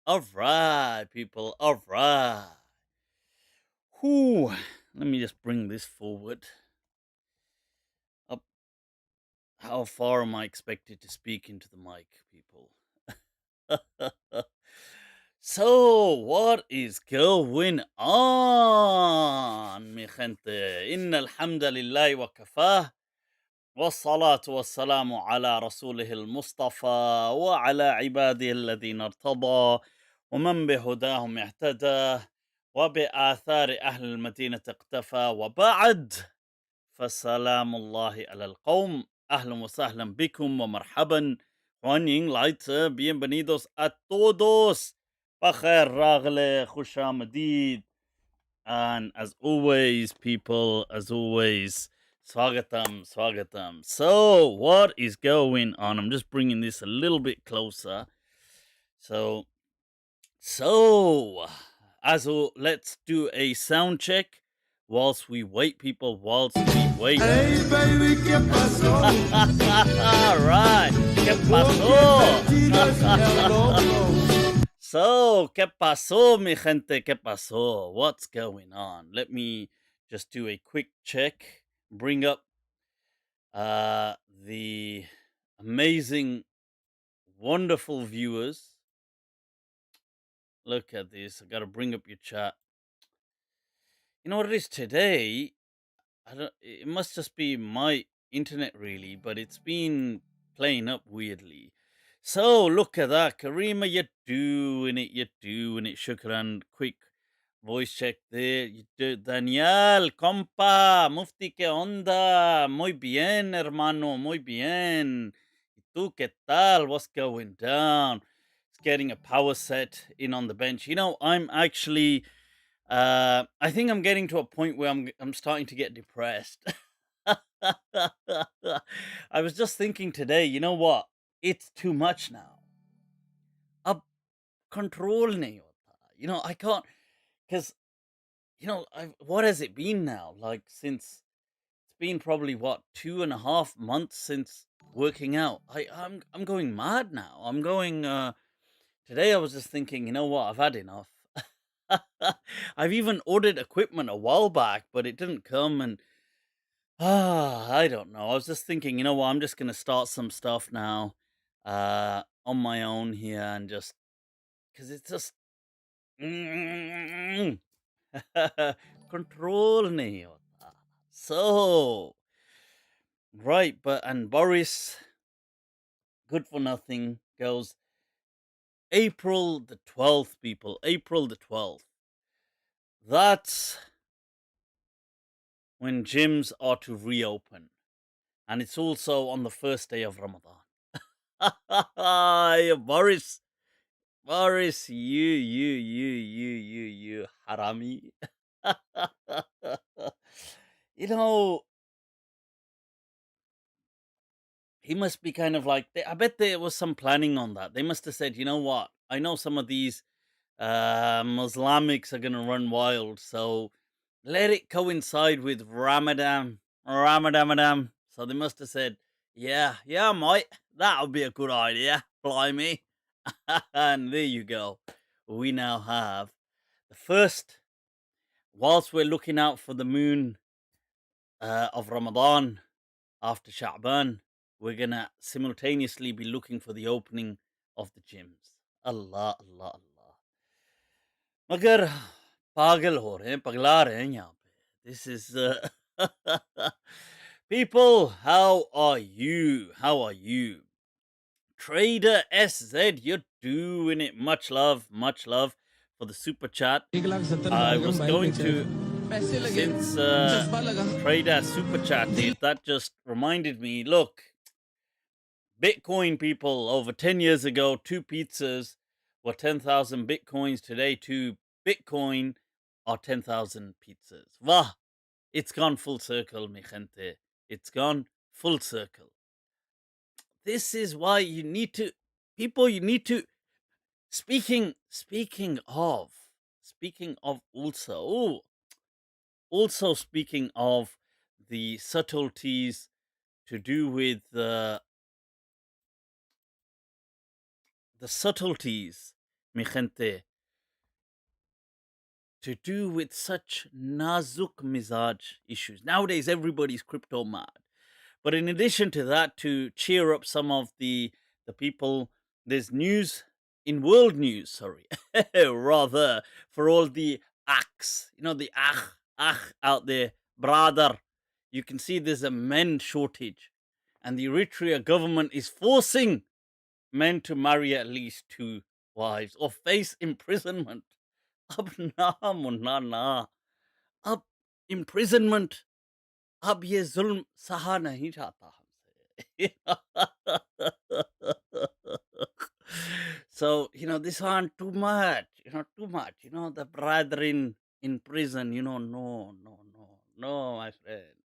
All right, people. All right. Whew. Let me just bring this forward. Up. How far am I expected to speak into the mic, people? So, what is going on, mi gente? Inna alhamdulillahi wa kafah. والصلاة والسلام على رسوله المصطفى وعلى عباده الذين ارتضى ومن بهداهم اهتدى وبآثار أهل المدينة اقتفى وبعد فسلام الله على القوم أهلا وسهلا بكم ومرحبا Juaning Leute, bienvenidos a todos. Bakhair Ragle, Khushamadid. And as always, people, as always, Swagatam, Swagatam. So, what is going on? I'm just bringing this a little bit closer. So, let's do a sound check whilst we wait, people, whilst we wait. Hey, baby, ¿qué pasó? All right. ¿Qué pasó? So, ¿qué pasó, mi gente? ¿Qué pasó? What's going on? Let me just do a quick check. Bring up the amazing, wonderful viewers. Look at this. I got to bring up your chat. You know what it is today? It must just be my internet, really, but it's been playing up weirdly. So, look at that. Karima, you're doing it. You're doing it. Shukran. Quick voice check there. You do. Daniel, compa, Mufti, ¿qué onda? Muy bien, hermano. Muy bien. ¿Y tú qué tal? What's going down? It's getting a power set in on the bench. You know, I'm actually. I think I'm getting to a point where I'm starting to get depressed. I was just thinking today. You know what? It's too much now. अब control नहीं होता. You know, I can't because what has it been now? Like since it's been probably what 2.5 months since working out. I'm going mad now. I'm going. Today I was just thinking. You know what? I've had enough. I've even ordered equipment a while back, but it didn't come, and I don't know. I was just thinking. You know what? I'm just gonna start some stuff now, on my own here, and just because it's just. Control नहीं होता. So, right, and Boris, good for nothing, goes April the 12th, people. April the 12th. That's when gyms are to reopen. And it's also on the first day of Ramadan. Boris, you, harami. You know, he must be kind of like, I bet there was some planning on that. They must have said, you know what? I know some of these Muslimics are going to run wild. So let it coincide with Ramadan. Ramadan. So they must have said, yeah, mate, that would be a good idea. Blimey. And there you go. We now have the first, whilst we're looking out for the moon of Ramadan after Sha'ban, we're going to simultaneously be looking for the opening of the gyms. Allah, Allah, Allah. मगर पागल हो रहे हैं, पगला रहे हैं यहाँ पे. This is people. How are you? How are you? Trader SZ, you're doing it. Much love for the super chat. I was going to, since Trader super chatted, that just reminded me. Look, Bitcoin, people, over 10 years ago, 2 pizzas were 10,000 Bitcoins. Today, 2 Bitcoin are 10,000 pizzas. Wah! It's gone full circle, mi gente. It's gone full circle. This is why you need to, people, you need to, speaking of also speaking of the subtleties to do with the subtleties mi gente, to do with such nazuk mizaj issues. Nowadays, everybody's crypto mad. But in addition to that, to cheer up some of the people, there's news in world news, sorry, rather, for all the achs, the ach out there, brother. You can see there's a men shortage, and the Eritrea government is forcing men to marry at least 2 wives or face imprisonment. अब ना मुन्ना ना, अब imprisonment, अब ये जुल्म सहा नहीं जाता हमसे. So, this one too much, too much, the brethren in prison, no, no, no, my friend.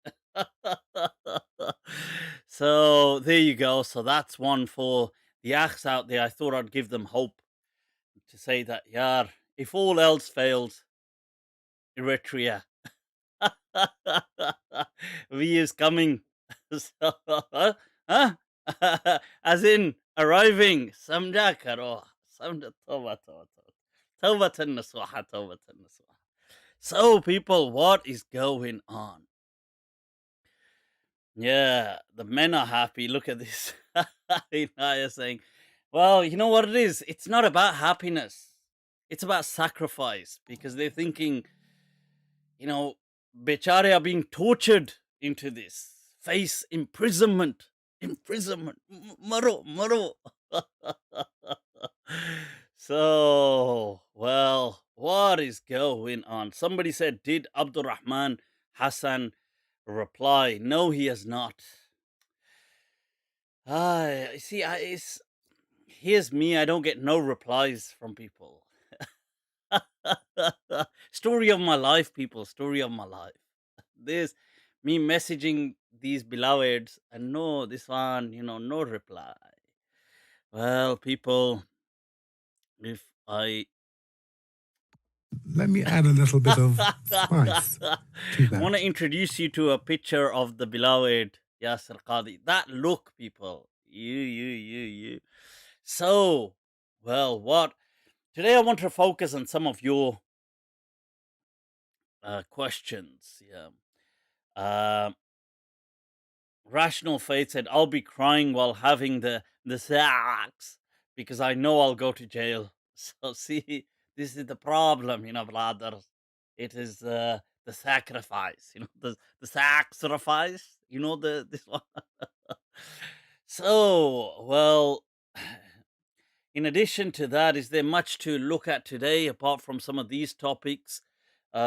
So there you go. So that's one for the achs out there. I thought I'd give them hope to say that, yeah, if all else fails, Eritrea, V is coming. So, huh? As in arriving. Samja karo. Samja toba toba toba. Tawbatan nasuha, tawbatan nasuha. So, people, what is going on? Yeah, the men are happy. Look at this. Inaya saying, well, you know what it is? It's not about happiness. It's about sacrifice, because they're thinking, Bechare are being tortured into this. Face imprisonment. Imprisonment. Maro, maro. So, well, what is going on? Somebody said, did Abdurrahman Hasan reply? No, he has not. See, here's me. I don't get no replies from people. Story of my life, people. Story of my life. This, me messaging these beloveds, and no, this one, no reply. Well, people, if I Let me add a little bit of spice to I want to that. introduce you to a picture of the beloved Yasir Qadhi. That look, people. You. So, well, what? Today I want to focus on some of your questions. Yeah. Rational Faith said, I'll be crying while having the sex because I know I'll go to jail. So, see, this is the problem, brothers. It is the sacrifice, the sacrifice, this one. So, well, in addition to that, is there much to look at today apart from some of these topics? We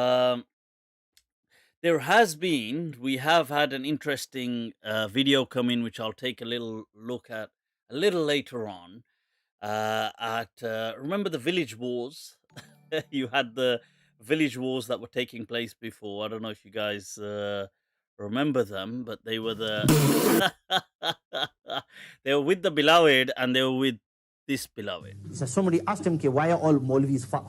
have had an interesting video come in, which I'll take a little look at a little later on. Remember the village wars? You had the village wars that were taking place before. I don't know if you guys remember them, but they were they were with the beloved, and they were with this beloved. So somebody asked him, why are all Maulvis fat?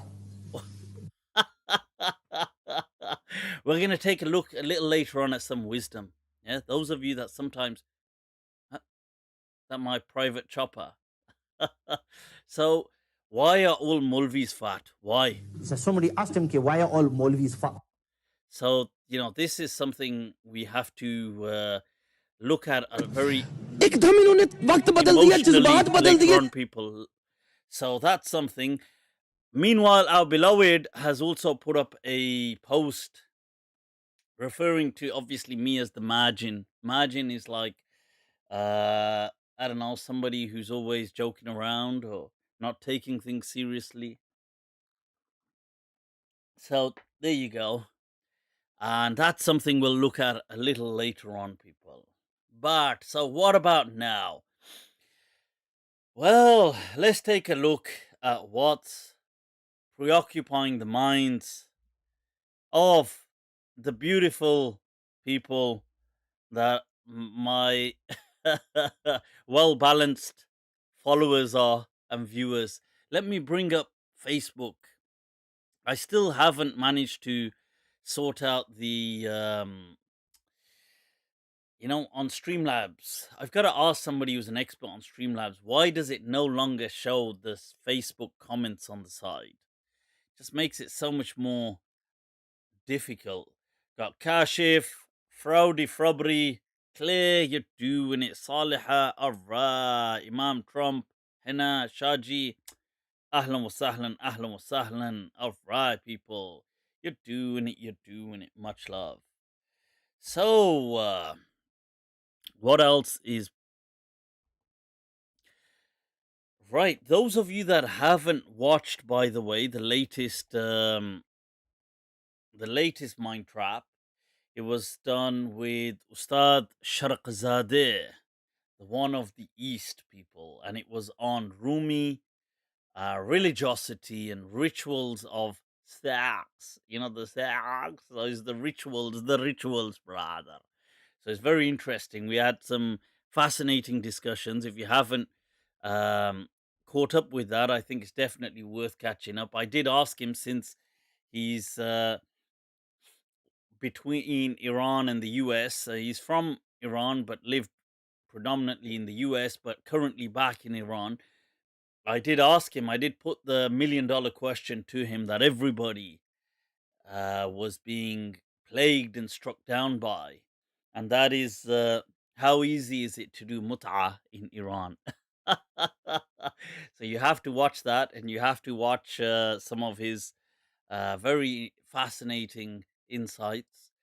We're going to take a look a little later on at some wisdom. Yeah, those of you that sometimes that my private chopper. So, why are all Maulvis fat? Why? So somebody asked him, why are all Maulvis fat? So, this is something we have to look at a very emotionally grown people. So that's something. Meanwhile, our beloved has also put up a post referring to, obviously, me as the margin. Margin is like, I don't know, somebody who's always joking around or not taking things seriously. So there you go. And that's something we'll look at a little later on, people. But, so what about now? Well, let's take a look at what's preoccupying the minds of the beautiful people that my well-balanced followers are and viewers. Let me bring up Facebook. I still haven't managed to sort out the on Streamlabs, I've got to ask somebody who's an expert on Streamlabs, why does it no longer show this Facebook comments on the side? Just makes it so much more difficult. Got Kashif, Frowdy Frobry, Claire, you're doing it. Saliha, alright. Imam Trump, Henna, Shaji, Ahlan wa sahlan, Ahlan wa sahlan. Alright, people. You're doing it, you're doing it. Much love. So, what else is right? Those of you that haven't watched, by the way, the latest MindTrap, it was done with Ustad Sharqzadeh, the one of the East people, and it was on Rumi religiosity and rituals of sex. The sex, those the rituals, brother. So it's very interesting. We had some fascinating discussions. If you haven't caught up with that, I think it's definitely worth catching up. I did ask him, since he's between Iran and the US. He's from Iran but lived predominantly in the US, but currently back in Iran. I did ask him, I did put the $1,000,000 question to him that everybody was being plagued and struck down by. And that is, how easy is it to do mut'ah in Iran? So you have to watch that, and you have to watch some of his very fascinating insights.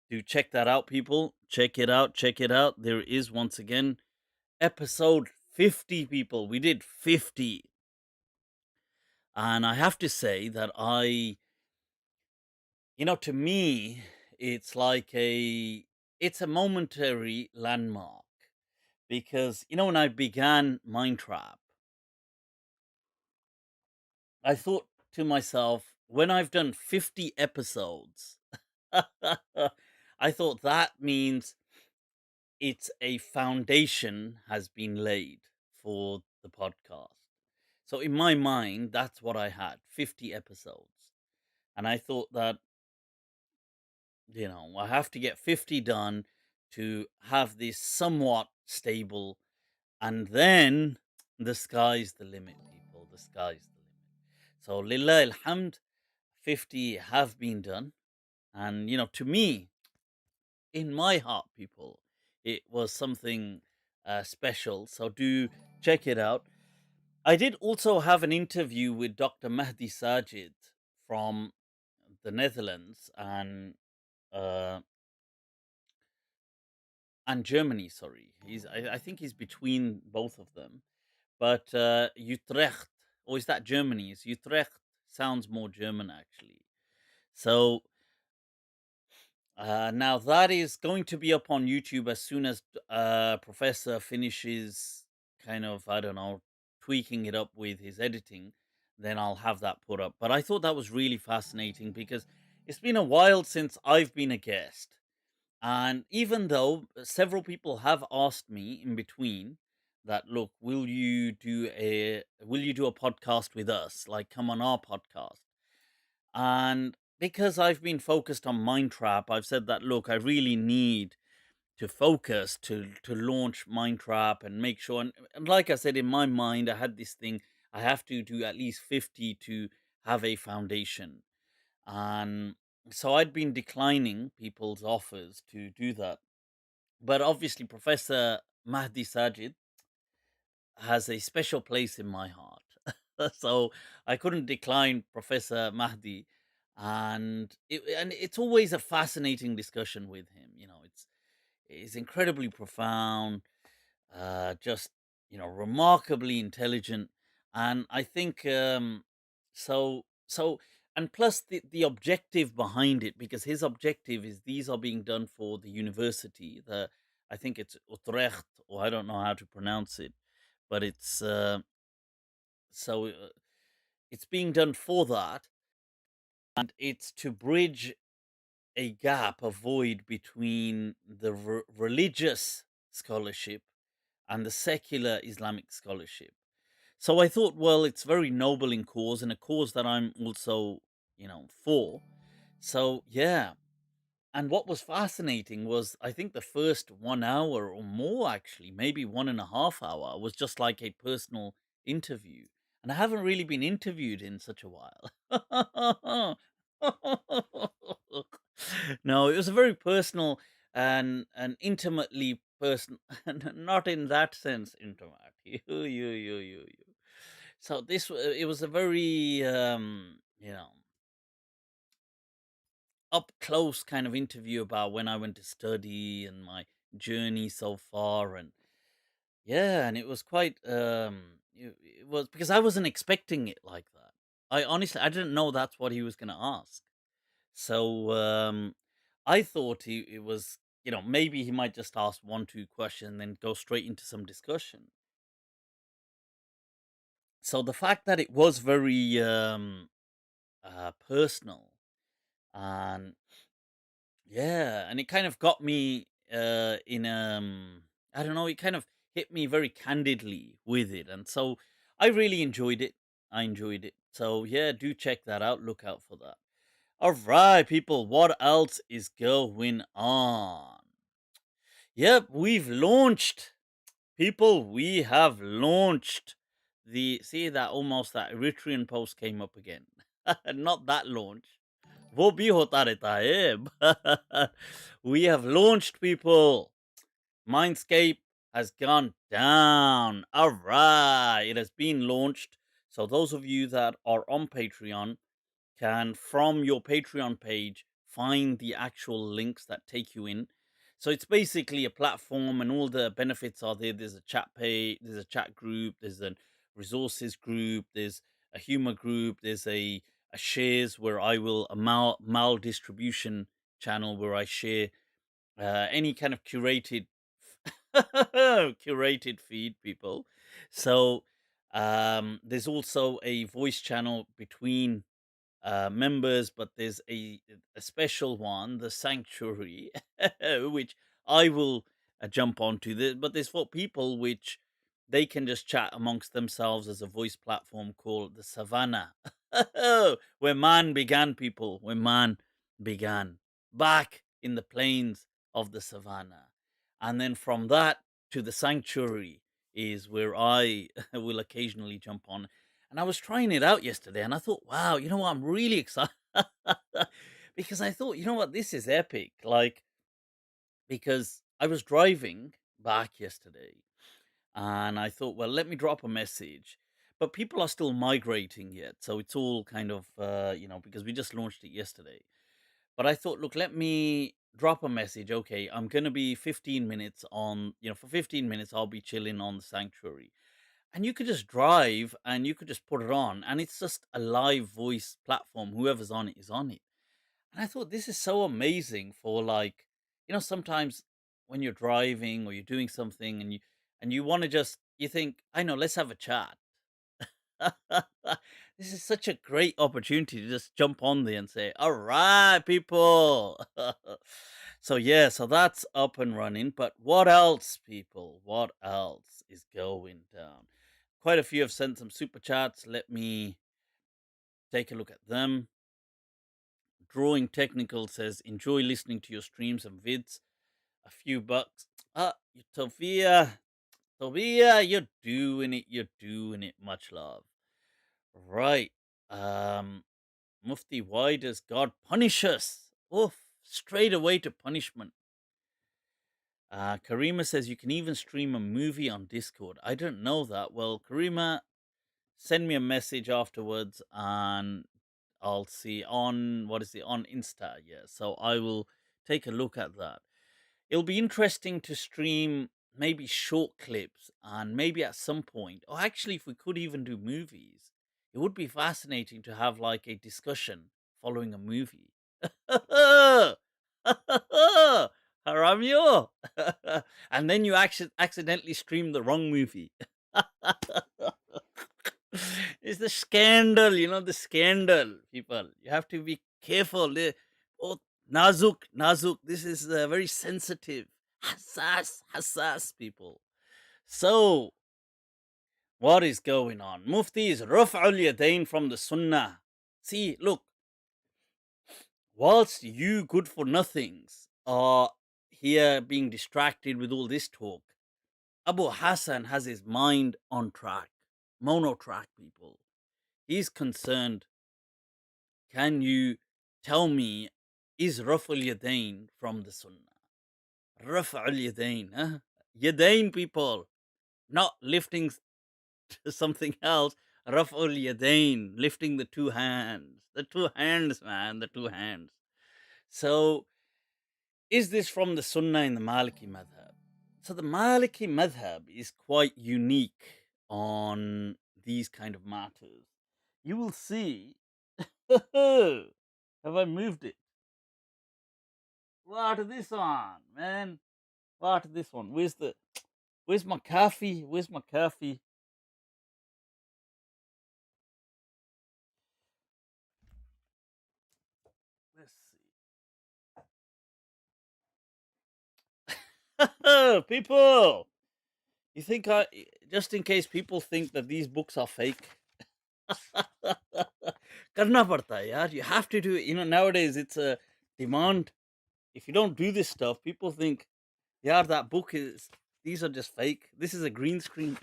Do check that out, people. Check it out. Check it out. There is, once again, episode 50, people. We did 50. And I have to say that to me, it's like it's a momentary landmark, because, when I began MindTrap, I thought to myself, when I've done 50 episodes, I thought that means it's a foundation has been laid for the podcast. So in my mind, that's what I had, 50 episodes. And I thought that, I have to get 50 done to have this somewhat stable. And then the sky's the limit, people. The sky's the limit. So, Lillah alhamd, 50 have been done. And, to me, in my heart, people, it was something special. So, do check it out. I did also have an interview with Dr. Mahdi Sajid from the Netherlands uh, and Germany. Sorry, I think he's between both of them. But Utrecht, or is that Germany? Is Utrecht sounds more German, actually. So now that is going to be up on YouTube as soon as Professor finishes kind of, I don't know, tweaking it up with his editing. Then I'll have that put up. But I thought that was really fascinating, because it's been a while since I've been a guest. And even though several people have asked me in between that, look, will you do a podcast with us? Like, come on our podcast. And because I've been focused on MindTrap, I've said that, look, I really need to focus to launch MindTrap and make sure. And like I said, in my mind, I had this thing, I have to do at least 50 to have a foundation. And so I'd been declining people's offers to do that. But obviously, Professor Mahdi Sajid has a special place in my heart. So I couldn't decline Professor Mahdi. And it's always a fascinating discussion with him. It's incredibly profound, just remarkably intelligent. And I think so and plus the objective behind it, because his objective is these are being done for the university, I think it's Utrecht, or I don't know how to pronounce it, but so it's being done for that, and it's to bridge a gap, a void between the religious scholarship and the secular Islamic scholarship. So I thought, well, it's very noble in cause, and a cause that I'm also, for. So yeah. And what was fascinating was, I think the first 1 hour or more, actually, maybe 1.5 hour, was just like a personal interview. And I haven't really been interviewed in such a while. No, it was a very personal and intimately personal, not in that sense intimate. You. So it was a very up close kind of interview about when I went to study and my journey so far. And yeah, and it was quite it was because I wasn't expecting it like that. I didn't know that's what he was going to ask. So I thought it was, maybe he might just ask one, two questions and then go straight into some discussion. So the fact that it was very personal, and yeah, and it kind of got me in I don't know, it kind of hit me very candidly with it. And so I really enjoyed it. I enjoyed it. So yeah, do check that out. Look out for that. All right, people, what else is going on? Yep, we've launched. People, we have launched see that almost that Eritrean post came up again. Not that launch. वो भी होता रहता है. We have launched, people. Mindscape has gone down. All right, it has been launched. So those of you that are on Patreon can, from your Patreon page, find the actual links that take you in. So it's basically a platform, and all the benefits are there. There's a chat page, there's a chat group, there's a resources group, there's a humor group, there's a shares where I will a mal distribution channel where I share any kind of curated curated feed, people. So there's also a voice channel between members, but there's a special one, the sanctuary, which I will jump onto. But there's for people which they can just chat amongst themselves as a voice platform called the Savannah, where man began, people, where man began, back in the plains of the savannah. And then from that to the sanctuary is where I will occasionally jump on. And I was trying it out yesterday and I thought, wow, you know what? I'm really excited because I thought, you know what? This is epic. Like, because I was driving back yesterday and I thought, well, let me drop a message. But people are still migrating yet. So it's all kind of, because we just launched it yesterday. But I thought, look, let me drop a message. Okay, I'm going to be 15 minutes on, for 15 minutes, I'll be chilling on the sanctuary. And you could just drive and you could just put it on, and it's just a live voice platform. Whoever's on it is on it. And I thought this is so amazing for, like, sometimes when you're driving or you're doing something and you want to just, you think, I know, let's have a chat. This is such a great opportunity to just jump on there and say, all right, people. So yeah, so that's up and running. But what else, people? What else is going down? Quite a few have sent some super chats. Let me take a look at them. Drawing Technical says, enjoy listening to your streams and vids. A few bucks. Tofia, you're doing it. You're doing it. Much love. Right. Mufti, why does God punish us? Oof, straight away to punishment. Karima says you can even stream a movie on Discord. I don't know that. Well, Karima, send me a message afterwards and I'll see on, on Insta. Yeah, so I will take a look at that. It'll be interesting to stream maybe short clips and maybe at some point, or actually, if we could even do movies, it would be fascinating to have like a discussion following a movie. Haramio! And then you accidentally stream the wrong movie. It's the scandal, the scandal, people. You have to be careful. Oh, Nazuk. This is very sensitive. Hassas, people. So, what is going on? Mufti is raf'ul yadain from the Sunnah. See, look. whilst you good for nothings are here being distracted with all this talk, Abu Hassan has his mind on track, mono track, people. He's concerned. Can you tell me, is Raf al Yadain from the Sunnah? Raf al Yadain, huh? Yadain, people, not lifting something else. Raf al Yadain, lifting the two hands. The two hands, man, the two hands. So, is this from the Sunnah in the Maliki Madhab? So, the Maliki Madhab is quite unique on these kind of matters. You will see. Have I moved it? What this one, man? What this one? Where's my coffee? Where's my coffee? Let's see. People, you think just in case people think that these books are fake, karna padta hai, yaar. You have to do it. Nowadays it's a demand. If you don't do this stuff, people think, yeah, that book is. These are just fake. This is a green screen.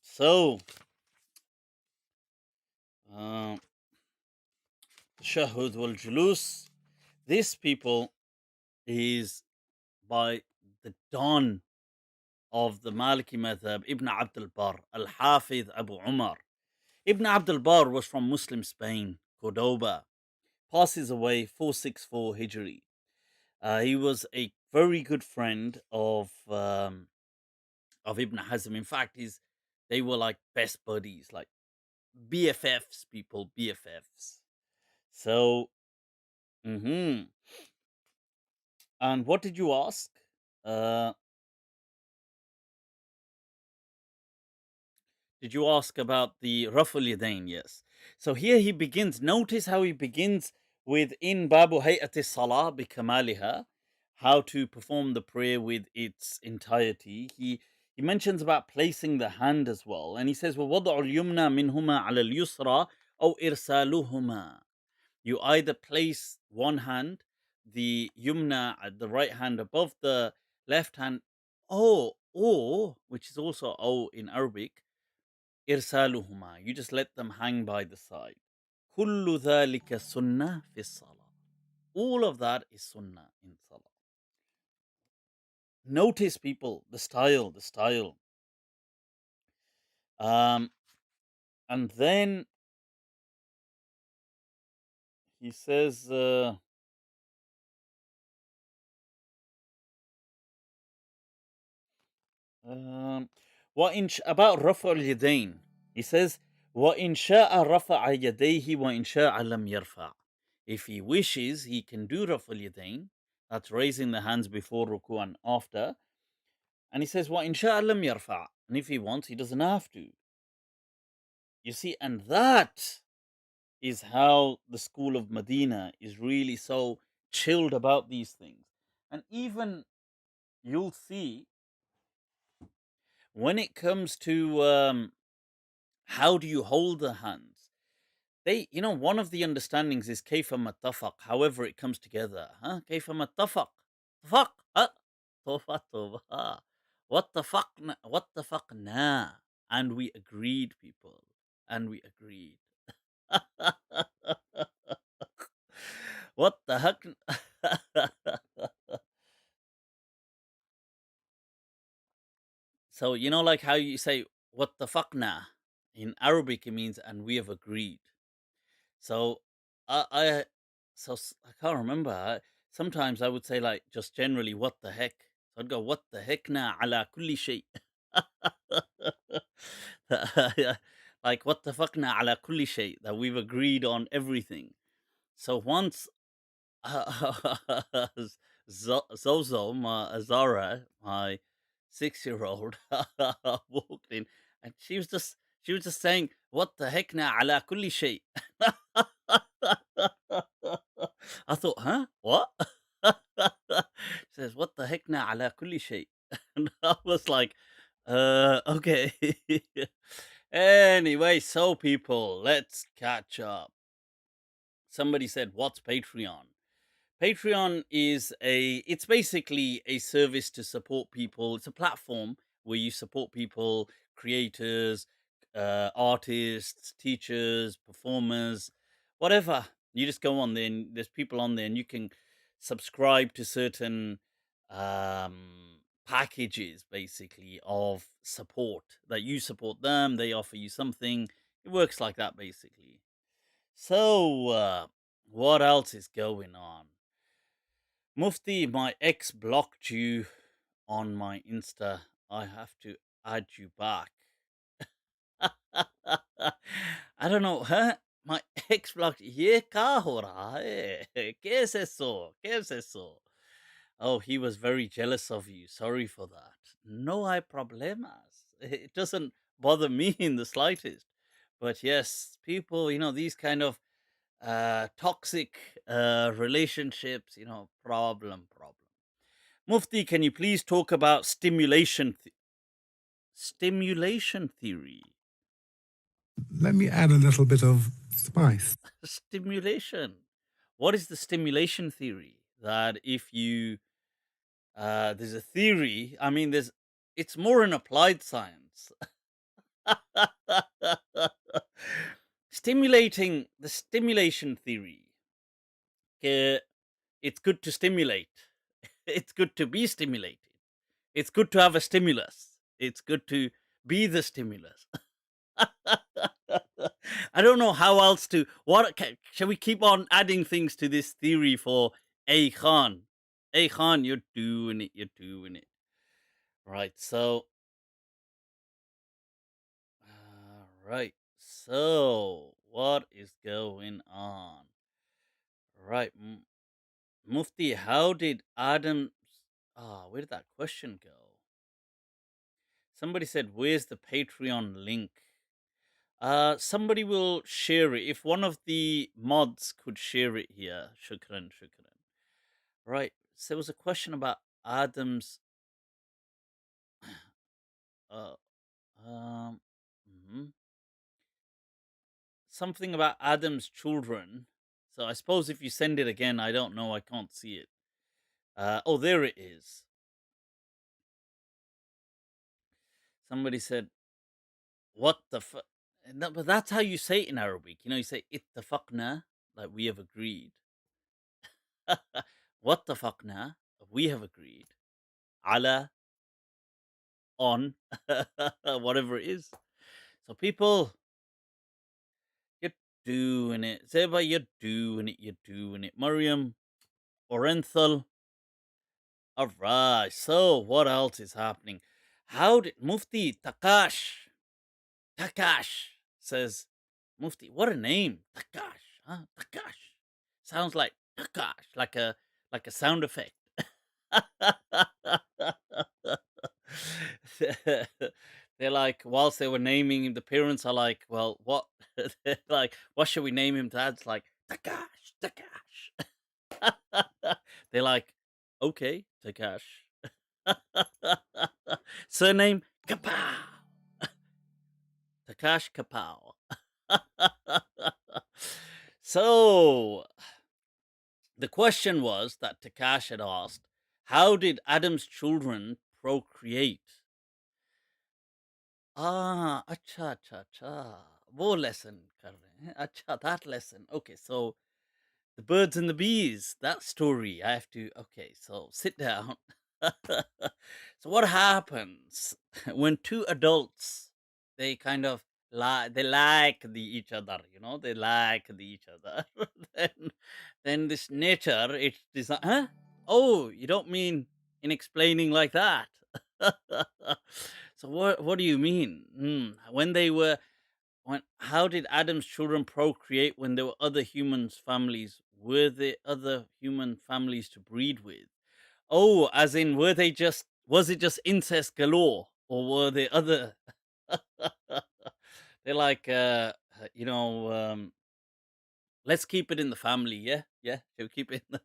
So, Shahud wal Julus. This, people, is by the dawn of the Maliki Madhab, Ibn Abdul Barr, Al-Hafidh Abu Umar. Ibn Abdul Barr was from Muslim Spain, Cordoba. Passes away 464 Hijri. He was a very good friend of Ibn Hazm. In fact, they were like best buddies, like BFFs, people, BFFs. So, and what did you ask? Did you ask about the Raful Yadain? Yes. So here he begins. Notice how he begins with in Babu Hay'ati Salah bi Kamaliha, how to perform the prayer with its entirety. He mentions about placing the hand as well. And he says, وَوَضْعُ الْيُمْنَى مِنْهُمَا عَلَى الْيُسْرَى أَوْ إِرْسَالُهُمَا. You either place one hand, the yumna, the right hand above the left hand, or which is also O in Arabic, irsaluhuma. You just let them hang by the side. Kullu dhalika sunnah fi salah. All of that is sunnah in salah. Notice, people, the style. And then he says, about Rafa al-Yadain. He says, وَإِنْ شَاءَ رَفَعَ يَدَيْهِ وَإِنْ شَاءَ لَمْ يَرْفَعَ. If he wishes, he can do Rafa al-Yadain. That's raising the hands before ruku and after. And he says, وَإِنْ شَاءَ لَمْ يَرْفَعَ. And if he wants, he doesn't have to. You see, and that is how the school of Medina is really so chilled about these things. And even you'll see when it comes to how do you hold the hands, one of the understandings is كيف متفق, however it comes together. كيف متفق, اتفق, توبة واتفقنا, and we agreed, people, and we agreed. What the heck? So, like how you say, what the fuckna? In Arabic, it means, and we have agreed. So, I can't remember. Sometimes I would say, like, just generally, what the heck? So I'd go, what the heck na ala kulli shay. Like, what the fuck na ala kulli shay? That we've agreed on everything. So once Zozo, Zara, my 6-year-old, walked in, and she was just saying, "What the heck na ala kulli shay." I thought, huh? What? She says, "What the heck na ala kulli shay?" And I was like, okay. Anyway, so people, let's catch up. Somebody said, what's Patreon? Patreon is it's basically a service to support people. It's a platform where you support people, creators, artists, teachers, performers, whatever. You just go on there and there's people on there and you can subscribe to certain packages basically of support that you support them, they offer you something. It works like that basically. So, what else is going on? Mufti, my ex blocked you on my Insta. I have to add you back. I don't know, huh? My ex blocked. ये क्या हो रहा है? कैसे so? कैसे so? Oh, he was very jealous of you. Sorry for that. No hay problemas. It doesn't bother me in the slightest. But yes, people, these kind of toxic relationships, problem. Mufti, can you please talk about stimulation theory? Let me add a little bit of spice. Stimulation. What is the stimulation theory? That if you there's a theory. I mean, it's more an applied science. The stimulation theory. It's good to stimulate. It's good to be stimulated. It's good to have a stimulus. It's good to be the stimulus. I don't know how else to. Shall we keep on adding things to this theory for A Khan? A Khan, you're doing it. You're doing it. Right. So. Right. So, what is going on? Right. Mufti, how did Adam. Where did that question go? Somebody said, where's the Patreon link? Somebody will share it. If one of the mods could share it here. Shukran. Right. So there was a question about Adam's. Mhm. Something about Adam's children. So I suppose if you send it again, I don't know. I can't see it. Oh, there it is. Somebody said, what the fuck? No, but that's how you say it in Arabic. You say ittafaqna, like we have agreed. What the fuckna? We have agreed. Ala, on, whatever it is. So people, you're doing it. Zeba, you're doing it. Mariam, Orenthal. All right. So what else is happening? How did Mufti Takash says, Mufti, what a name. Takash, huh? Takash. Sounds like Takash, like a sound effect. They're like, whilst they were naming him, the parents are like, well, what? They're like, what should we name him? Dad's like, Takash. They're like, okay, Takash. Surname, Kapow. Takash Kapow. So, the question was that Takash had asked, how did Adam's children procreate? Acha. वो lesson कर रहे हैं. Acha, that lesson. Okay, so the birds and the bees, that story. I have to, okay, so sit down. So what happens when two adults, they kind of they like each other, they like each other. then this nature, it's designed, huh? Oh, you don't mean in explaining like that. So what do you mean? How did Adam's children procreate when there were other humans' families? Were there other human families to breed with? Oh, as in, was it just incest galore? Or were there other? They're like, let's keep it in the family, yeah? Yeah, shall we keep it in the...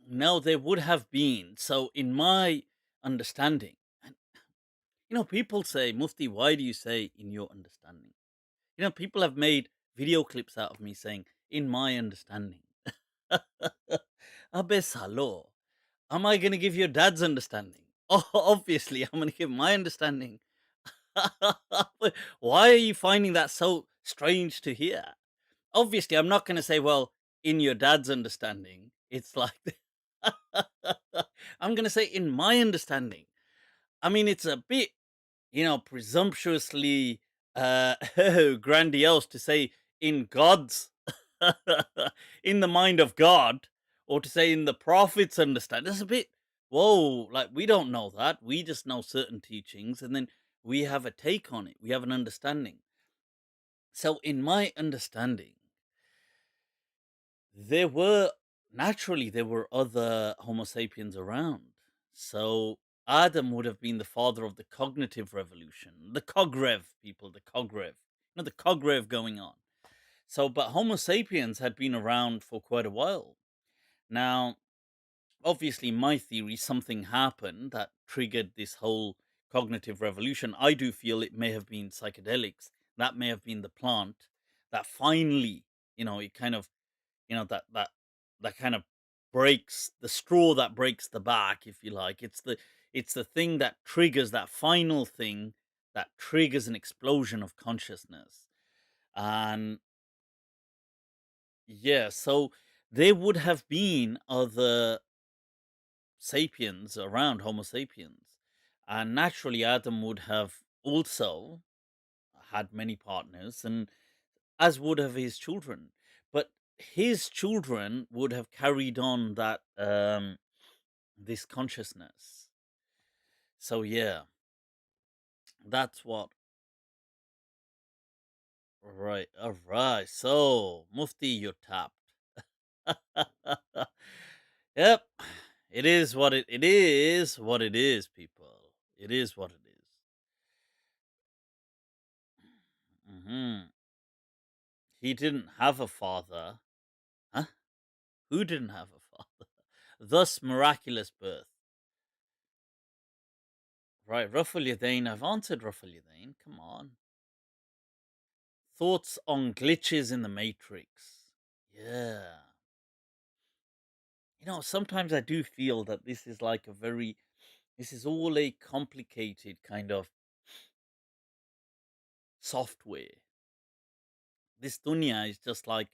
No, there would have been. So, in my understanding. And, people say, Mufti, why do you say in your understanding? People have made video clips out of me saying, in my understanding. Abe salo, am I going to give your dad's understanding? Oh, obviously, I'm going to give my understanding. Why are you finding that so strange to hear? Obviously, I'm not going to say, well, in your dad's understanding, it's like, I'm going to say, in my understanding. I mean, it's a bit, presumptuously grandiose to say in God's, in the mind of God, or to say in the prophet's understanding. That's a bit, whoa, like we don't know that. We just know certain teachings and then we have a take on it. We have an understanding. So, in my understanding, there were there were other Homo sapiens around. So Adam would have been the father of the cognitive revolution, the cogrev people, the cogrev, the cogrev going on. So, but Homo sapiens had been around for quite a while. Now, obviously, my theory, something happened that triggered this whole cognitive revolution. I do feel it may have been psychedelics. That may have been the plant that finally, it kind of that kind of breaks the straw that breaks the back, if you like. It's the thing that triggers that final thing that triggers an explosion of consciousness. And yeah, so there would have been other sapiens around, Homo sapiens, and naturally Adam would have also had many partners, and as would have his children. But his children would have carried on that this consciousness. So yeah, that's what. Right, all right. So Mufti, you're tapped. Yep, it is what it is, people. It is what it is. He didn't have a father. Huh? Who didn't have a father? Thus, miraculous birth. Right, Rafal Yadain. I've answered Rafal Yadain. Come on. Thoughts on glitches in the Matrix. Yeah. Sometimes I do feel that this is all a complicated kind of software. This dunya is just like,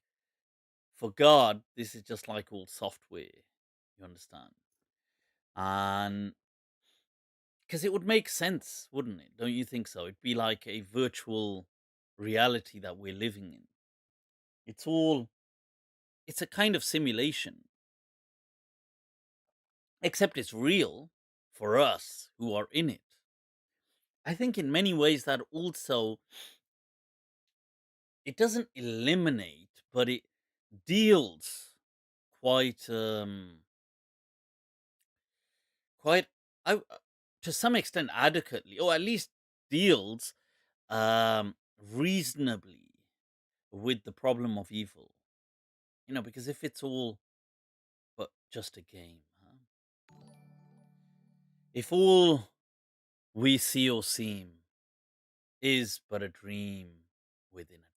for God, this is just like all software. You understand? And because it would make sense, wouldn't it? Don't you think so? It'd be like a virtual reality that we're living in. It's all, it's a kind of simulation, except it's real for us who are in it. I think in many ways that also, it doesn't eliminate, but it deals quite quite I to some extent adequately, or at least deals reasonably with the problem of evil. Because if it's all but just a game, huh? If all we see or seem is but a dream within a dream.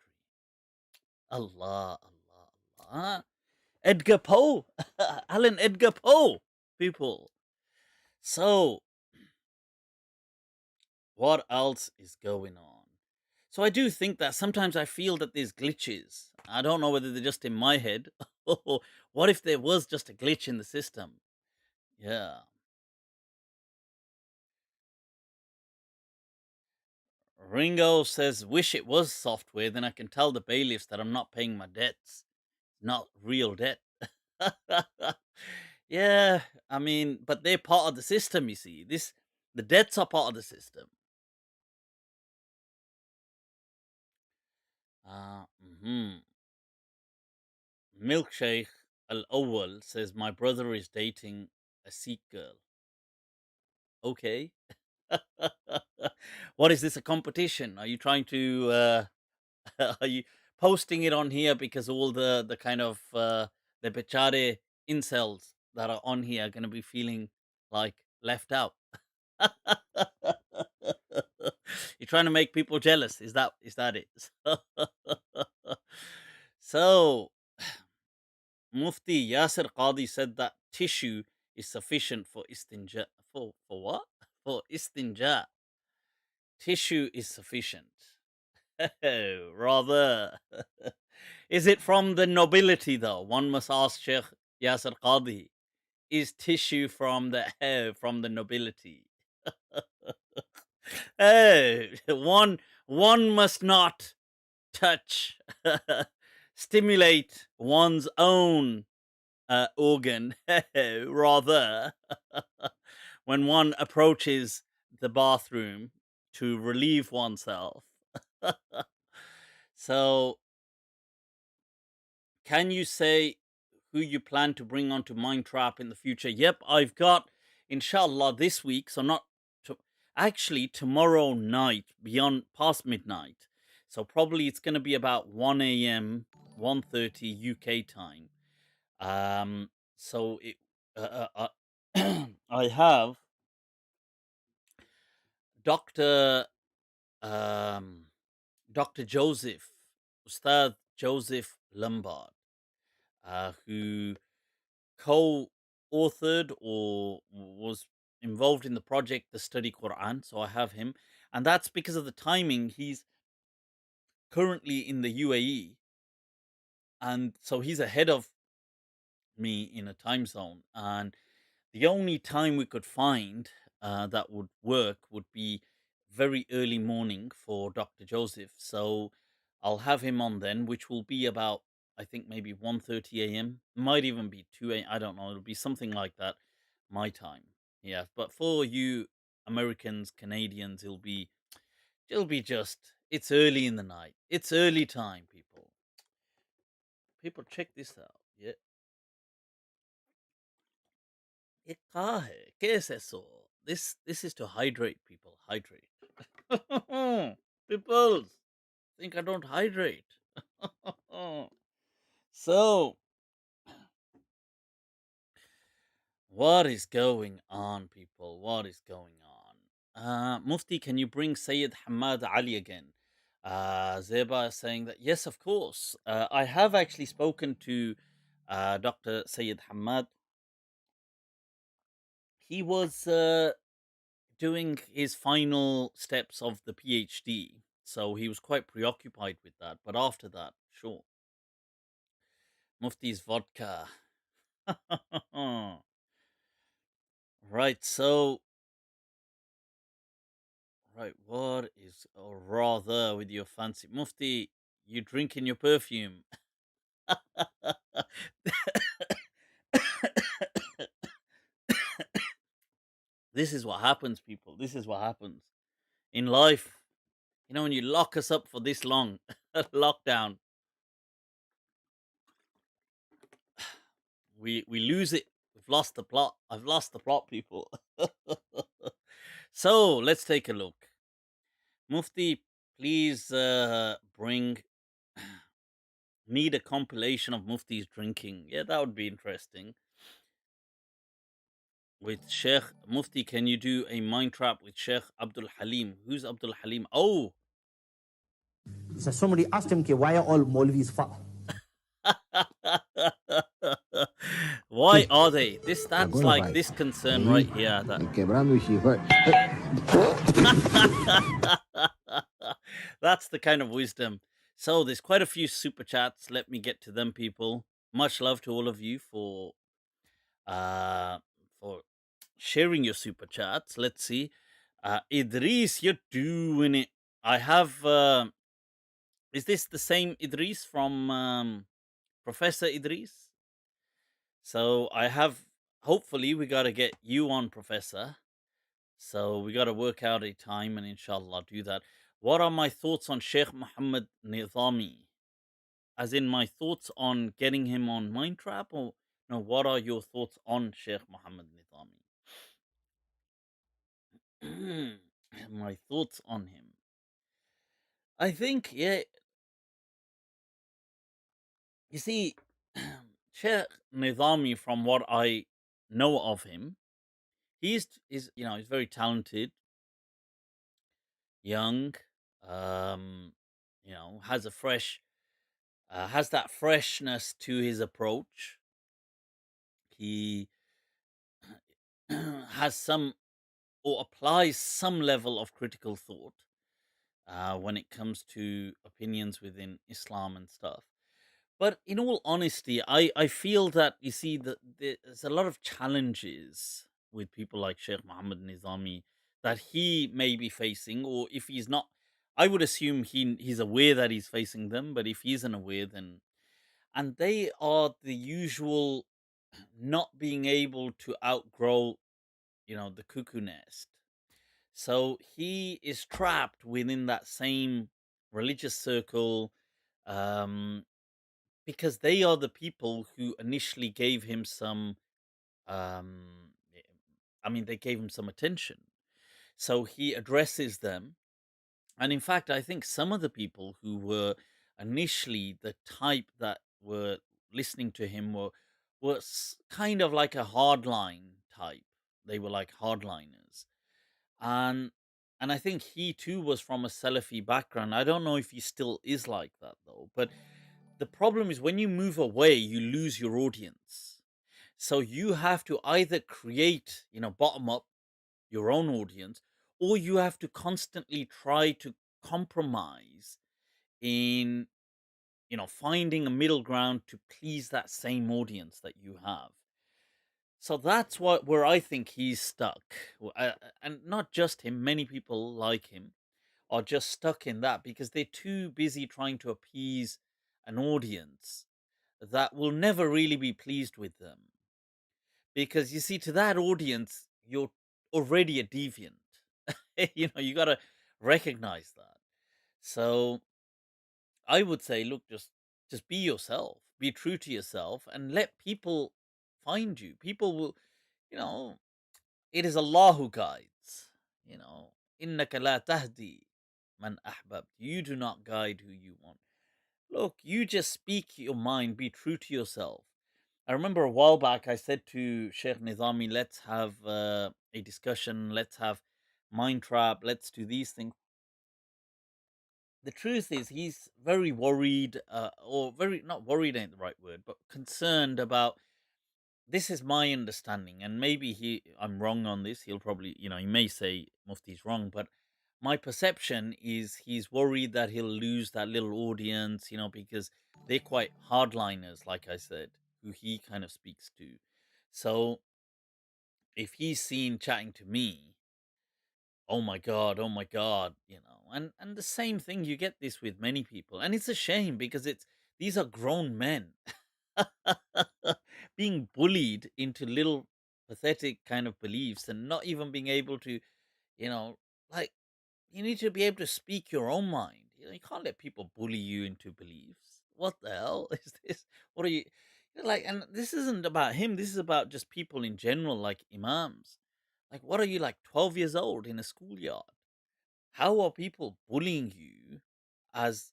Allah, Allah, Allah. Edgar Poe, Alan Edgar Poe, people. So, what else is going on? So, I do think that sometimes I feel that there's glitches. I don't know whether they're just in my head. Or what if there was just a glitch in the system? Yeah. Ringo says, wish it was software, then I can tell the bailiffs that I'm not paying my debts. Not real debt. Yeah, I mean, but they're part of the system, you see. The debts are part of the system. Mhm. Milkshake Al Awal says, my brother is dating a Sikh girl. Okay. What is this, a competition? Are you trying to, are you posting it on here because all the kind of, the bechare incels that are on here are going to be feeling like left out? You're trying to make people jealous. Is that it? So, Mufti Yasir Qadhi said that tissue is sufficient for istinja. For what? For istinja. Tissue is sufficient. Rather. Is it from the nobility, though? One must ask Sheikh Yasir Qadhi. Is tissue from the nobility? One must not touch, stimulate one's own organ. Rather, when one approaches the bathroom to relieve oneself. So, can you say who you plan to bring onto MindTrap in the future? Yep, I've got, inshallah, this week. So not to, actually tomorrow night, beyond past midnight. So probably it's going to be about 1 a.m., 1:30 UK time. So it, I have Doctor Dr. Joseph, Ustad Joseph Lombard, who co-authored or was involved in the project The Study Quran. So I have him, and that's because of the timing. He's currently in the UAE, and so he's ahead of me in a time zone. And the only time we could find that would work would be very early morning for Dr. Joseph. So I'll have him on then, which will be about, I think, maybe 1:30 a.m. Might even be 2 a.m. I don't know. It'll be something like that, my time. Yeah, but for you Americans, Canadians, it'll be just, it's early in the night. It's early time, people. People, check this out. Yeah. ¿Qué es eso? This is to hydrate, people. Hydrate. People think I don't hydrate. So, what is going on, people? What is going on? Mufti, can you bring Sayyid Hammad Ali again? Zeba is saying that, yes, of course. I have actually spoken to Dr. Sayyid Hammad. He was doing his final steps of the PhD, so he was quite preoccupied with that. But after that, sure. Mufti's vodka. Right, so, right, what is, or rather, with your fancy Mufti, you drinking your perfume. This is what happens, people. This is what happens in life. You know, when you lock us up for this long, lockdown, we lose it. We've lost the plot. I've lost the plot, people. So let's take a look. Mufti, please bring. Need a compilation of Mufti's drinking. Yeah, that would be interesting. With Sheikh Mufti, can you do a MindTrap with Sheikh Abdul Halim? Who's Abdul Halim? Oh, So somebody asked him, why are all Maulvis fat? why are they? That's like this concern right here. That's the kind of wisdom. So there's quite a few super chats. Let me get to them, people. Much love to all of you for sharing your super chats. Let's see. Idris, you're doing it. I have is this the same Idris from Professor Idris? So I have, hopefully we got to get you on, Professor. So we got to work out a time and inshallah do that. What are my thoughts on Shaykh Muhammad Nizami? As in my thoughts on getting him on MindTrap, or no, what are your thoughts on Shaykh Muhammad Nizami? My thoughts on him. I think, yeah, you see, Sheikh Nizami, from what I know of him, he's he's very talented, young, um, has a fresh has that freshness to his approach. He has some or applies some level of critical thought when it comes to opinions within Islam and stuff. But in all honesty, I feel that you see that there's a lot of challenges with people like Shaykh Muhammad Nizami that he may be facing, or if he's not, I would assume he's aware that he's facing them. But if he isn't aware, then and they are the usual not being able to outgrow, the cuckoo nest. So he is trapped within that same religious circle, um, because they are the people who initially gave him some. Um, eh, they gave him some attention. So he addresses them, and in fact, I think some of the people who were initially the type that were listening to him were kind of like a hardline type. They were like hardliners, and I think he too was from a Salafi background. I don't know if he still is like that though. But the problem is when you move away, you lose your audience. So you have to either create, bottom up your own audience, or you have to constantly try to compromise in, finding a middle ground to please that same audience that you have. So that's where I think he's stuck. And not just him, many people like him are just stuck in that because they're too busy trying to appease an audience that will never really be pleased with them. Because you see, to that audience, you're already a deviant. You got to recognize that. So I would say, look, just be yourself, be true to yourself, and let people find you. People will, you know, it is Allah who guides. Innaka la tahdi man ahbab. You do not guide who you want. Look, you just speak your mind, be true to yourself. I remember a while back I said to Sheikh Nizami, let's have a discussion, let's have MindTrap, let's do these things. The truth is, he's very worried, or very, not worried ain't the right word, but concerned about, this is my understanding, and maybe I'm wrong on this. He'll probably, he may say Mufti's wrong, but my perception is he's worried that he'll lose that little audience, because they're quite hardliners, like I said, who he kind of speaks to. So if he's seen chatting to me, oh my god, and the same thing, you get this with many people, and it's a shame because these are grown men being bullied into little pathetic kind of beliefs and not even being able to, you know, like, you need to be able to speak your own mind. You can't let people bully you into beliefs. What the hell is this? What are you like? And this isn't about him. This is about just people in general, like Imams. Like, what are you, like 12 years old in a schoolyard? How are people bullying you as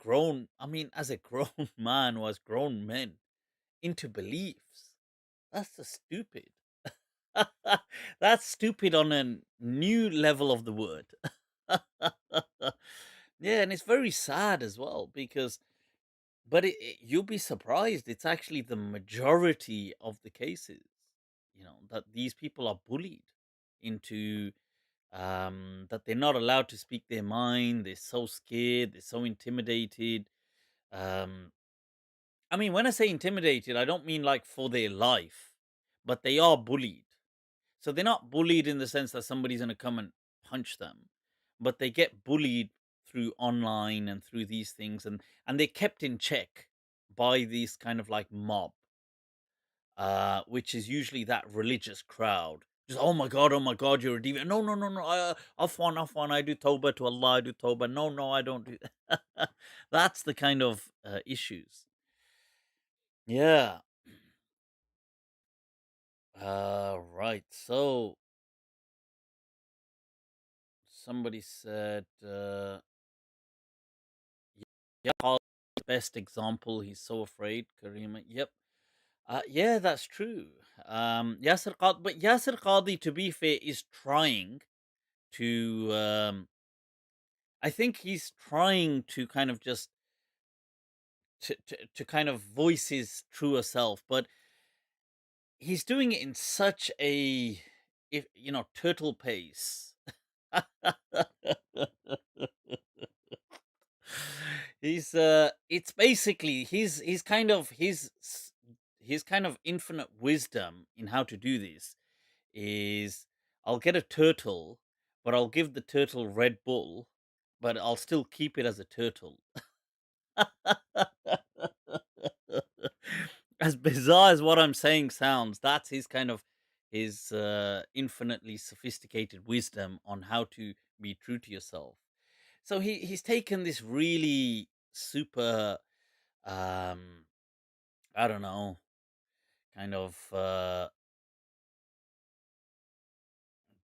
as a grown man or as grown men into beliefs? That's just stupid. That's stupid on a new level of the word. Yeah, and it's very sad as well because, but you'll be surprised. It's actually the majority of the cases, that these people are bullied into, that they're not allowed to speak their mind. They're so scared. They're so intimidated. Um, when I say intimidated, I don't mean like for their life, but they are bullied. So they're not bullied in the sense that somebody's going to come and punch them, but they get bullied through online and through these things, and they're kept in check by these kind of like mob, which is usually that religious crowd. Just, oh my God, you're a deviant. No, no, no, no. Afwan, I do tawbah to Allah. I do tawbah. No, no, I don't do. That's the kind of issues. Yeah. Right. So somebody said, yeah, Paul's best example. He's so afraid. Karima. Yep. Yeah, that's true. Yasir Qadhi, but Yasir Qadhi, to be fair, is trying to. I think he's trying to kind of just to kind of voice his truer self, but he's doing it in such a, if turtle pace. It's basically his kind of infinite wisdom in how to do this is, I'll get a turtle, but I'll give the turtle Red Bull, but I'll still keep it as a turtle. As bizarre as what I'm saying sounds, that's his kind of his infinitely sophisticated wisdom on how to be true to yourself. So he's taken this really super, um I don't know, kind of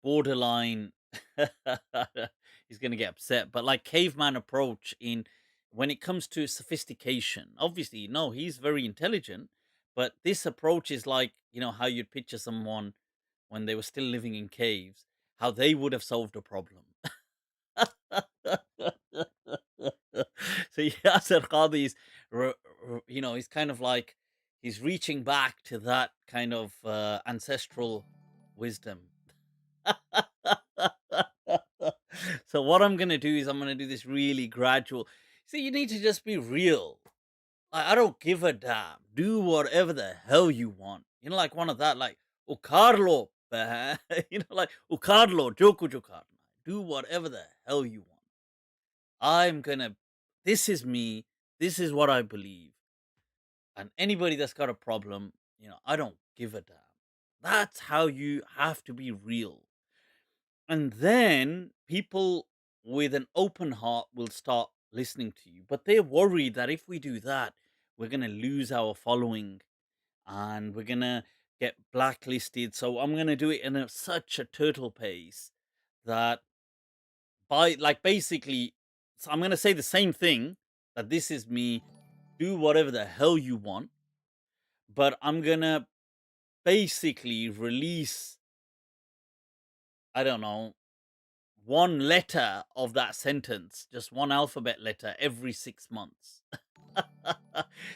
borderline. He's gonna get upset, but like caveman approach in when it comes to sophistication. Obviously, no, he's very intelligent, but this approach is like, how you'd picture someone when they were still living in caves, how they would have solved a problem. So Yasser Qadhi is, he's kind of like he's reaching back to that kind of ancestral wisdom. So what I'm gonna do is I'm gonna do this really gradual. See, you need to just be real. I don't give a damn. Do whatever the hell you want. Like one of that, like O Carlo, like O Carlo, Joku Jokarna. Do whatever the hell you want. I'm gonna. This is me. This is what I believe. And anybody that's got a problem, I don't give a damn. That's how you have to be real. And then people with an open heart will start listening to you. But they're worried that if we do that, we're going to lose our following and we're going to get blacklisted. So I'm going to do it in such a turtle pace that basically, so I'm going to say the same thing, that this is me, do whatever the hell you want. But I'm going to basically release, I don't know, one letter of that sentence, just one alphabet letter every 6 months.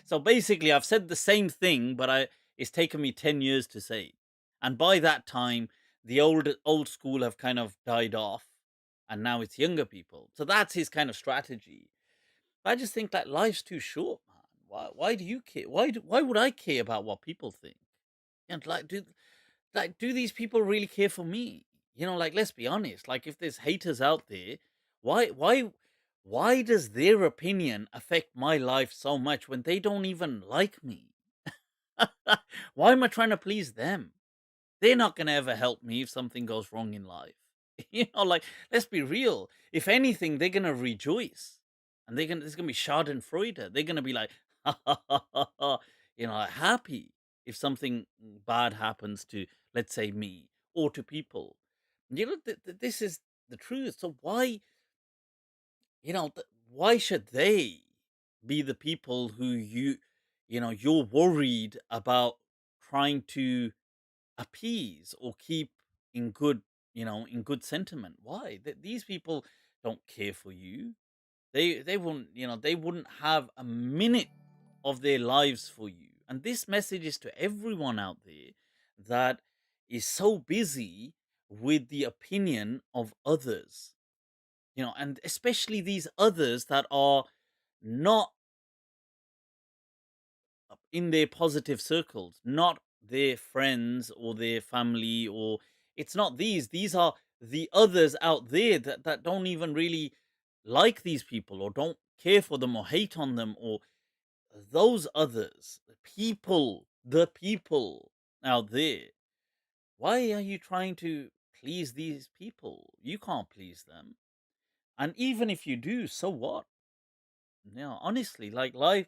So basically, I've said the same thing, but it's taken me 10 years to say it. And by that time, the old school have kind of died off, and now it's younger people. So that's his kind of strategy. I just think that life's too short, man. Why do you care? Why would I care about what people think? And do these people really care for me? Like, let's be honest. Like, if there's haters out there, why why why does their opinion affect my life so much when they don't even like me? Why am I trying to please them? They're not going to ever help me if something goes wrong in life. Like, let's be real. If anything, they're going to rejoice. And there's going to be Schadenfreude. They're going to be like, happy if something bad happens to, let's say, me or to people. This is the truth. So why should they be the people who you're worried about trying to appease or keep in good, in good sentiment? Why? These people don't care for you. They wouldn't have a minute of their lives for you. And this message is to everyone out there that is so busy with the opinion of others, and especially these others that are not in their positive circles, not their friends or their family, or it's not these are the others out there that don't even really like these people or don't care for them or hate on them, or those others, the people out there. Why are you trying to please these people? You can't please them. And even if you do, so what? Honestly, like, life,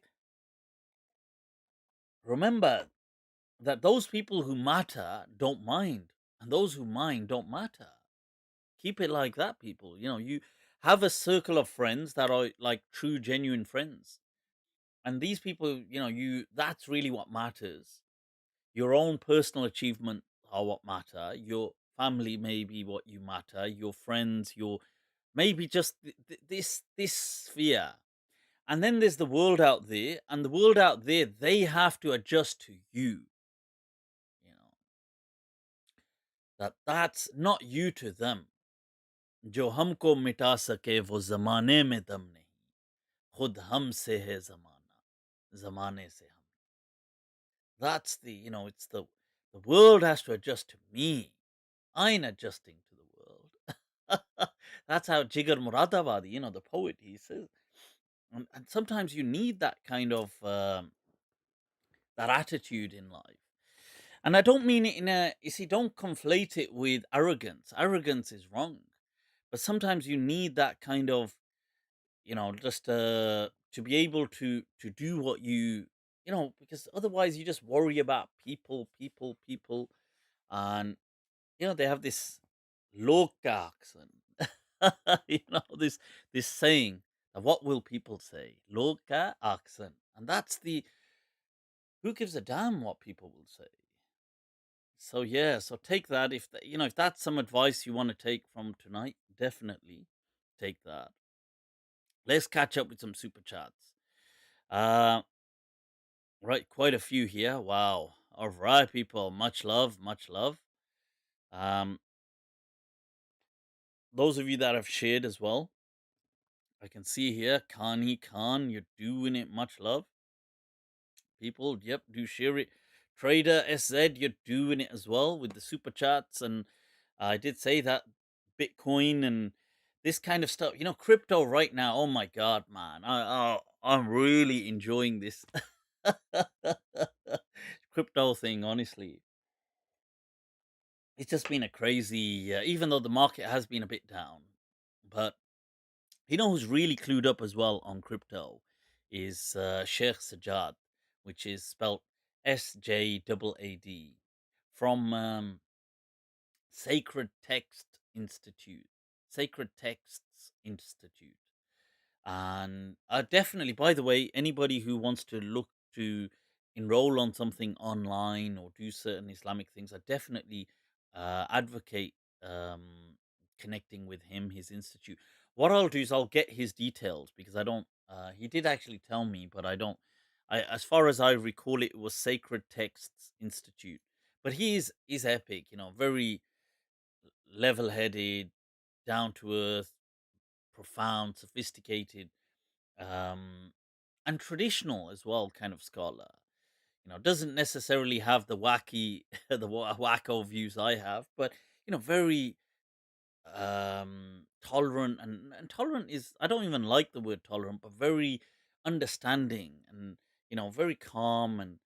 remember that those people who matter don't mind, and those who mind don't matter. Keep it like that, people. You have a circle of friends that are like true, genuine friends. And these people, that's really what matters. Your own personal achievement are what matter. Your family may be what you matter. Your friends, your maybe just this sphere. And then there's the world out there, and the world out there, they have to adjust to you. You know that's not you to them. जो हमको मिटा सके वो जमाने में दम नहीं खुद हमसे है जमाना जमाने से हम. That's it's the world has to adjust to me. I'm adjusting to the world. That's how Jigar Muradabadi, the poet, he says. And sometimes you need that kind of that attitude in life. And I don't mean it in a, you see, don't conflate it with arrogance. Arrogance is wrong. But sometimes you need that kind of, just to be able to do what because otherwise you just worry about people, and they have this loka accent. This saying, what will people say? Loka accent. And that's the, who gives a damn what people will say? So yeah, so take that. If that's some advice you want to take from tonight, definitely take that. Let's catch up with some super chats. Right, quite a few here. Wow. All right, people. Much love, much love. Those of you that have shared as well, I can see here, Kani Khan, you're doing it. Much love. People, yep, do share it. Trader SZ, you're doing it as well with the super chats. And I did say that Bitcoin and this kind of stuff, crypto right now. Oh my God, man. I'm really enjoying this crypto thing, honestly. It's just been a crazy, even though the market has been a bit down. But who's really clued up as well on crypto is Sheikh Sajjad, which is spelled SJAAD, from Sacred Text Institute, Sacred Texts Institute. And definitely, by the way, anybody who wants to look to enroll on something online or do certain Islamic things, I definitely advocate connecting with him, his institute. What I'll do is I'll get his details, because I don't. He did actually tell me, but I don't. As far as I recall, it was Sacred Texts Institute. But he's epic, very level-headed, down to earth, profound, sophisticated, and traditional as well, kind of scholar. Doesn't necessarily have the wacky, wacko views I have, but very tolerant, and tolerant is, I don't even like the word tolerant, but very understanding, and very calm. And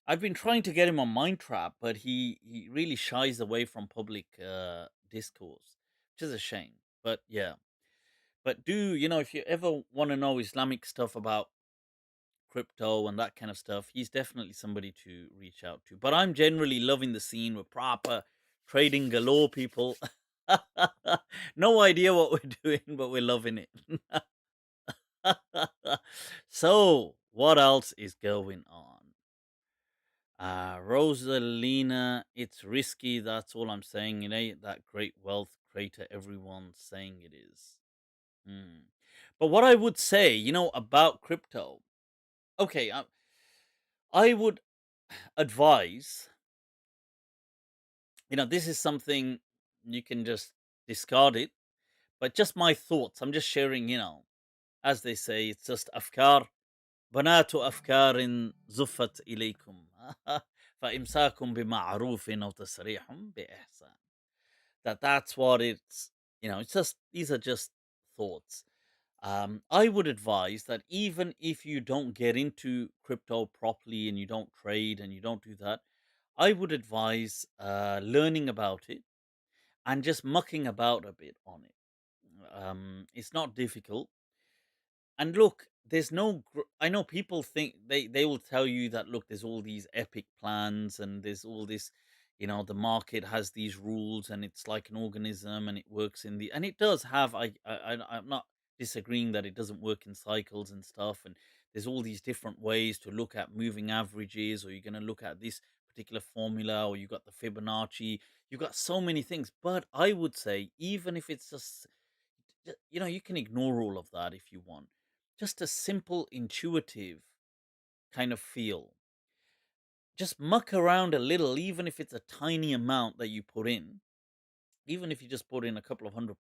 I've been trying to get him on MindTrap, but he really shies away from public discourse, which is a shame. But yeah, but if you ever want to know Islamic stuff about crypto and that kind of stuff, he's definitely somebody to reach out to. But I'm generally loving the scene. We're proper trading galore, people. No idea what we're doing, but we're loving it. So, what else is going on? Rosalina, it's risky. That's all I'm saying. It ain't that great wealth creator everyone's saying it is. But what I would say, about crypto, okay, I would advise, this is something you can just discard it, but just my thoughts. I'm just sharing, as they say, it's just afkar. بنات أفكار زفت إليكم فإمساكم بمعروف أو تسريح بإحسان. That's what it's just, these are just thoughts. I would advise that even if you don't get into crypto properly and you don't trade and you don't do that, I would advise learning about it and just mucking about a bit on it. It's not difficult. And look, there's no. I know people think they will tell you that, look, there's all these epic plans and there's all this, the market has these rules and it's like an organism and it works and it does have. I'm not disagreeing that it doesn't work in cycles and stuff, and there's all these different ways to look at moving averages, or you're going to look at this particular formula, or you got the Fibonacci, you got so many things. But I would say, even if it's just, you can ignore all of that if you want. Just a simple, intuitive kind of feel. Just muck around a little, even if it's a tiny amount that you put in. Even if you just put in a couple of £100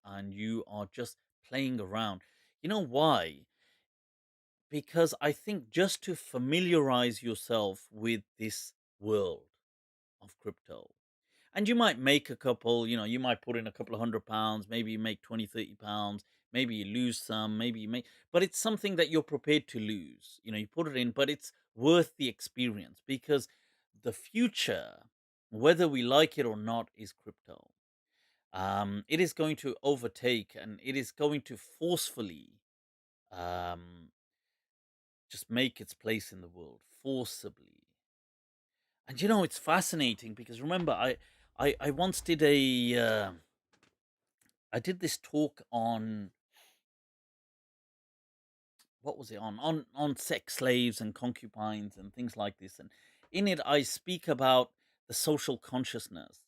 and you are just playing around. You know why? Because I think just to familiarize yourself with this world of crypto, and you might make a couple, you might put in a couple of £100, maybe you make 20, £30, maybe you lose some, maybe you make, but it's something that you're prepared to lose. You put it in, but it's worth the experience, because the future, whether we like it or not, is crypto. It is going to overtake, and it is going to forcefully um, just make its place in the world, forcibly. And it's fascinating, because remember, I once did I did this talk on, what was it on sex slaves and concubines and things like this, and in it I speak about the social consciousness,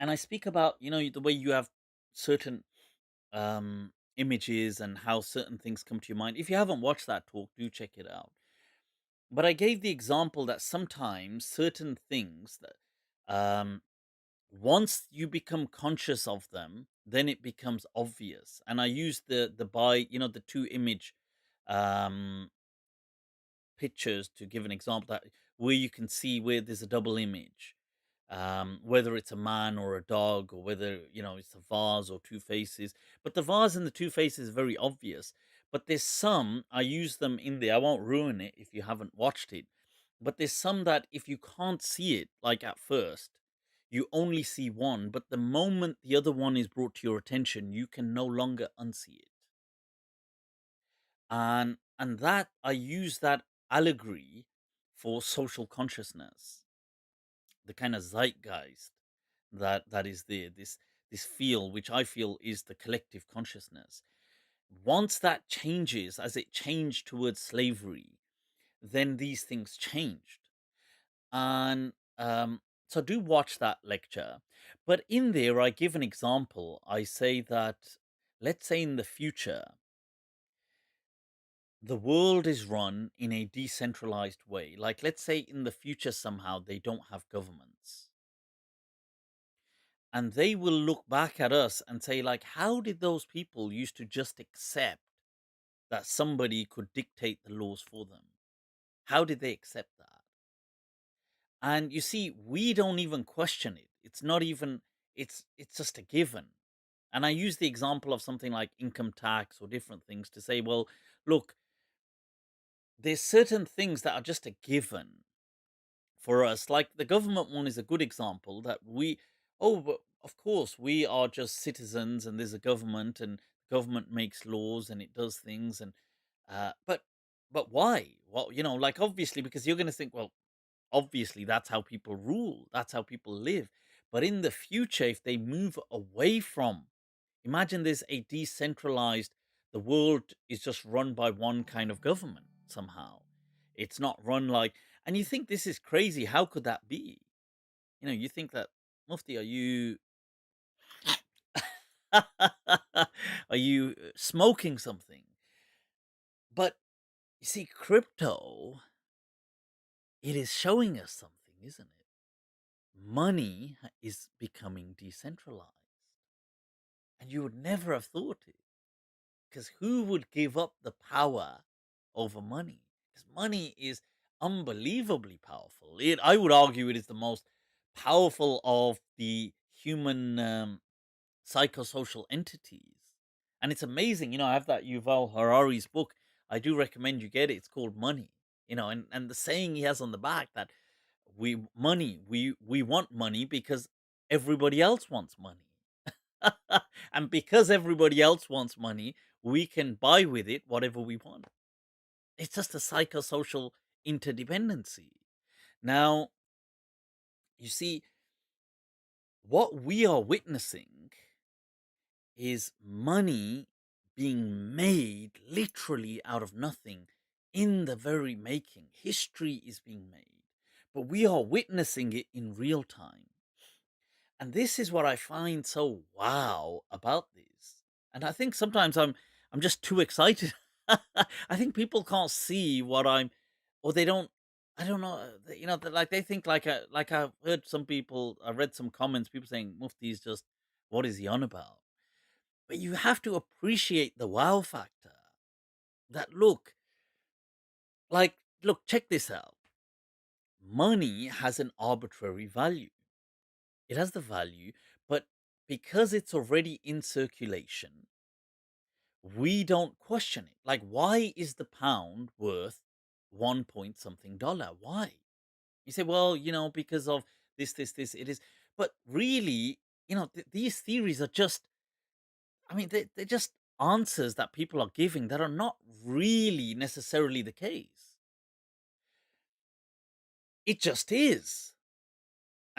and I speak about the way you have certain images and how certain things come to your mind. If you haven't watched that talk, do check it out. But I gave the example that sometimes certain things that, once you become conscious of them, then it becomes obvious. And I used the two image um pictures to give an example, that where you can see where there's a double image, whether it's a man or a dog, or whether it's a vase or two faces. But the vase and the two faces is very obvious. But there's some, I use them in there, I won't ruin it if you haven't watched it, but there's some that if you can't see it, like at first, you only see one, but the moment the other one is brought to your attention, you can no longer unsee it. And that, I use that allegory for social consciousness, the kind of zeitgeist that is there, this feel, which I feel is the collective consciousness. Once that changes, as it changed towards slavery, then these things changed. And so do watch that lecture. But in there, I give an example. I say that, let's say in the future, the world is run in a decentralized way. Like, let's say in the future, somehow they don't have governments. And they will look back at us and say, like, how did those people used to just accept that somebody could dictate the laws for them? How did they accept that? And you see, we don't even question it. It's not even, it's just a given. And I use the example of something like income tax or different things to say, well, look, there's certain things that are just a given for us. Like the government one is a good example, that but of course we are just citizens, and there's a government, and government makes laws and it does things, and but why? Well, like, obviously, because you're going to think, well, obviously that's how people rule, that's how people live. But in the future, if they move away from, imagine there's a decentralized, the world is just run by one kind of government somehow. It's not run like, and you think this is crazy. How could that be? You think that, Mufti, are you are you smoking something? But you see, crypto, it is showing us something, isn't it? Money is becoming decentralized. And you would never have thought it. Because who would give up the power over money? Because money is unbelievably powerful. I would argue it is the most powerful of the human psychosocial entities. And it's amazing. I have that Yuval Harari's book. I do recommend you get it. It's called Money. And the saying he has on the back, that we want money because everybody else wants money. And because everybody else wants money, we can buy with it whatever we want. It's just a psychosocial interdependency. Now, you see, what we are witnessing is money being made literally out of nothing in the very making. History is being made, but we are witnessing it in real time. And this is what I find so wow about this. And I think sometimes I'm just too excited. I think people can't see what I'm, or they don't. I don't know. Like they think like I've heard some people. I read some comments. People saying Mufti is just what is he on about? But you have to appreciate the wow factor. That look, check this out. Money has an arbitrary value. It has the value, but because it's already in circulation, we don't question it. Like, why is the pound worth 1 point something dollar? Why? You say, well, because of this, it is. But really, these theories are just, I mean, they're just answers that people are giving that are not really necessarily the case. It just is.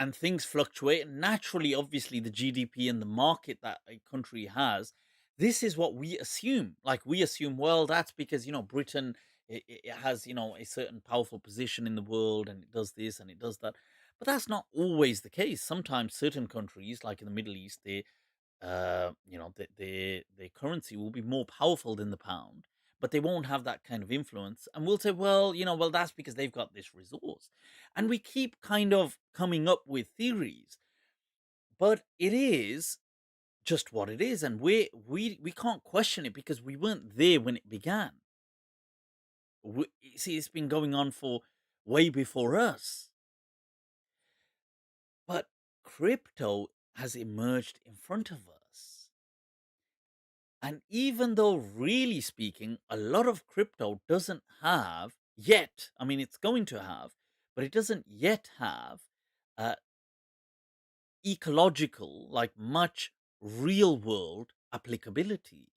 And things fluctuate. And naturally, obviously, the GDP and the market that a country has, this is what we assume. Like we assume, well, that's because Britain it has a certain powerful position in the world, and it does this and it does that. But that's not always the case. Sometimes certain countries, like in the Middle East, their currency will be more powerful than the pound, but they won't have that kind of influence. And we'll say, well, that's because they've got this resource. And we keep kind of coming up with theories, but it is just what it is, and we can't question it because we weren't there when it began. See, it's been going on for way before us, but crypto has emerged in front of us. And even though, really speaking, a lot of crypto doesn't have yet, I mean, it's going to have, but it doesn't yet have uh, ecological, like much real world applicability.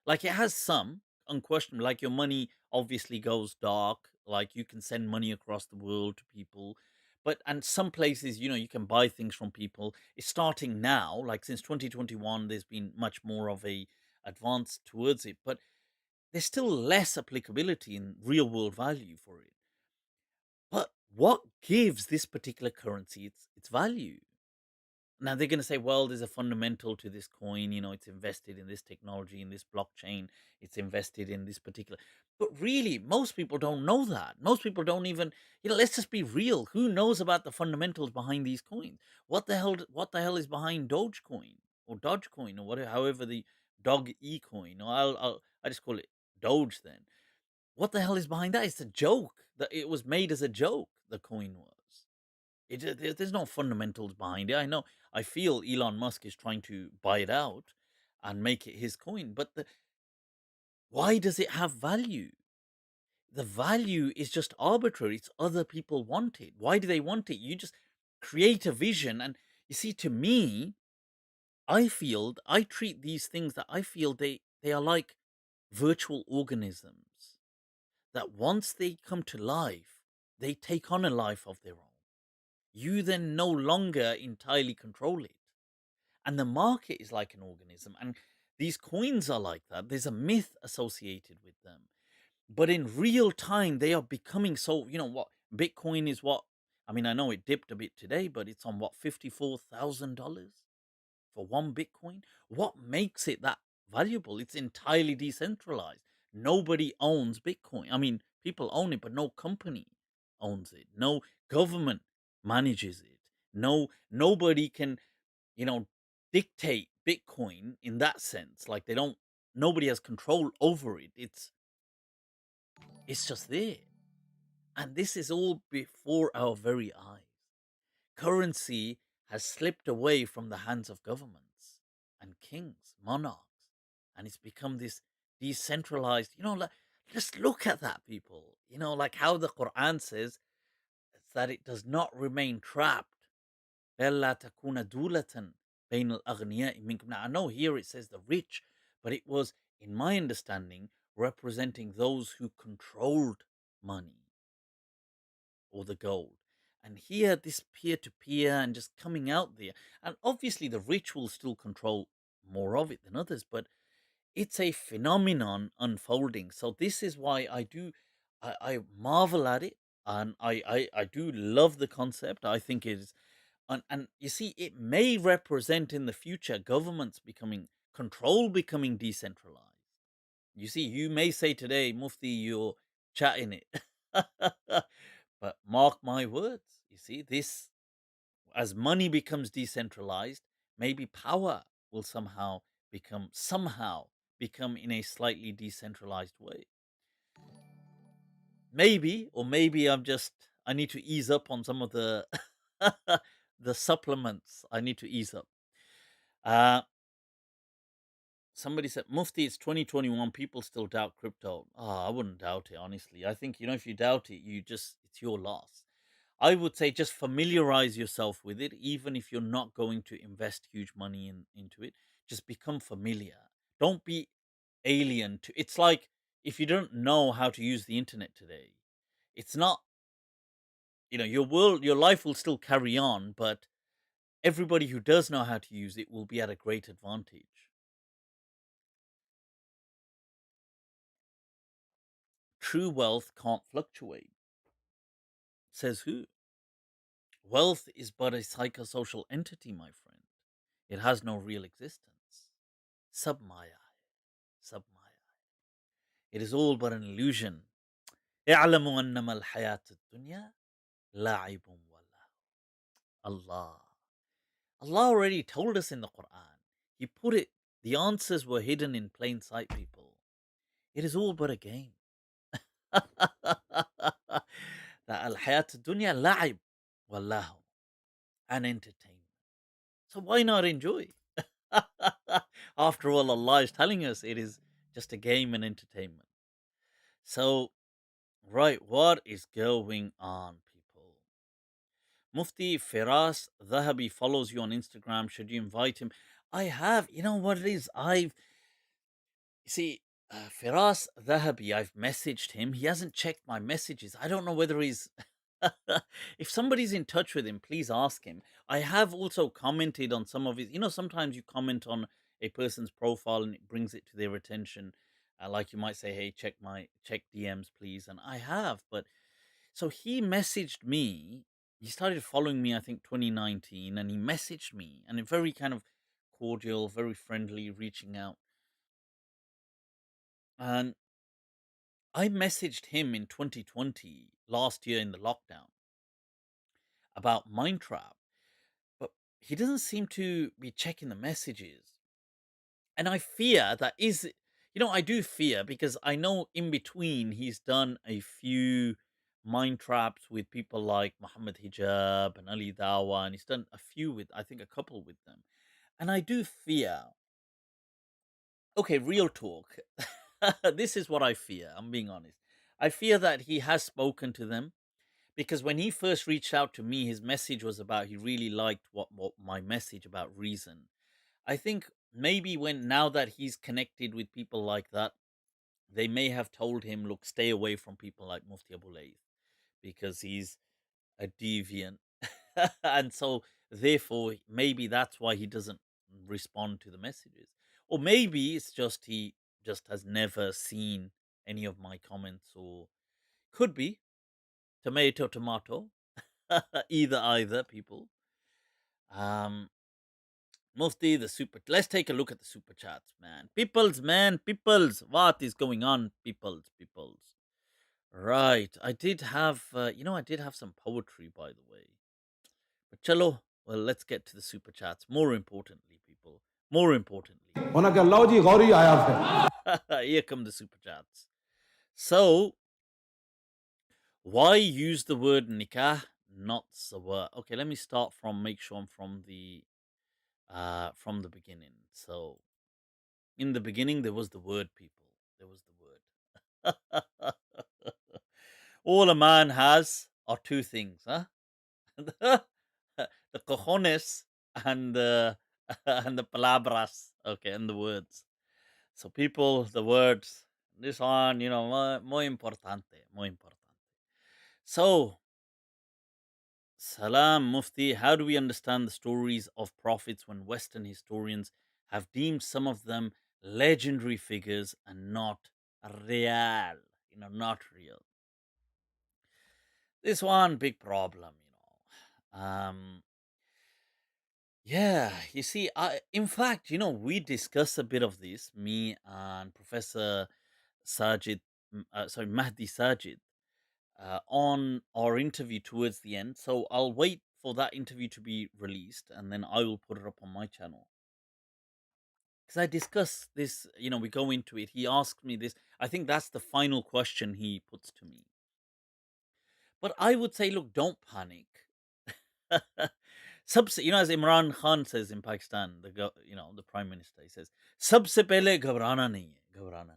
Like it has some, unquestionably, like your money obviously goes dark, like you can send money across the world to people. But and some places, you can buy things from people. It's starting now, like since 2021, there's been much more of a advance towards it, but there's still less applicability in real world value for it. But what gives this particular currency its value? Now they're going to say, well, there's a fundamental to this coin. It's invested in this technology, in this blockchain. It's invested in this particular. But really, most people don't know that. Most people don't even. Let's just be real. Who knows about the fundamentals behind these coins? What the hell? What the hell is behind Dogecoin or Dogecoin or whatever? However, the Dog E coin. Or I just call it Doge then. What the hell is behind that? It's a joke. That it was made as a joke. The coin was. There's no fundamentals behind it. I know. I feel Elon Musk is trying to buy it out and make it his coin, but why does it have value? The value is just arbitrary. It's other people want it. Why do they want it? You just create a vision, and you see, to me, I treat these things that I feel they are like virtual organisms that once they come to life, they take on a life of their own. You then no longer entirely control it. And the market is like an organism. And these coins are like that. There's a myth associated with them. But in real time, they are becoming so, what? Bitcoin is what? I mean, I know it dipped a bit today, but it's on what, $54,000 for one Bitcoin? What makes it that valuable? It's entirely decentralized. Nobody owns Bitcoin. I mean, people own it, but no company owns it. No government manages it. Nobody can, you know, dictate Bitcoin in that sense. Like nobody has control over it. It's just there. And this is all before our very eyes. Currency has slipped away from the hands of governments and kings, monarchs, and it's become this decentralized. Just look at that, people. Like how the Quran says that it does not remain trapped. بَلَّا تَكُونَ دُولَةً بَيْنَ الْأَغْنِيَاءِ مِنْكُمْ. Now, I know here it says the rich, but it was, in my understanding, representing those who controlled money or the gold. And here, this peer to peer and just coming out there. And obviously, the rich will still control more of it than others, but it's a phenomenon unfolding. So, this is why I do I marvel at it, and I do love the concept. I think it is, and you see, it may represent in the future governments becoming control becoming decentralized. You see, you may say today, Mufti, you're chatting it, but mark my words. You see, this as money becomes decentralized, maybe power will somehow become in a slightly decentralized way. Maybe, or maybe I need to ease up on some of the the supplements. I need to ease up. Uh Somebody said, Mufti, it's 2021. People still doubt crypto. I wouldn't doubt it, honestly. I think, if you doubt it, it's your loss. I would say just familiarize yourself with it, even if you're not going to invest huge money into it. Just become familiar. Don't be alien to it's like if you don't know how to use the internet today, it's not, your life will still carry on, but everybody who does know how to use it will be at a great advantage. True wealth can't fluctuate. Says who? Wealth is but a psychosocial entity, my friend. It has no real existence. Submaya. Submaya. It is all but an illusion. اعلموا أنما الحياة الدنيا لعب ولهو. Allah. Allah already told us in the Quran. He put it, the answers were hidden in plain sight, people. It is all but a game. That al-hayat dunya la'ib wallahu, an entertainment. So why not enjoy? After all, Allah is telling us it is just a game and entertainment. So, right, what is going on, people? Mufti Firas Zahabi follows you on Instagram. Should you invite him? I have. You know what it is? See, Firas Zahabi, I've messaged him. He hasn't checked my messages. I don't know whether he's. If somebody's in touch with him, please ask him. I have also commented on some of his. Sometimes you comment on a person's profile and it brings it to their attention. Like you might say, "Hey, check DMs, please," and I have. But so he messaged me. He started following me, I think, 2019, and he messaged me, and a very kind of cordial, very friendly, reaching out. And I messaged him in 2020, last year in the lockdown, about MindTrap, but he doesn't seem to be checking the messages. And I fear I do fear because I know in between he's done a few mind traps with people like Muhammad Hijab and Ali Dawa, and he's done a few with, I think, a couple with them. And I do fear, okay, real talk. This is what I fear. I'm being honest. I fear that he has spoken to them because when he first reached out to me, his message was about he really liked what my message about reason. I think maybe now that he's connected with people like that, they may have told him, look, stay away from people like Mufti Abu Layth because he's a deviant. And so therefore maybe that's why he doesn't respond to the messages. Or maybe it's just he just has never seen any of my comments, or could be tomato. Either people. Mufti, the super. Let's take a look at the super chats, man. Peoples. What is going on, peoples? Right. I did have, I did have some poetry, by the way. But chalo, well, let's get to the super chats. More importantly, people. More importantly. Here come the super chats. So, why use the word nikah, not sawa? Okay, let me start make sure I'm from the beginning. So, in the beginning, there was the word, people. There was the word. All a man has are two things, huh? The cojones and the and the palabras. Okay, and the words. So, people, the words. This one, muy importante, muy importante. So, Salam Mufti, how do we understand the stories of prophets when Western historians have deemed some of them legendary figures and not real? Not real. This one big problem, yeah, you see, in fact, we discussed a bit of this, me and Professor Sajid, sorry, Mahdi Sajid, on our interview towards the end. So I'll wait for that interview to be released and then I will put it up on my channel. Because I discuss this, we go into it. He asked me this. I think that's the final question he puts to me. But I would say, look, don't panic. As Imran Khan says in Pakistan, the prime minister, he says, "Sabse pehle ghabrana nahi hai, ghabrana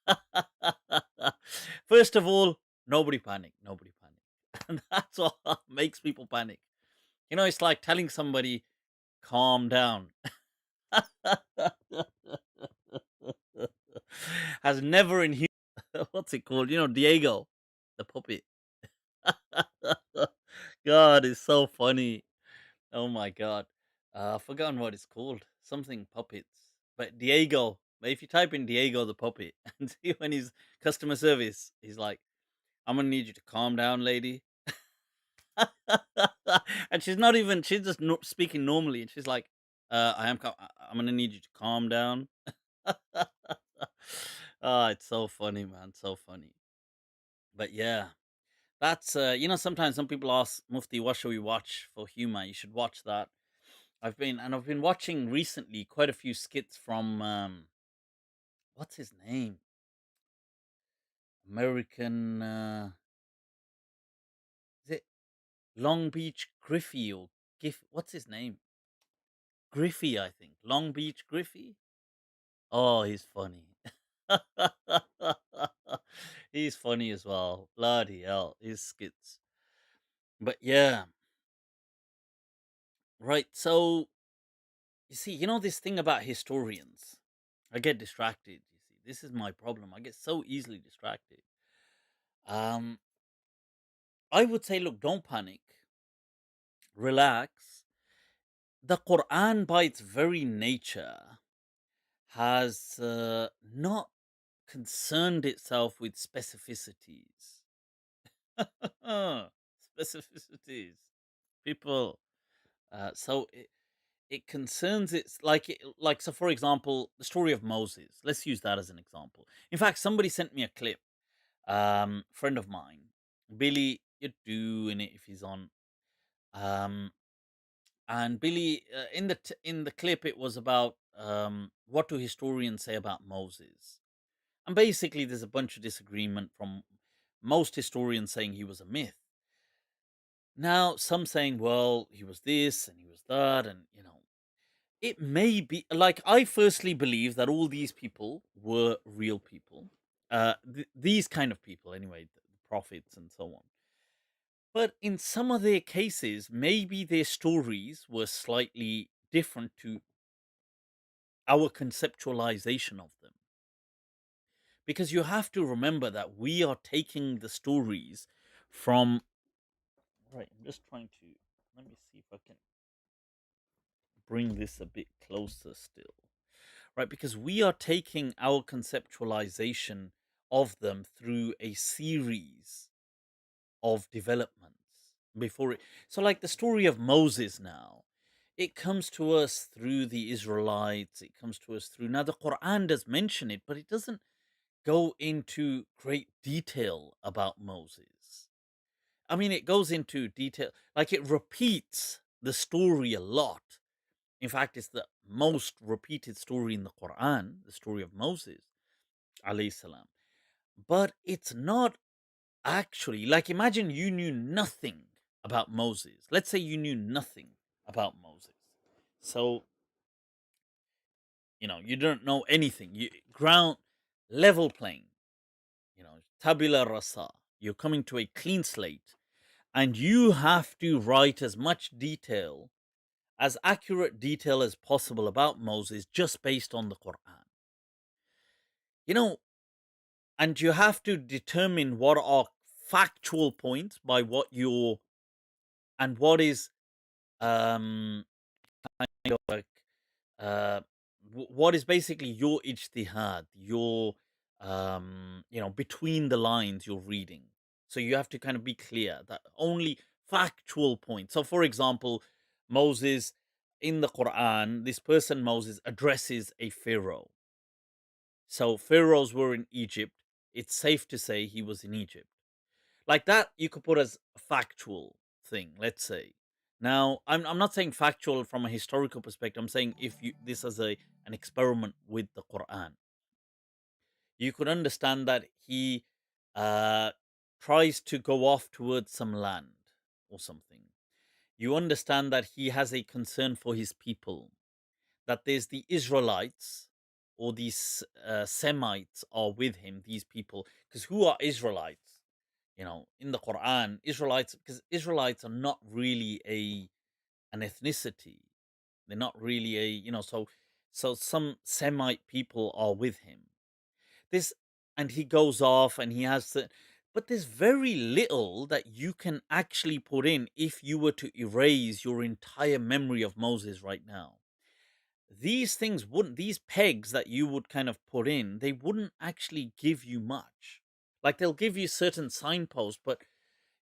nahi." First of all, nobody panic, nobody panic. And that's what makes people panic. It's like telling somebody, calm down. Has never in what's it called? Diego, the puppet. God, it's so funny. Oh my god. I've forgotten what it's called. Something puppets. But Diego. But if you type in Diego the puppet and see when he's customer service, he's like, I'm gonna need you to calm down, lady. And she's not even, she's just speaking normally. And she's like, I'm gonna need you to calm down. It's so funny, man. So funny. But yeah. That's sometimes some people ask Mufti, what should we watch for humor? You should watch that. I've been watching recently quite a few skits from what's his name? American is it Long Beach Griffey or what's his name? Griffey, I think. Long Beach Griffey? Oh, he's funny. He's funny as well. Bloody hell, his skits. But yeah. Right, so you see, this thing about historians. I get distracted, you see. This is my problem. I get so easily distracted. Um, I would say, look, don't panic. Relax. The Quran, by its very nature, has not concerned itself with specificities. Specificities. People. So it concerns it's like so for example the story of Moses, let's use that as an example. In fact, somebody sent me a clip, friend of mine, Billy, you're doing it if he's on, um and Billy, in the clip it was about what do historians say about Moses, and basically there's a bunch of disagreement from most historians saying he was a myth. Now some saying, well, he was this and he was that, and it may be like, I firstly believe that all these people were real people. These kind of people, anyway, the prophets and so on. But in some of their cases, maybe their stories were slightly different to our conceptualization of them. Because you have to remember that we are taking the stories from. Right, I'm just trying to. Let me see if I can bring this a bit closer still. Right, because we are taking our conceptualization of them through a series of developments before it. So, like the story of Moses now, it comes to us through the Israelites, it comes to us through. Now, the Quran does mention it, but it doesn't go into great detail about Moses. I mean, it goes into detail, like it repeats the story a lot. In fact, it's the most repeated story in the Quran, the story of Moses, alayhi salam. But it's not actually, like, imagine you knew nothing about Moses. Let's say you knew nothing about Moses. So, you don't know anything. You ground level playing, tabula rasa. You're coming to a clean slate and you have to write as much detail, as accurate detail as possible about Moses just based on the Quran. You know, and you have to determine what are factual points by what you're, and what is um kind of like uh what is basically your ijtihad, your between the lines you're reading. So you have to kind of be clear that only factual points. So, for example, Moses in the Quran, this person Moses addresses a pharaoh. So pharaohs were in Egypt. It's safe to say he was in Egypt. Like that, you could put as a factual thing, let's say. Now, I'm not saying factual from a historical perspective. I'm saying if you this as an experiment with the Quran, you could understand that he uh, tries to go off towards some land or something. You understand that he has a concern for his people, that there's the Israelites or these Semites are with him, these people. Because who are Israelites? In the Quran, Israelites, because Israelites are not really an ethnicity. They're not really so some Semite people are with him. This and he goes off and he has to, but there's very little that you can actually put in if you were to erase your entire memory of Moses right now. These things wouldn't, these pegs that you would kind of put in, they wouldn't actually give you much. Like they'll give you certain signposts, but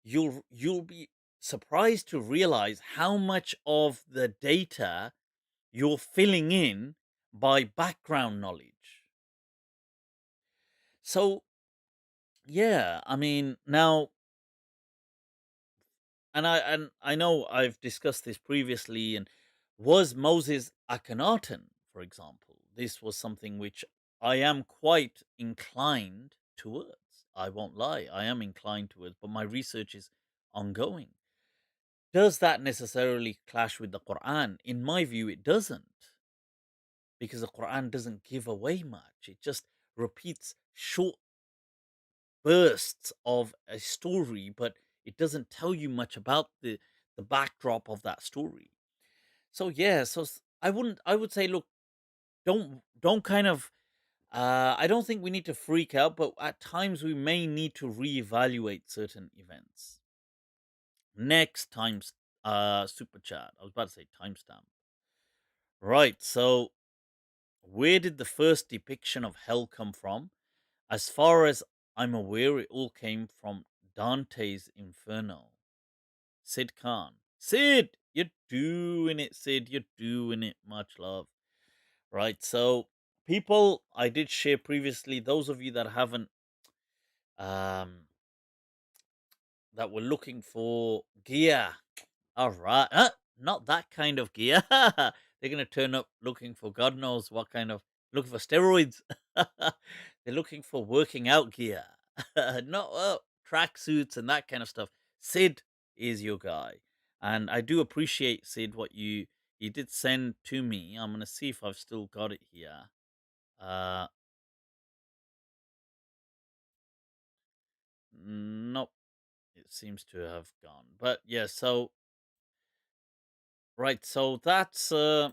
you'll be surprised to realize how much of the data you're filling in by background knowledge. So yeah, I mean, now, and I know I've discussed this previously. And was Moses Akhenaten, for example? This was something which I am quite inclined towards. I won't lie, I am inclined towards, but my research is ongoing. Does that necessarily clash with the Quran? In my view, it doesn't, because the Quran doesn't give away much. It just repeats short bursts of a story, but it doesn't tell you much about the backdrop of that story. So yeah, I would say, look, don't kind of I don't think we need to freak out, but at times we may need to reevaluate certain events. Next time's super chat. I was about to say timestamp. Right, so where did the first depiction of hell come from? As far as I'm aware, it all came from Dante's Inferno. Sid Khan. Sid, you're doing it, Sid. You're doing it. Much love. Right. So, people, I did share previously, those of you that haven't, um, that were looking for gear. All right. Not that kind of gear. They're going to turn up looking for God knows what kind of, looking for steroids. They're looking for working out gear. Not tracksuits and that kind of stuff. Sid is your guy. And I do appreciate, Sid, what you did send to me. I'm going to see if I've still got it here. Uh, nope. It seems to have gone. But yeah, so, right. So that's, oh,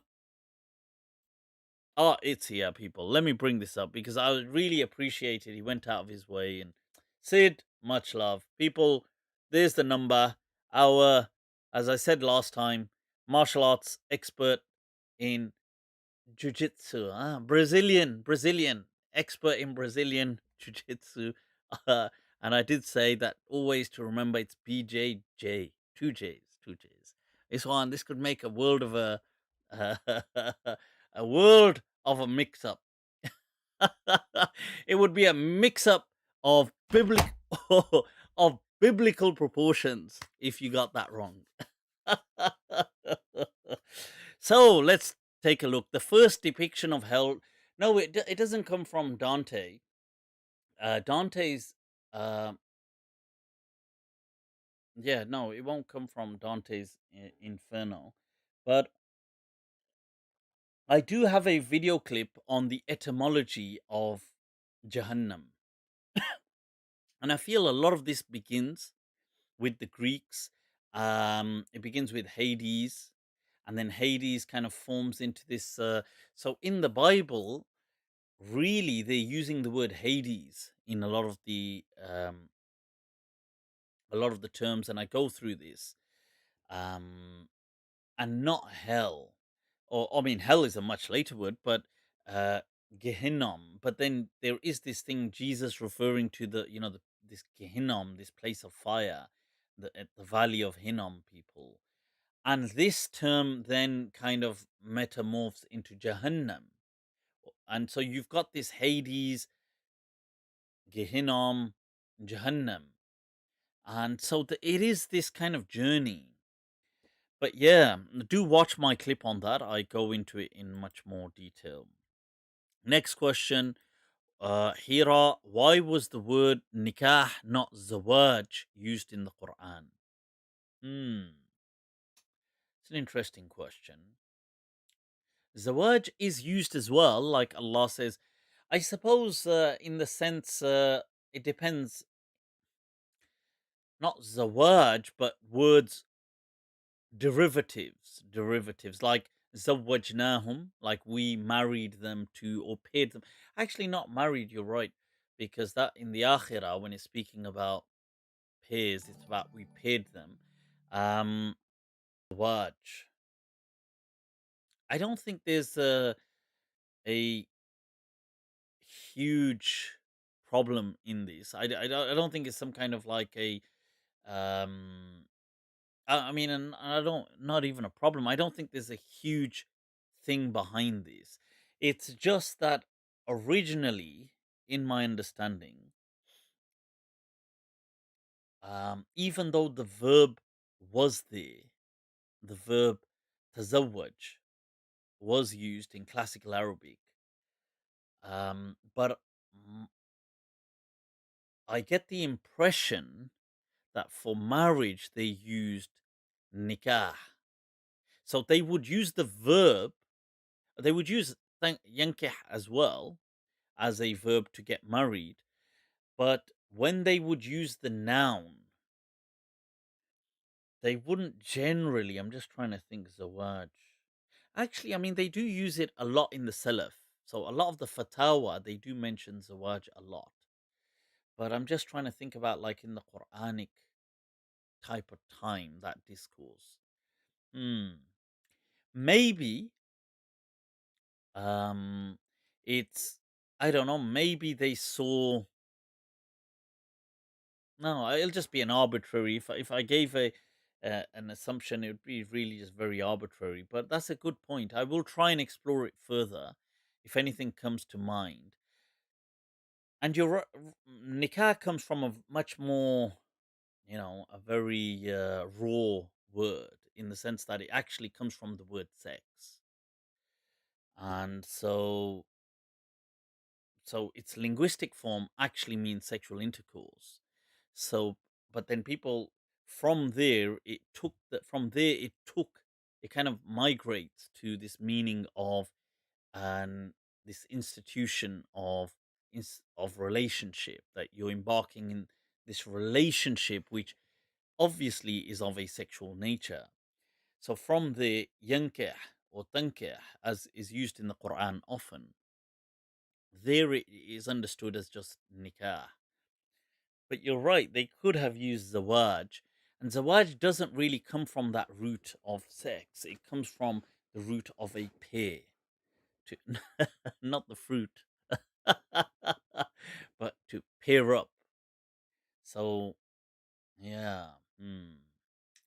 it's here, people. Let me bring this up because I would really appreciate it. He went out of his way. And Sid, much love. People, there's the number. Our, as I said last time, martial arts expert in jiu-jitsu. Brazilian, expert in Brazilian jiu-jitsu. Uh, and I did say that always to remember it's BJJ. Two J's. This could make a world of a world of a mix-up. It would be a mix-up of of biblical proportions if you got that wrong. So let's take a look. The first depiction of hell. No, it doesn't come from Dante. Dante's. Uh, yeah, no, it won't come from Dante's Inferno, but I do have a video clip on the etymology of Jahannam. And I feel a lot of this begins with the Greeks. It begins with Hades, and then Hades kind of forms into this. So in the Bible, really, they're using the word Hades in a lot of the terms, and I go through this, um, and not hell. Or I mean, hell is a much later word, but uh, Gehinnom. But then there is this thing Jesus referring to the this Gehinnom, this place of fire, at the valley of Hinnom people. And this term then kind of metamorphs into Jahannam. And so you've got this Hades, Gehinnom, Jahannam. And so it is this kind of journey. But yeah, do watch my clip on that. I go into it in much more detail. Next question. Hira, why was the word nikah, not zawaj, used in the Quran? It's an interesting question. Zawaj is used as well, like Allah says. I suppose, in the sense, it depends. Not zawaj, but words derivatives like zawajnahum, like we married them to or paid them. Actually, not married. You're right, because that in the akhirah, when it's speaking about pairs, it's about we paid them. Zawaj. I don't think there's a huge problem in this. I don't think it's some kind of like a um I mean, and I don't, not even a problem. I don't think there's a huge thing behind this. It's just that originally, in my understanding, even though the verb was there, the verb tazawwaj was used in classical Arabic, but mm, I get the impression that for marriage they used nikah. So they would use the verb, they would use yankih as well as a verb to get married, but when they would use the noun, they wouldn't generally. I'm just trying to think, zawaj. Actually, I mean, they do use it a lot in the Salaf. So a lot of the fatawa, they do mention zawaj a lot. But I'm just trying to think about like in the Quranic type of time, that discourse. Maybe um it's, I don't know, maybe they saw. No, it'll just be an arbitrary. If I gave a an assumption, it would be really just very arbitrary. But that's a good point. I will try and explore it further, if anything comes to mind. And nikah comes from a much more, a very raw word, in the sense that it actually comes from the word sex, and so its linguistic form actually means sexual intercourse. So, but then people, from there it took, it kind of migrates to this meaning of an this institution of of relationship, that you're embarking in this relationship, which obviously is of a sexual nature. So from the yankih or tankih, as is used in the Quran often, there it is understood as just nikah. But you're right, they could have used zawaj. And zawaj doesn't really come from that root of sex. It comes from the root of a pair. To not the fruit. But to pair up. So yeah.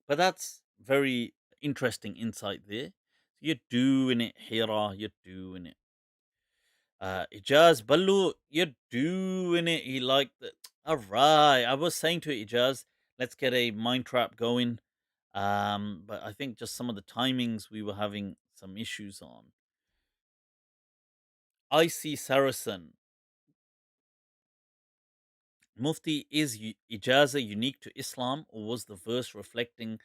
But that's very interesting insight there. You're doing it, Hira, you're doing it. Ijaz, Ballu, you're doing it. He liked it. All right. I was saying to Ijaz, let's get a MindTrap going. But I think just some of the timings we were having some issues on. I see Saracen. Mufti, is Ijaza unique to Islam, or was the verse reflecting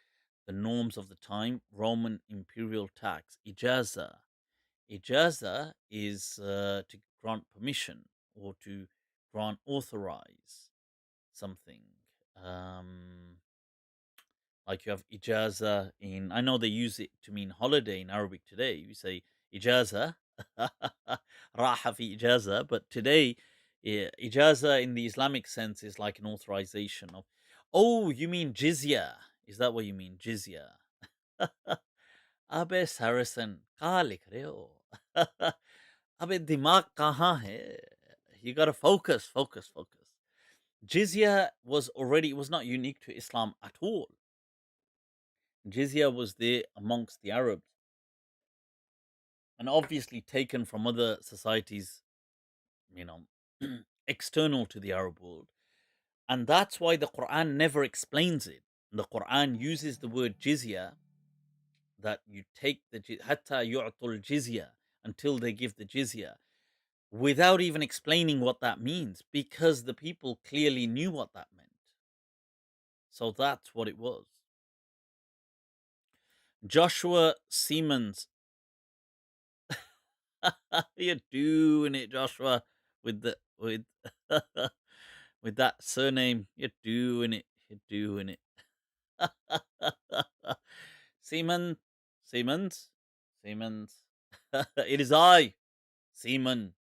the norms of the time? Roman imperial tax. Ijaza. Ijaza is to grant permission or to grant authorize something. Like you have ijaza in, I know they use it to mean holiday in Arabic today. You say ijaza, raha fi ijaza, but today, ijaza in the Islamic sense is like an authorization of. Oh, you mean jizya? Is that what you mean, jizya? अबे सरसन कहाँ लिख रहे हो अबे दिमाग कहाँ है? You gotta focus. Jizya was already, it was not unique to Islam at all. Jizya was there amongst the Arabs and obviously taken from other societies, you know, external to the Arab world. And that's why the Quran never explains it. The Quran uses the word jizya, that you take the hatta yu'tul jizya, until they give the jizya, without even explaining what that means, because the people clearly knew what that meant. So that's what it was. Joshua Siemens. You're doing it, Joshua, with the with that surname. You're doing it. You're doing it. Seaman, Siemens, Siemens. It is I, Seaman.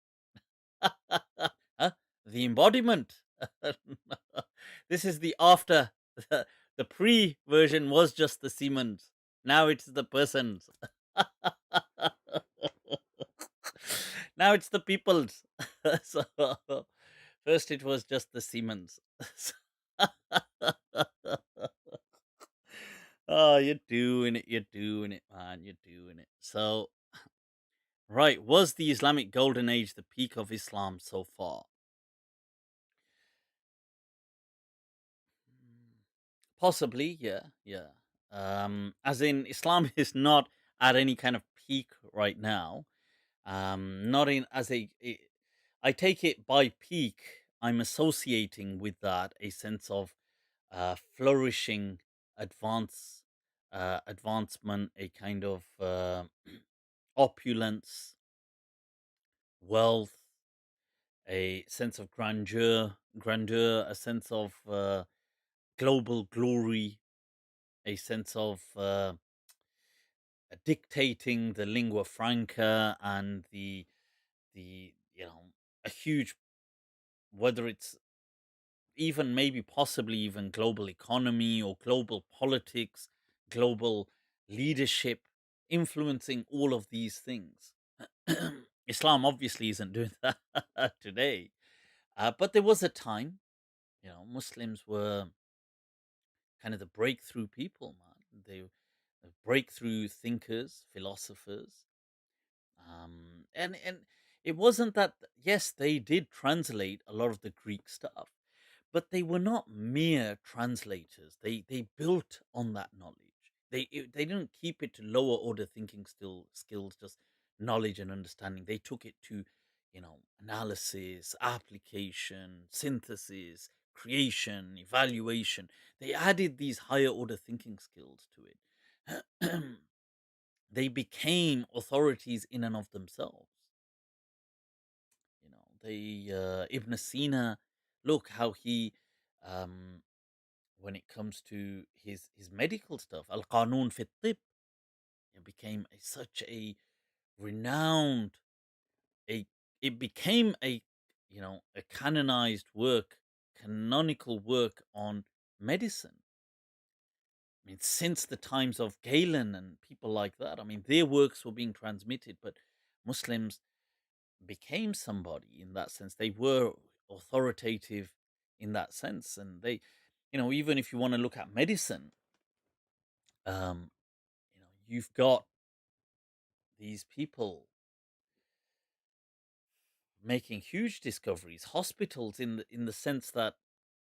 Huh? The embodiment. This is the after. The pre version was just the Siemens. Now it's the persons. Now it's the peoples. So first it was just the Siemens. Oh, you're doing it, man. You're doing it. So, right, was the Islamic Golden Age the peak of Islam so far? Possibly, yeah, yeah. As in, Islam is not at any kind of peak right now. Not in as I take it by peak. I'm associating with that a sense of flourishing, advance, advancement, a kind of opulence, wealth, a sense of grandeur, a sense of global glory, a sense of dictating the lingua franca and the a huge, whether it's even maybe possibly even global economy or global politics, global leadership, influencing all of these things. Islam obviously isn't doing that today, but there was a time, Muslims were kind of the breakthrough people, man. They were breakthrough thinkers, philosophers, and it wasn't that. Yes, they did translate a lot of the Greek stuff, but they were not mere translators. They built on that knowledge. They didn't keep it to lower order thinking skills, just knowledge and understanding. They took it to, analysis, application, synthesis, creation, evaluation. They added these higher order thinking skills to it. They became authorities in and of themselves. They Ibn Sina, look how he, um, when it comes to his medical stuff, Al Qanun fi Tib, it became such a renowned, a it became a canonized work, canonical work on medicine. I mean, since the times of Galen and people like that, I mean, their works were being transmitted, but Muslims became somebody in that sense. They were authoritative in that sense, and they, even if you want to look at medicine, um, you've got these people making huge discoveries, hospitals in the sense that,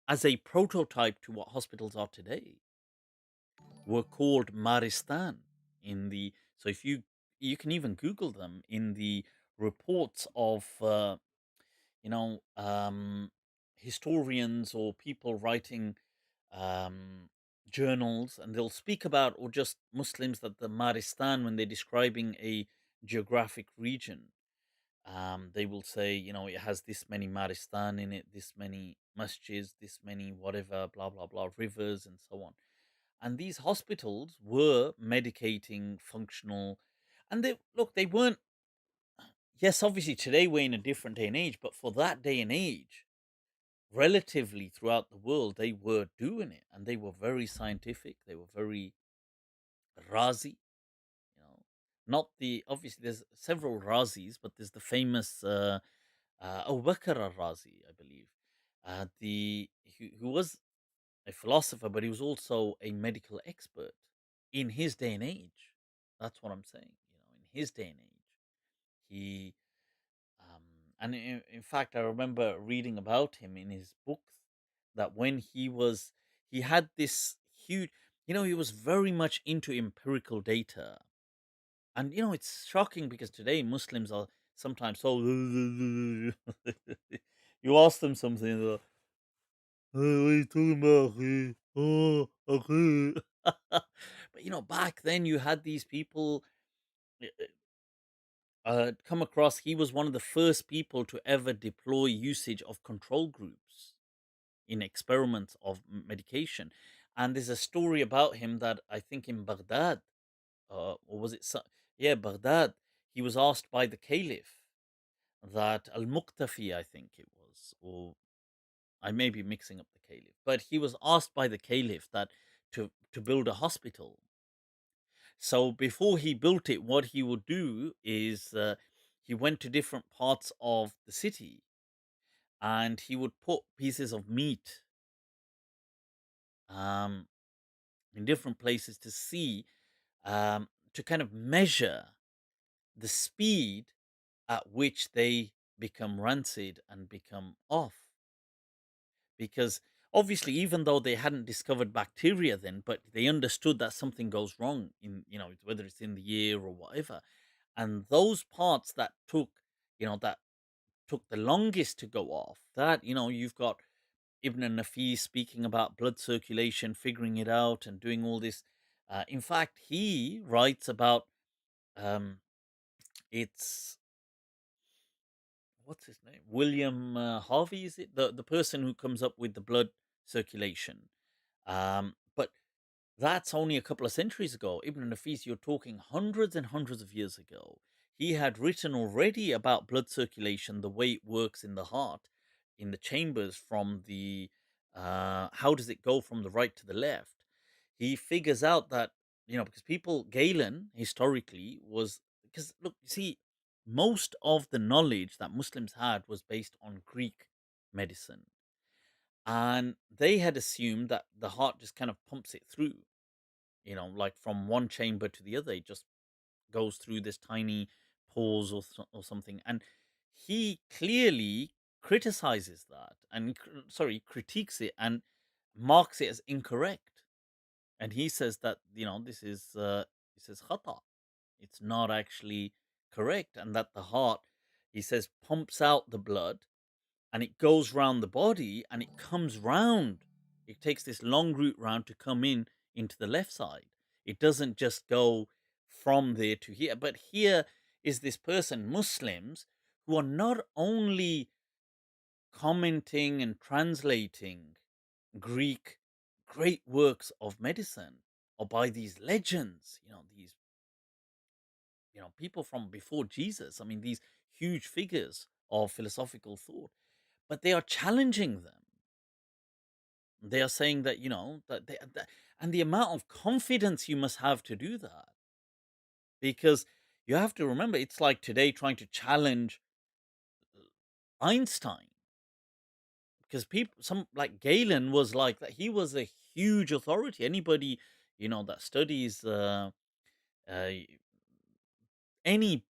as a prototype to what hospitals are today, were called Maristan in the. So if you can even Google them in the reports of you know, historians or people writing um, journals, and they'll speak about, or just Muslims, that the Maristan, when they're describing a geographic region, they will say, it has this many Maristan in it, this many masjids, this many whatever, blah, blah, blah, rivers, and so on. And these hospitals were medicating functional, and they weren't. Yes, obviously today we're in a different day and age, but for that day and age, relatively throughout the world, they were doing it, and they were very scientific. They were very razi, you know. Not the obviously there's several razis, but there's the famous Abu Bakr al-Razi, I believe. The he was a philosopher, but he was also a medical expert in his day and age. That's what I'm saying. In his day and age, he um, and in fact, I remember reading about him in his books that when he had this huge, he was very much into empirical data. And it's shocking because today Muslims are sometimes so. You ask them something, they're like, "Hey, what are you talking about? Akhi? Oh, okay." But back then you had these people come across. He was one of the first people to ever deploy usage of control groups in experiments of medication. And there's a story about him that I think in Baghdad, or was it? Yeah, Baghdad. He was asked by the caliph that Al Muqtafi, I think it was, or I may be mixing up the caliph, but he was asked by the caliph that to build a hospital. So before he built it, what he would do is he went to different parts of the city and he would put pieces of meat um, in different places to see, to kind of measure the speed at which they become rancid and become off. Because obviously, even though they hadn't discovered bacteria then, but they understood that something goes wrong in, whether it's in the ear or whatever. And those parts that took the longest to go off, that, you've got Ibn Nafis speaking about blood circulation, figuring it out, and doing all this. In fact, he writes about um, it's what's his name? William Harvey, is it the person who comes up with the blood circulation? But that's only a couple of centuries ago. Ibn Nafis, you're talking hundreds and hundreds of years ago. He had written already about blood circulation, the way it works in the heart, in the chambers from the how does it go from the right to the left. He figures out that, because Galen historically was, because look, you see, most of the knowledge that Muslims had was based on Greek medicine. And they had assumed that the heart just kind of pumps it through, like from one chamber to the other. It just goes through this tiny pores or something. And he clearly criticizes that and, critiques it and marks it as incorrect. And he says that, this is, he says, khata. It's not actually correct. And that the heart, he says, pumps out the blood and it goes round the body and it comes round. It takes this long route round to come into the left side. It doesn't just go from there to here. But here is this person, Muslims, who are not only commenting and translating Greek great works of medicine or by these legends, these people from before Jesus. I mean, these huge figures of philosophical thought, but they are challenging them. They are saying that, and the amount of confidence you must have to do that, because you have to remember it's like today trying to challenge Einstein, because people, some like Galen was like that. He was a huge authority. Anybody, that studies uh, any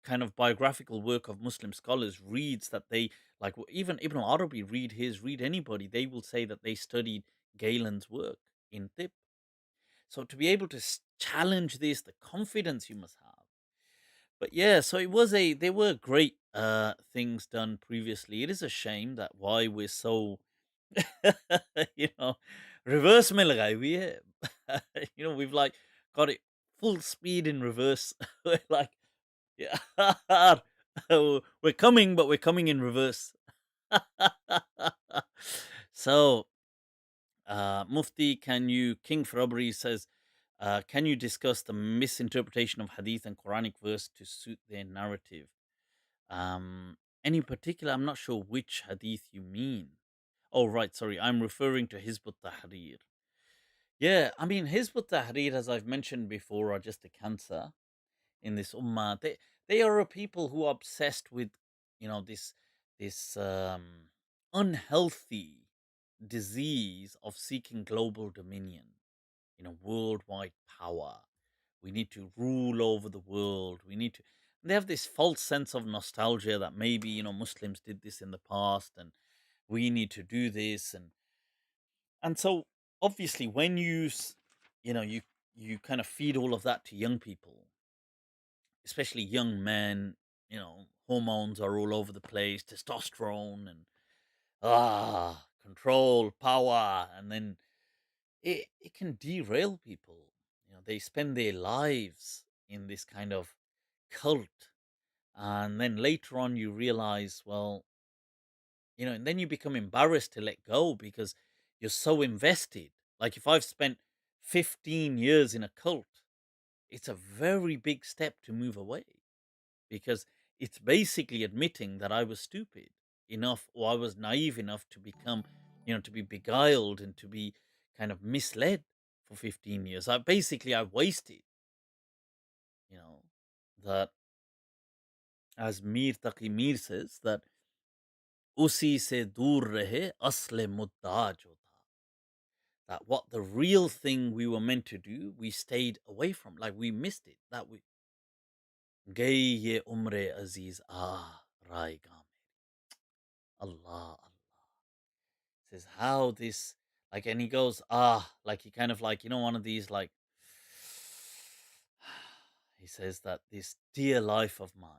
kind of biographical work of Muslim scholars reads that they like even Ibn Arabi read anybody, they will say that they studied Galen's work in Tib. So to be able to challenge this, the confidence you must have. But yeah, so there were great things done previously. It is a shame that why we're so you know reverse में लगाई हुई है. We've like got it full speed in reverse. We're like, yeah, we're coming, but we're coming in reverse. So, Mufti, King for Robbery says, can you discuss the misinterpretation of Hadith and Quranic verse to suit their narrative? Any particular? I'm not sure which Hadith you mean. Oh, right, sorry, I'm referring to Hizb ut-Tahrir. Yeah, I mean, Hizb ut-Tahrir, as I've mentioned before, are just a cancer in this ummah. They are a people who are obsessed with, this unhealthy disease of seeking global dominion, worldwide power. We need to rule over the world. We need to. They have this false sense of nostalgia that maybe Muslims did this in the past, and we need to do this, and so obviously when you kind of feed all of that to young people, especially young men, hormones are all over the place, testosterone and control, power, and then it can derail people. They spend their lives in this kind of cult, and then later on you realize, well, and then you become embarrassed to let go because you're so invested. Like if I've spent 15 years in a cult, it's a very big step to move away, because it's basically admitting that I was stupid enough, or I was naive enough to become, to be beguiled and to be kind of misled for 15 years. I wasted, you know, that, as Mir Taqi Mir says, that usi se dur rahe asle mudda jo tha. That what the real thing we were meant to do, we stayed away from, like we missed it. That we gay ye umre aziz raigam. Allah, says how this, like, and he goes like he kind of like one of these like he says that this dear life of mine,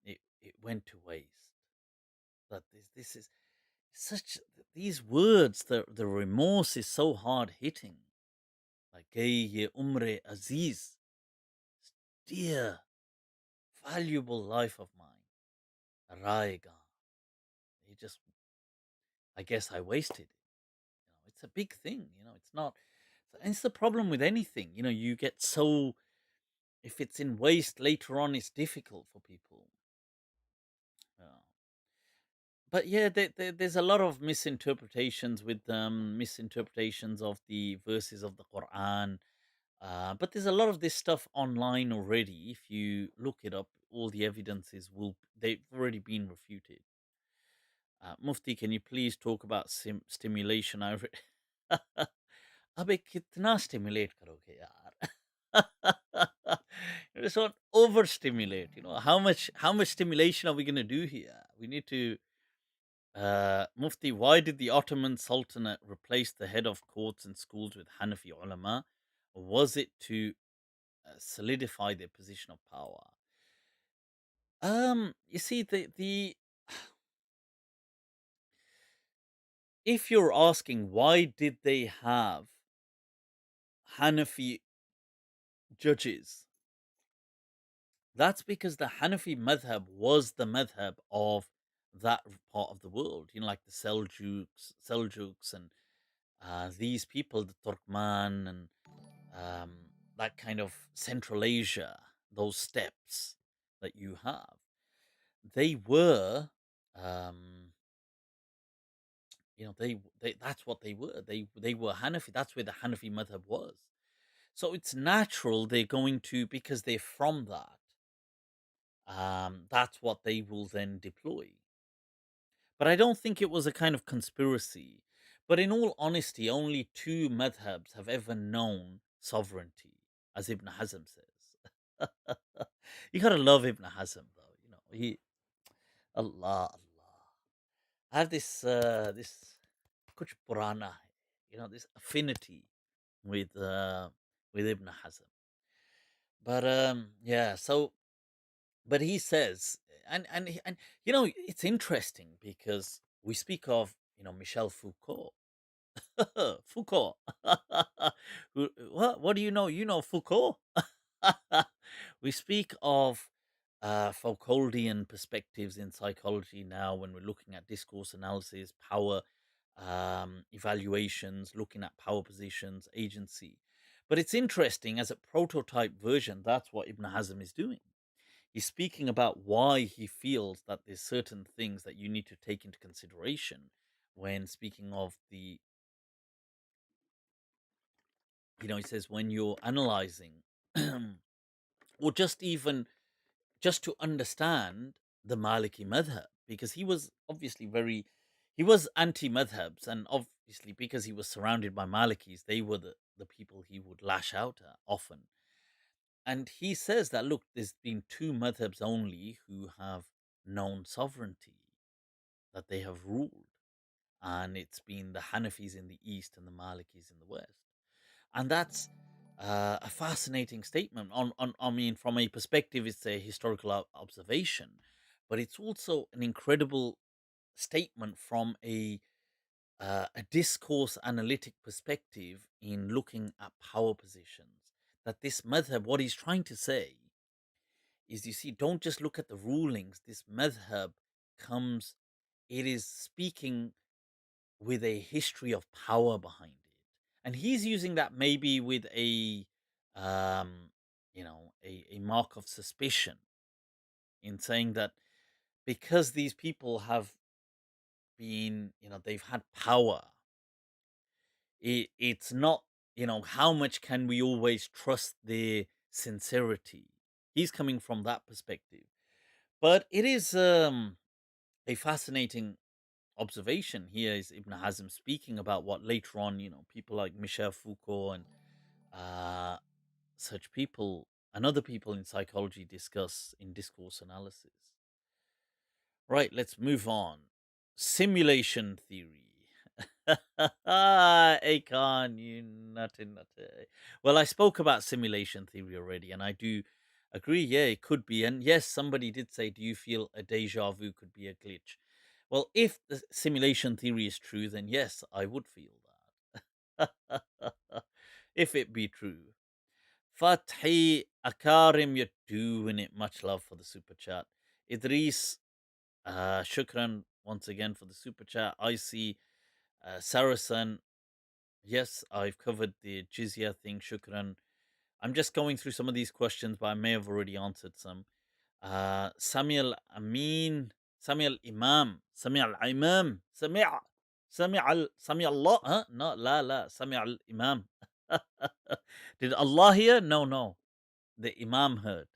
it went to waste. That this is such, these words, the remorse is so hard hitting. Like gay ye umre aziz, dear valuable life of mine, raiga, he just, I guess I wasted it. It's a big thing. It's not. And it's the problem with anything. You get so, if it's in waste later on, it's difficult for people. But yeah, there's a lot of misinterpretations with misinterpretations of the verses of the Quran. But there's a lot of this stuff online already. If you look it up, all the evidences they've already been refuted. Mufti, can you please talk about stimulation? अबे कितना stimulate करोगे यार? You just want overstimulate. How much stimulation are we going to do here? We need to. Mufti, why did the Ottoman Sultanate replace the head of courts and schools with Hanafi ulama? Was it to solidify their position of power? You see, the if you're asking why did they have Hanafi judges, that's because the Hanafi madhab was the madhab of that part of the world. Like the Seljuks, and these people, the Turkman, and um, that kind of Central Asia, those steppes that you have, they were, um, they that's what they were. They were Hanafi. That's where the Hanafi madhab was. So it's natural they're going to, because they're from that. That's what they will then deploy. But I don't think it was a kind of conspiracy. But in all honesty, only two madhabs have ever known sovereignty, as Ibn Hazm says. You gotta love Ibn Hazm, though. He, Allah, Allah. I have this kuch purana, this affinity with Ibn Hazm. But yeah, so, but he says, and it's interesting because we speak of Michel Foucault. Foucault. What do you know? You know Foucault. We speak of Foucauldian perspectives in psychology now when we're looking at discourse analysis, power evaluations, looking at power positions, agency. But it's interesting, as a prototype version, that's what Ibn Hazm is doing. He's speaking about why he feels that there's certain things that you need to take into consideration when speaking of the, he says, when you're analyzing, or just to understand the Maliki madhab, because he was obviously he was anti-madhabs, and obviously because he was surrounded by Malikis, they were the people he would lash out at often. And he says that, look, there's been two madhabs only who have known sovereignty, that they have ruled, and it's been the Hanafis in the east and the Malikis in the west. And that's a fascinating statement. I mean, from a perspective, it's a historical observation, but it's also an incredible statement from a discourse analytic perspective in looking at power positions. That this madhab, what he's trying to say is, you see, don't just look at the rulings. This madhab comes, it is speaking with a history of power behind it. And he's using that maybe with um, a mark of suspicion in saying that because these people have been, they've had power, it's not, how much can we always trust their sincerity? He's coming from that perspective. But it is a fascinating observation. Here is Ibn Hazm speaking about what later on, people like Michel Foucault and uh, such people and other people in psychology discuss in discourse analysis. Right, let's move on. Simulation theory. Akon, you nutty. Well, I spoke about simulation theory already, and I do agree. Yeah, it could be. And yes, somebody did say, do you feel a deja vu could be a glitch? Well, if the simulation theory is true, then yes, I would feel that. If it be true. Fathi Akarim, you're doing it. Much love for the super chat. Idris, shukran once again for the super chat. I see Saracen. Yes, I've covered the jizya thing. Shukran. I'm just going through some of these questions, but I may have already answered some. Samuel Amin, Samuel Imam, Samuel Imam, Sami Allah, huh? No, la, Samuel Imam. Did Allah hear? No, the Imam heard.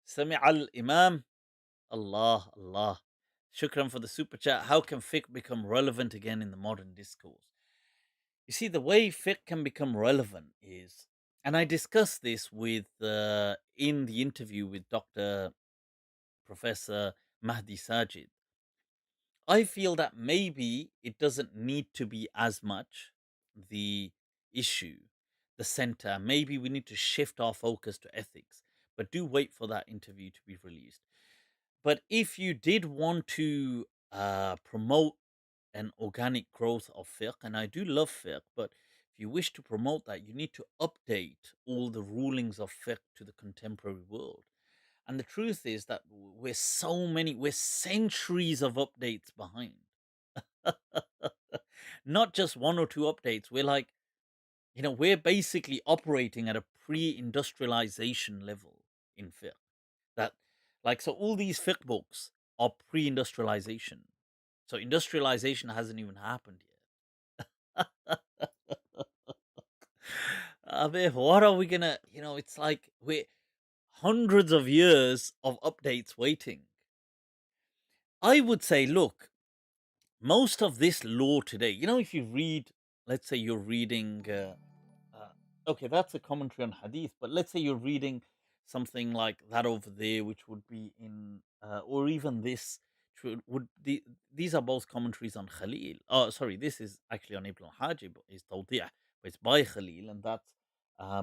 Sami al Imam, Allah. Shukran for the super chat. How can fiqh become relevant again in the modern discourse? You see, the way fiqh can become relevant is, and I discussed this with in the interview with Dr. Professor Mahdi Sajid. I feel that maybe it doesn't need to be as much the issue, the center. Maybe we need to shift our focus to ethics, but do wait for that interview to be released. But if you did want to promote an organic growth of fiqh, and I do love fiqh, but if you wish to promote that, you need to update all the rulings of fiqh to the contemporary world. And the truth is that we're centuries of updates behind. Not just one or two updates. We're like, we're basically operating at a pre-industrialization level in fiqh. That, like, so all these fiqh books are pre-industrialization. So industrialization hasn't even happened yet. What are we gonna, it's like we're hundreds of years of updates waiting. I would say, look, most of this law today, if you read, let's say you're reading, okay, that's a commentary on hadith, but let's say you're reading something like that over there, which would be in, or even this, these are both commentaries on Khalil. Oh, sorry, this is actually on Ibn al-Hajib, is Tawdi'ah, but it's by Khalil, and that's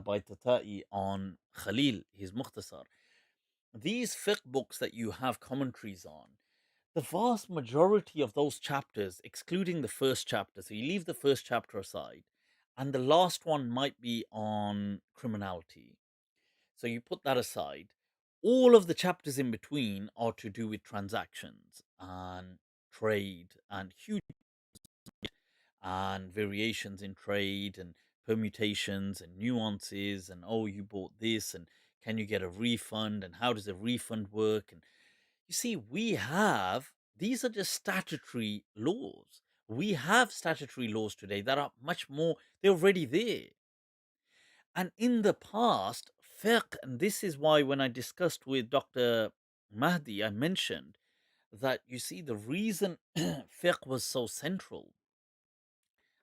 by Tata'i on Khalil, his Mukhtasar. These fiqh books that you have commentaries on, the vast majority of those chapters, excluding the first chapter, so you leave the first chapter aside, and the last one might be on criminality. So you put that aside. All of the chapters in between are to do with transactions and trade and huge and variations in trade and permutations and nuances and, oh, you bought this and can you get a refund and how does a refund work? And you see, these are just statutory laws. We have statutory laws today that are much more, they're already there. And in the past, fiqh, and this is why when I discussed with Dr. Mahdi, I mentioned that, you see, the reason fiqh was so central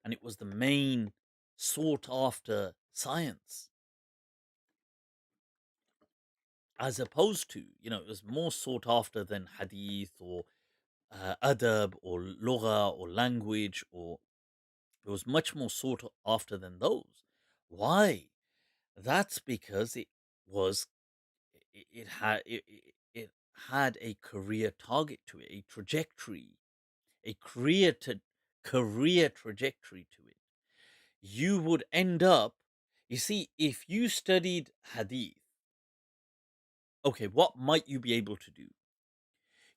and it was the main sought after science, as opposed to, it was more sought after than hadith or adab or lugha or language, or it was much more sought after than those. Why? That's because was it had a career target to it, a trajectory, a career trajectory to it. You would end up, you see, if you studied hadith, okay, what might you be able to do?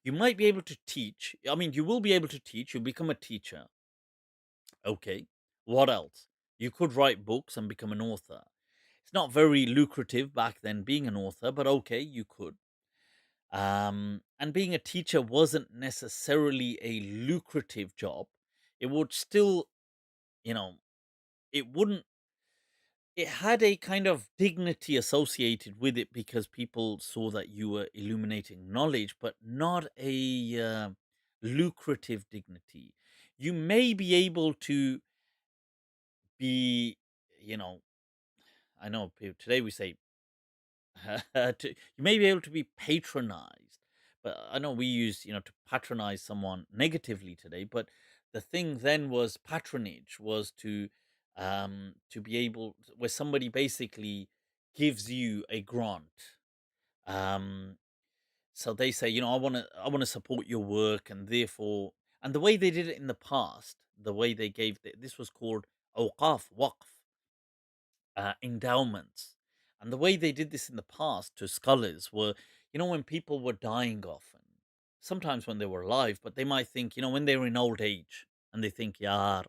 You might be able to teach. I mean, you will be able to teach. You'll become a teacher. Okay. What else? You could write books and become an author. It's not very lucrative back then being an author, but okay, you could. And being a teacher wasn't necessarily a lucrative job. It would still, you know, it wouldn't, it had a kind of dignity associated with it because people saw that you were illuminating knowledge, but not a lucrative dignity. You may be able to be, you know, I know today we say you may be able to be patronized, but I know we use, to patronize someone negatively today, but the thing then was patronage was to be able, where somebody basically gives you a grant. um so they say, I want to support your work, and therefore, and the way they did it in the past, the way they gave this was called awqaf, waqf, endowments. And the way they did this in the past to scholars were, when people were dying often, sometimes when they were alive, but they might think, when they were in old age, and they think, yaar,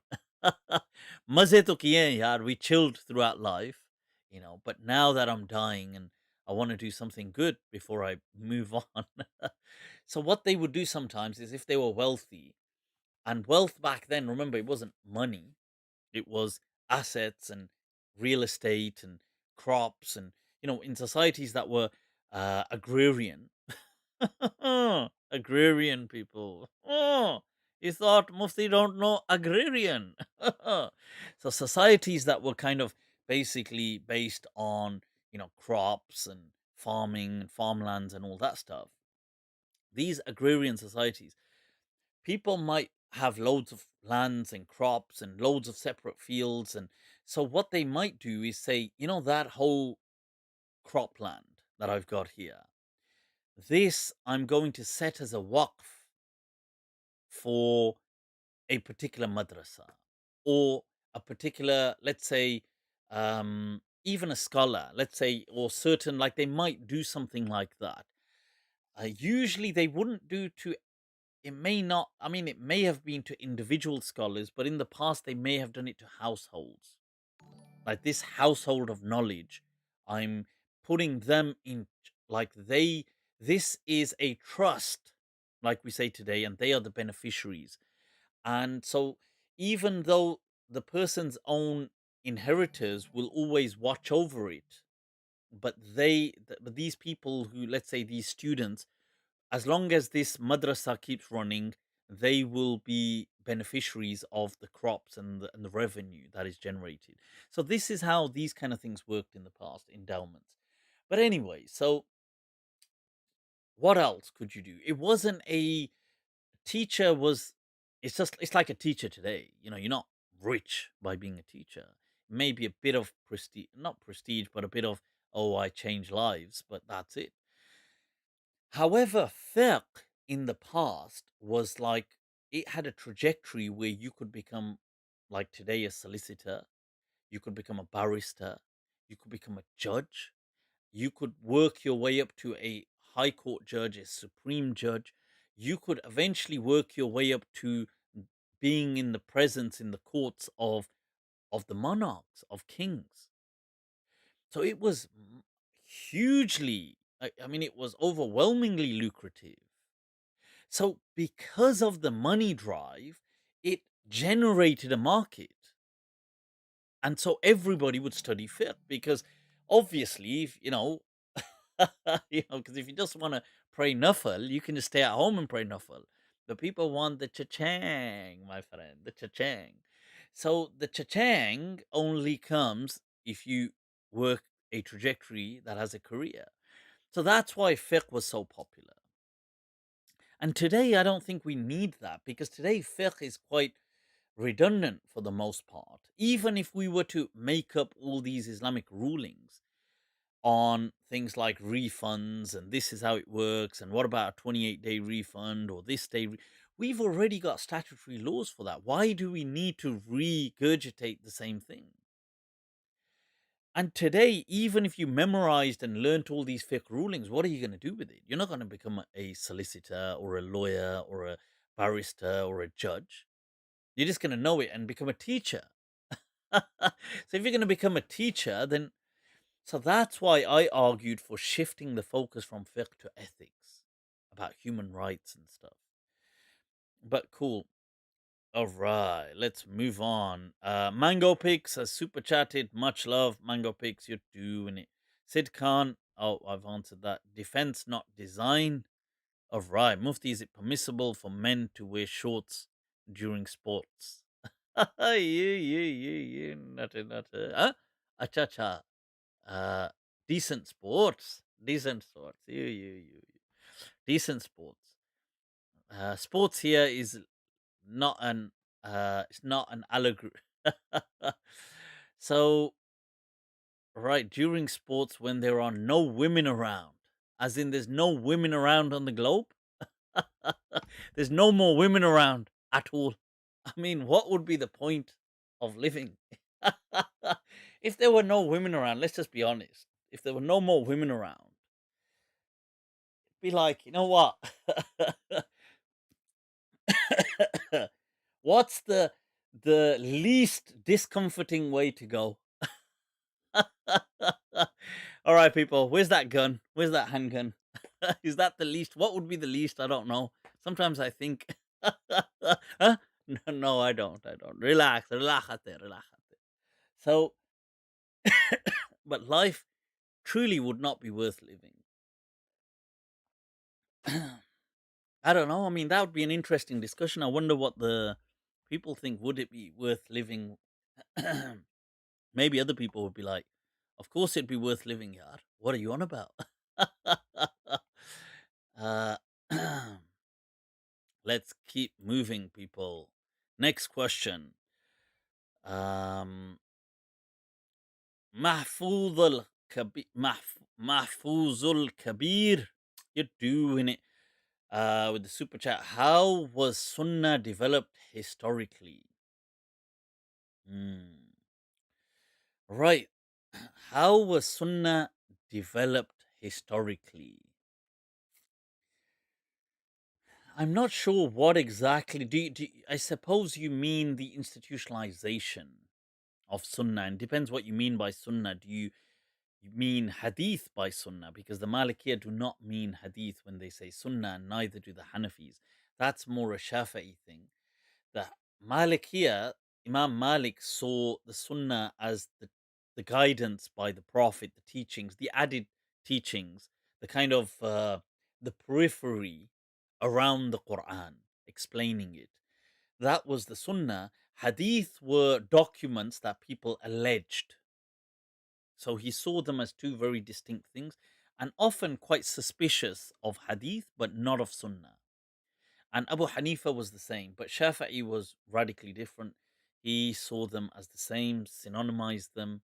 maze to kiye hain, yaar, we chilled throughout life, but now that I'm dying and I want to do something good before I move on. So what they would do sometimes is, if they were wealthy, and wealth back then, remember, it wasn't money, it was assets and real estate and crops, and in societies that were agrarian. Agrarian people. Oh, you thought Mufti don't know agrarian. So societies that were kind of basically based on, crops and farming and farmlands and all that stuff. These agrarian societies, people might have loads of lands and crops and loads of separate fields. And so what they might do is say, that whole cropland that I've got here, this I'm going to set as a waqf for a particular madrasa, or a particular, let's say, even a scholar, let's say, or certain, like they might do something like that. Usually they wouldn't do to, it may not, I mean, it may have been to individual scholars, but in the past they may have done it to households. Like this household of knowledge, I'm putting them in, like this is a trust, like we say today, and they are the beneficiaries. And so, even though the person's own inheritors will always watch over it, but but these people who, let's say, these students, as long as this madrasa keeps running, they will be beneficiaries of the crops and the revenue that is generated. So this is how these kind of things worked in the past, endowments. But anyway, so what else could you do? It wasn't a teacher was it's like a teacher today. You're not rich by being a teacher. Maybe a bit of prestige, not prestige, but a bit of, oh, I change lives, but that's it. However, fiqh in the past was like, it had a trajectory where you could become, like today, a solicitor, you could become a barrister, you could become a judge, you could work your way up to a high court judge, a supreme judge, you could eventually work your way up to being in the presence in the courts of the monarchs, of kings. So it was hugely, I mean, it was overwhelmingly lucrative. So, because of the money drive, it generated a market. And so everybody would study fiqh because, obviously, if, because if you just want to pray nafal, you can just stay at home and pray nafal. But people want the cha-chang, my friend, the cha-chang. So the cha-chang only comes if you work a trajectory that has a career. So that's why fiqh was so popular. And today, I don't think we need that, because today fiqh is quite redundant for the most part. Even if we were to make up all these Islamic rulings on things like refunds and this is how it works, and what about a 28-day refund or this day, we've already got statutory laws for that. Why do we need to regurgitate the same thing? And today, even if you memorized and learnt all these fiqh rulings, what are you going to do with it? You're not going to become a solicitor or a lawyer or a barrister or a judge. You're just going to know it and become a teacher. So if you're going to become a teacher, then... So that's why I argued for shifting the focus from fiqh to ethics, about human rights and stuff. But cool. All right, let's move on. Mango Pix has super chatted. Much love, Mango Pix. You're doing it. Sid Khan. Oh, I've answered that. Defense, not design. All right. Mufti, is it permissible for men to wear shorts during sports? You. Nutter. Huh? Acha. Decent sports. Decent sports. You. Decent sports. Sports here is not an it's not an allegory. So, right, during sports when there are no women around, as in there's no women around on the globe. There's no more women around at all. I mean, what would be the point of living? If there were no women around, let's just be honest. If there were no more women around, it'd be like, you know what? What's the least discomforting way to go? All right, people. Where's that gun? Where's that handgun? Is that the least? What would be the least? I don't know. Sometimes I think. Huh? No, I don't. Relax. So, but life truly would not be worth living. I don't know. I mean, that would be an interesting discussion. I wonder what the people think. Would it be worth living? Maybe other people would be like, of course it'd be worth living, yar. What are you on about? uh, let's keep moving, people. Next question. Mahfuz al Kabir. You're doing it. With the super chat. How was Sunnah developed historically? Right. How was Sunnah developed historically? I'm not sure what exactly. I suppose you mean the institutionalization of Sunnah, and depends what you mean by Sunnah. Do you mean Hadith by Sunnah? Because the Malikiya do not mean Hadith when they say Sunnah, and neither do the Hanafis. That's more a Shafi'i thing. The Malikiya, Imam Malik saw the Sunnah as the guidance by the Prophet, the teachings, the added teachings, the kind of the periphery around the Quran, explaining it. That was the Sunnah. Hadith were documents that people alleged. So he saw them as two very distinct things, and often quite suspicious of Hadith, but not of Sunnah. And Abu Hanifa was the same, but Shafi'i was radically different. He saw them as the same, synonymized them,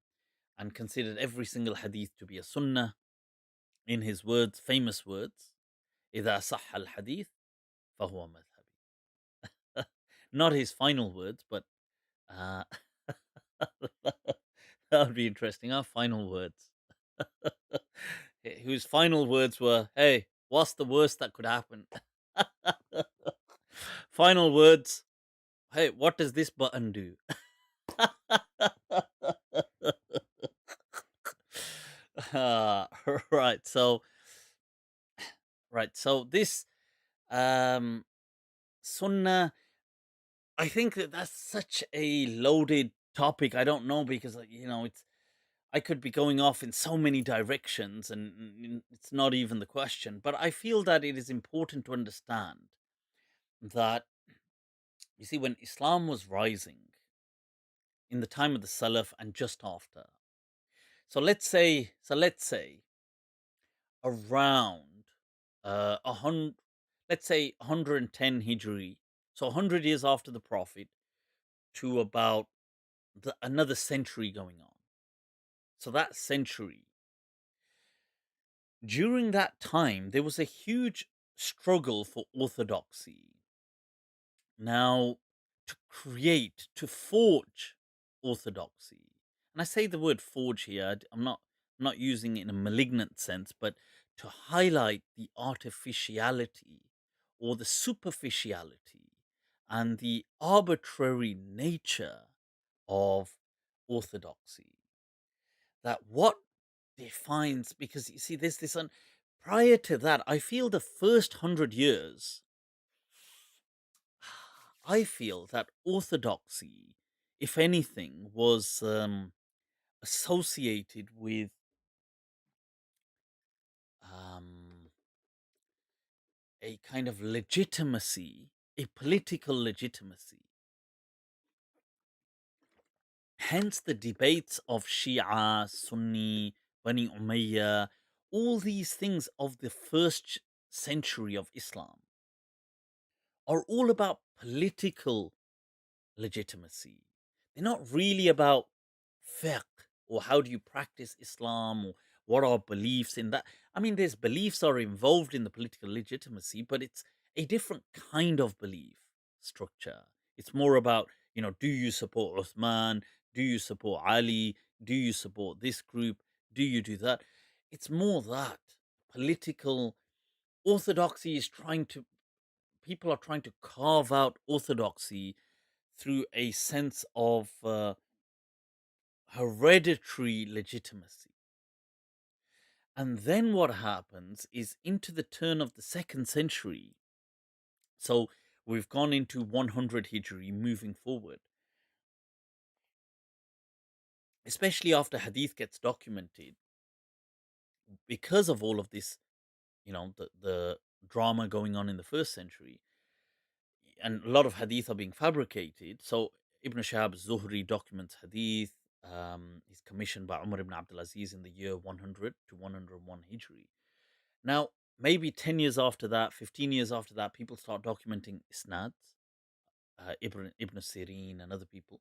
and considered every single hadith to be a sunnah. In his words, famous words, إذا صح الحديث فهو مذهبي. Not his final words, but that would be interesting. Our final words. Whose final words were, hey, what's the worst that could happen? Final words, hey, what does this button do? Right, so this Sunnah, I think that's such a loaded topic. I don't know, because it's I could be going off in so many directions, and it's not even the question. But I feel that it is important to understand that, you see, when Islam was rising in the time of the Salaf and just after, so let's say around a hundred, let's say 110 Hijri, so 100 years after the Prophet, to about another century going on. So that century, during that time, there was a huge struggle for orthodoxy. Now, to forge orthodoxy, and I say the word forge here, I'm not using it in a malignant sense, but to highlight the artificiality or the superficiality and the arbitrary nature of orthodoxy. That what defines, because you see, there's this, prior to that, I feel the first 100 years, I feel that orthodoxy, if anything, was associated with um, a kind of legitimacy, a political legitimacy. Hence the debates of Shia, Sunni, Bani Umayyah, all these things of the first century of Islam are all about political legitimacy. They're not really about fiqh or how do you practice Islam or what are beliefs in that. I mean, there's beliefs are involved in the political legitimacy, but it's a different kind of belief structure. It's more about, do you support Uthman? Do you support Ali? Do you support this group? Do you do that? It's more that political orthodoxy is people are trying to carve out orthodoxy through a sense of hereditary legitimacy. And then what happens is, into the turn of the second century, so we've gone into 100 Hijri moving forward, especially after Hadith gets documented, because of all of this, the drama going on in the first century, and a lot of Hadith are being fabricated. So Ibn Shihab Zuhri documents Hadith. He's commissioned by Umar ibn Abdul Aziz in the year 100 to 101 Hijri. Now, maybe 10 years after that, 15 years after that, people start documenting isnads, Ibn Sirin and other people.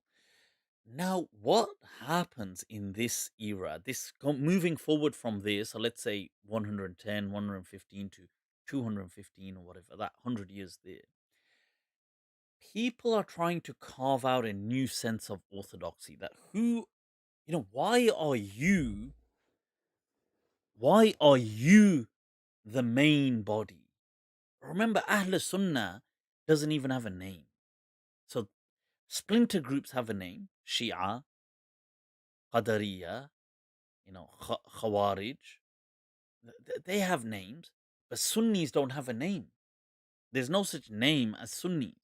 Now, what happens in this era, moving forward from this, so let's say 110, 115 to 215 or whatever, that 100 years there, people are trying to carve out a new sense of orthodoxy. That why are you the main body? Remember, Ahl Sunnah doesn't even have a name. So splinter groups have a name: Shia, Qadariya, Khawarij. They have names, but Sunnis don't have a name. There's no such name as Sunnis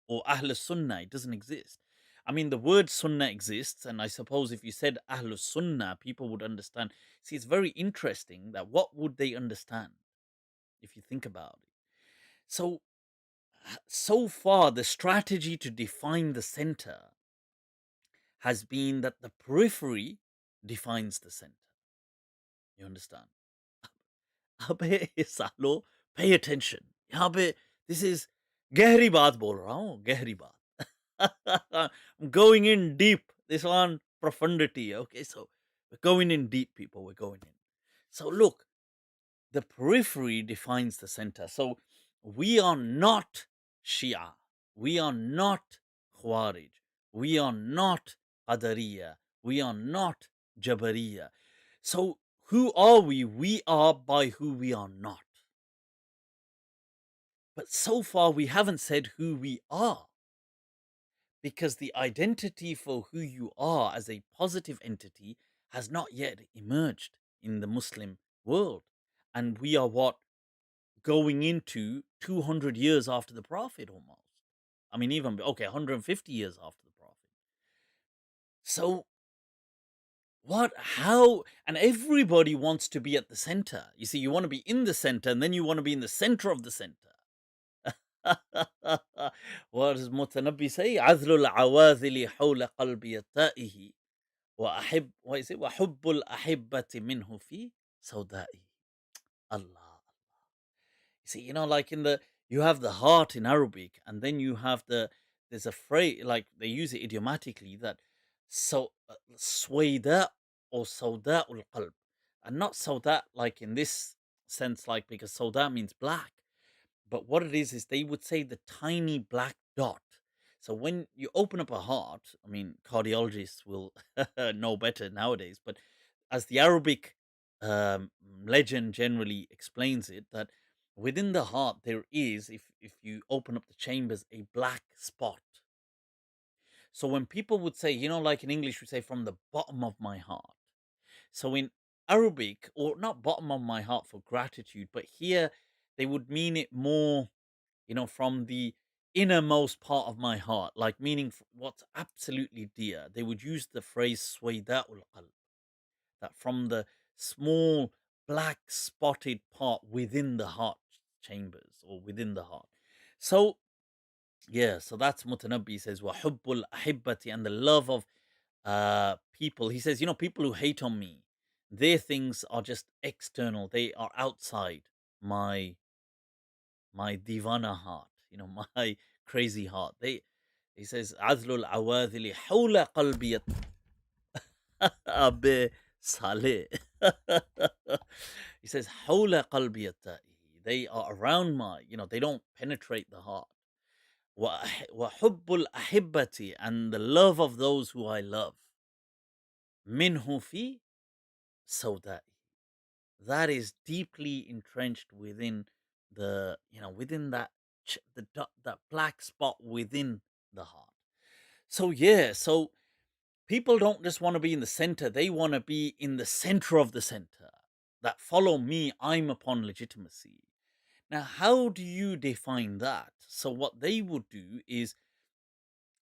or Ahl Sunnah. It doesn't exist. I mean, the word Sunnah exists, and I suppose if you said Ahl Sunnah, people would understand. See, it's very interesting that what would they understand if you think about it? So far, the strategy to define the center has been that the periphery defines the center. You understand? अबे सालो, pay attention. यहाँ पे this is गहरी बात बोल रहा हूँ, गहरी बात. I'm going in deep. This one profundity. Okay, so we're going in deep, people. We're going in. So look, the periphery defines the center. So we are not Shia. We are not Khawarij. We are not Qadariya. We are not Jabariya. So who are we? We are by who we are not. But so far we haven't said who we are, because the identity for who you are as a positive entity has not yet emerged in the Muslim world. And we are going into 200 years after the Prophet almost. I mean, even, 150 years after the Prophet. So What? How? And everybody wants to be at the center. You see, you want to be in the center, and then you want to be in the center of the center. What does Mutanabbi say? عذل العواذل حول قلبي التائه وأحب what is it? وحب الأحبة منه في سودائه. Allah. You see, like in you have the heart in Arabic, and then you have there's a phrase, like they use it idiomatically, that swayda or sauda ul qalb, and not sauda like in this sense, like because sauda means black, but what it is they would say the tiny black dot. So when you open up a heart, I mean, cardiologists will know better nowadays, but as the Arabic um, legend generally explains it, that within the heart there is, if you open up the chambers, a black spot. So when people would say, like in English, we say from the bottom of my heart. So in Arabic, or not bottom of my heart for gratitude, but here they would mean it more, from the innermost part of my heart, like meaning what's absolutely dear. They would use the phrase "swaydaul qalb," that from the small black spotted part within the heart chambers or within the heart. So yeah, so that's Mutanabbi says wahubbul ahibbati, and the love of people. He says, people who hate on me, their things are just external. They are outside my divana heart, my crazy heart. He says, Azlul awadhili hawla qalbi abe saleh. He says, hawla qalbi they are around they don't penetrate the heart. Wa hubbul ahibbati, and the love of those who I love. Minhu fi sawda'i, that is deeply entrenched within within that black spot within the heart. So yeah, so people don't just want to be in the center, they want to be in the center of the center. That follow me, I'm upon legitimacy. Now, how do you define that? So what they would do is,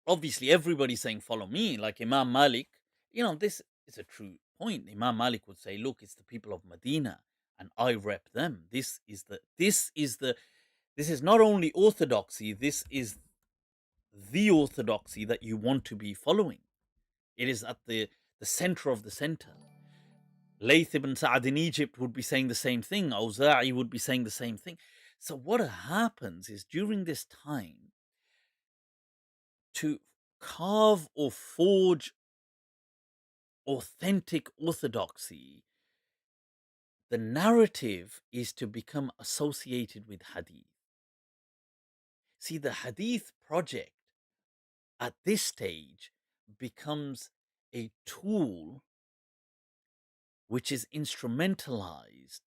obviously everybody's saying follow me, like Imam Malik. This is a true point. Imam Malik would say, look, it's the people of Medina and I rep them. This is not only orthodoxy, this is the orthodoxy that you want to be following. It is at the center of the center. Layth ibn Sa'ad in Egypt would be saying the same thing. Awza'i would be saying the same thing. So what happens is, during this time, to carve or forge authentic orthodoxy, the narrative is to become associated with hadith. See, the hadith project at this stage becomes a tool which is instrumentalized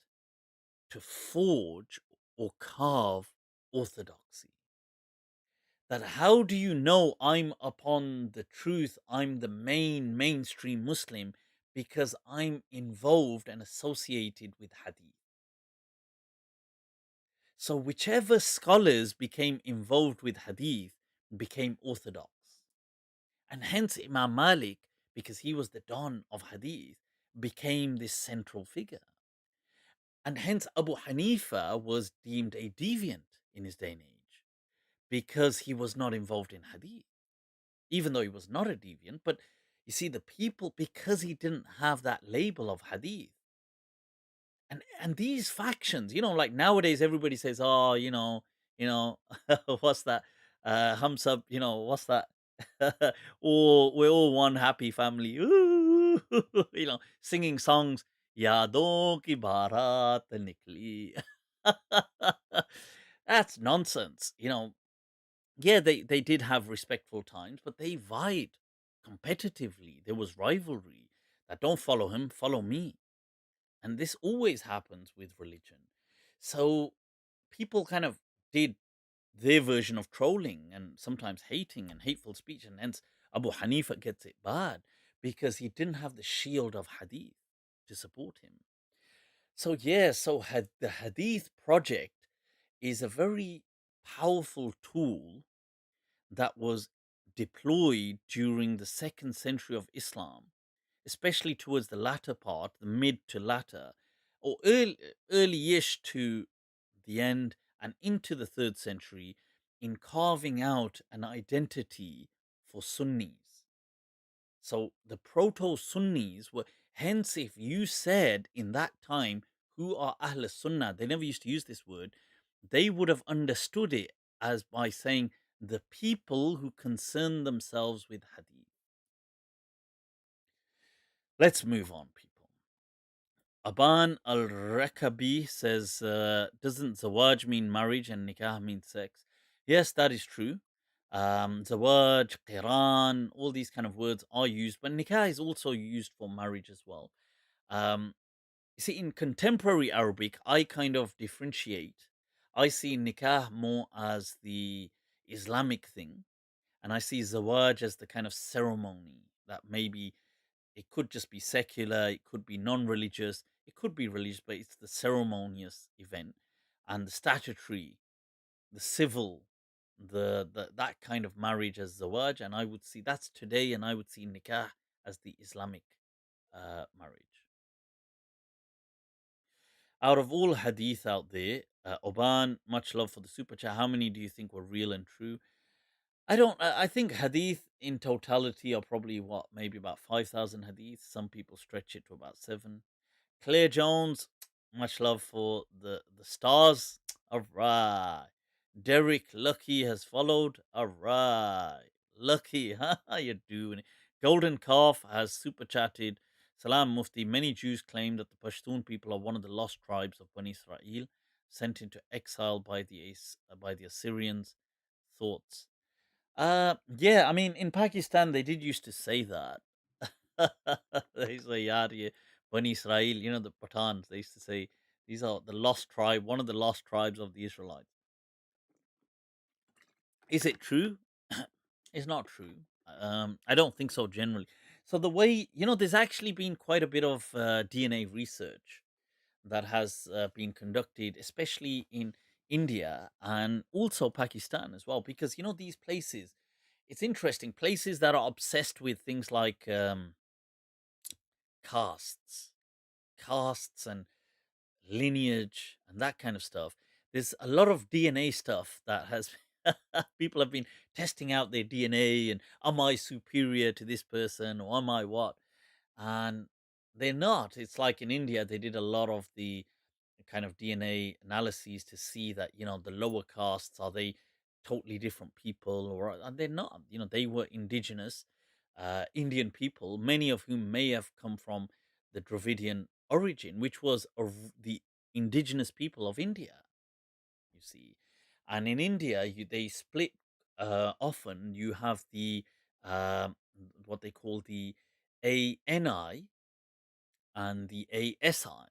to forge or carve orthodoxy. That how do you know I'm upon the truth? I'm the mainstream Muslim because I'm involved and associated with hadith. So whichever scholars became involved with hadith became orthodox. And hence Imam Malik, because he was the don of hadith, became this central figure. And hence Abu Hanifa was deemed a deviant in his day and age because he was not involved in hadith, even though he was not a deviant. But you see, the people, because he didn't have that label of hadith, and these factions, like nowadays everybody says, oh, what's that? Hamsab, what's that? We're all one happy family. Ooh, singing songs. Yadon ki barat nikli. That's nonsense. Yeah, they did have respectful times, but they vied competitively. There was rivalry. That don't follow him, follow me. And this always happens with religion. So people kind of did their version of trolling and sometimes hating and hateful speech. And hence Abu Hanifa gets it bad because he didn't have the shield of hadith to support him. So yeah, the hadith project is a very powerful tool that was deployed during the 2nd century of Islam especially towards the latter part, the mid to latter, or early-ish to the end and into the 3rd century, in carving out an identity for Sunnis. So the proto Sunnis were, hence, if you said in that time, who are Ahl Sunnah, they never used to use this word, they would have understood it as by saying the people who concern themselves with hadith. Let's move on, people. Aban al Rakabi says, doesn't zawaj mean marriage and nikah mean sex? Yes, that is true. Zawaj, qiran, all these kind of words are used, but nikah is also used for marriage as well. You see, in contemporary Arabic, I kind of differentiate. I see nikah more as the Islamic thing, and I see zawaj as the kind of ceremony that maybe it could just be secular, it could be non-religious, it could be religious, but it's the ceremonious event and the statutory, the civil, the that kind of marriage as zawaj, and I would see that's today, and I would see nikah as the Islamic marriage. Out of all hadith out there, Oban, much love for the super chat. How many do you think were real and true? I don't. I think hadith in totality are probably what, maybe about 5,000 hadiths. Some people stretch it to about 7. Claire Jones, much love for the stars. All right. Derek Lucky has followed. All right. Lucky, huh? How you doing? Golden Calf has super chatted. Salam Mufti. Many Jews claim that the Pashtun people are one of the lost tribes of Bani Israel, sent into exile by the Assyrians. Thoughts? Yeah, I mean, in Pakistan, they did used to say that. They say, "Yaar, ye Bani Israel," the Pathans, they used to say, these are the lost tribe, one of the lost tribes of the Israelites. Is it true? It's not true. I don't think so generally. So the way, there's actually been quite a bit of DNA research that has been conducted, especially in India and also Pakistan as well, because these places, it's interesting, places that are obsessed with things like castes, and lineage and that kind of stuff. There's a lot of DNA stuff that has people have been testing out their DNA and am I superior to this person or am I what? And they're not. It's like in India, they did a lot of the kind of DNA analyses to see that, the lower castes, are they totally different people, or and they're not. They were indigenous Indian people, many of whom may have come from the Dravidian origin, which was of the indigenous people of India, you see. And in India, they split. Often you have the what they call the ANI and the ASI.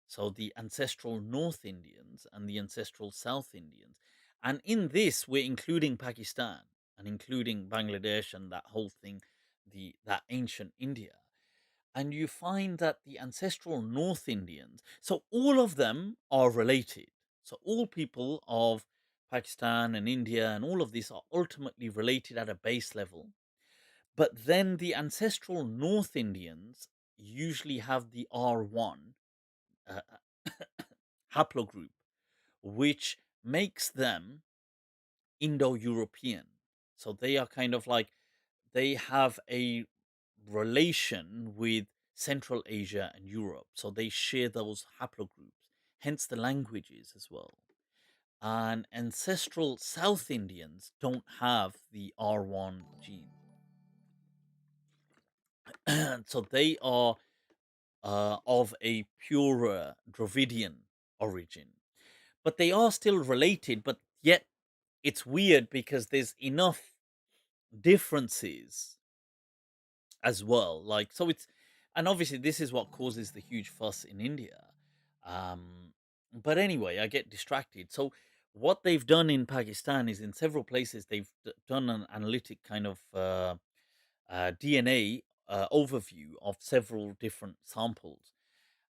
So the ancestral North Indians and the ancestral South Indians. And in this, we're including Pakistan and including Bangladesh and that whole thing, that ancient India. And you find that the ancestral North Indians, so all of them are related. So all people of Pakistan and India and all of these are ultimately related at a base level. But then the ancestral North Indians usually have the R1 uh, haplogroup, which makes them Indo European. So they are kind of like, they have a relation with Central Asia and Europe. So they share those haplogroups, hence the languages as well. And ancestral South Indians don't have the R1 gene. So they are of a purer Dravidian origin. But they are still related, but yet it's weird because there's enough differences as well. Like, so it's, and obviously this is what causes the huge fuss in India. But anyway, I get distracted. So what they've done in Pakistan is, in several places they've done an analytic kind of DNA overview of several different samples.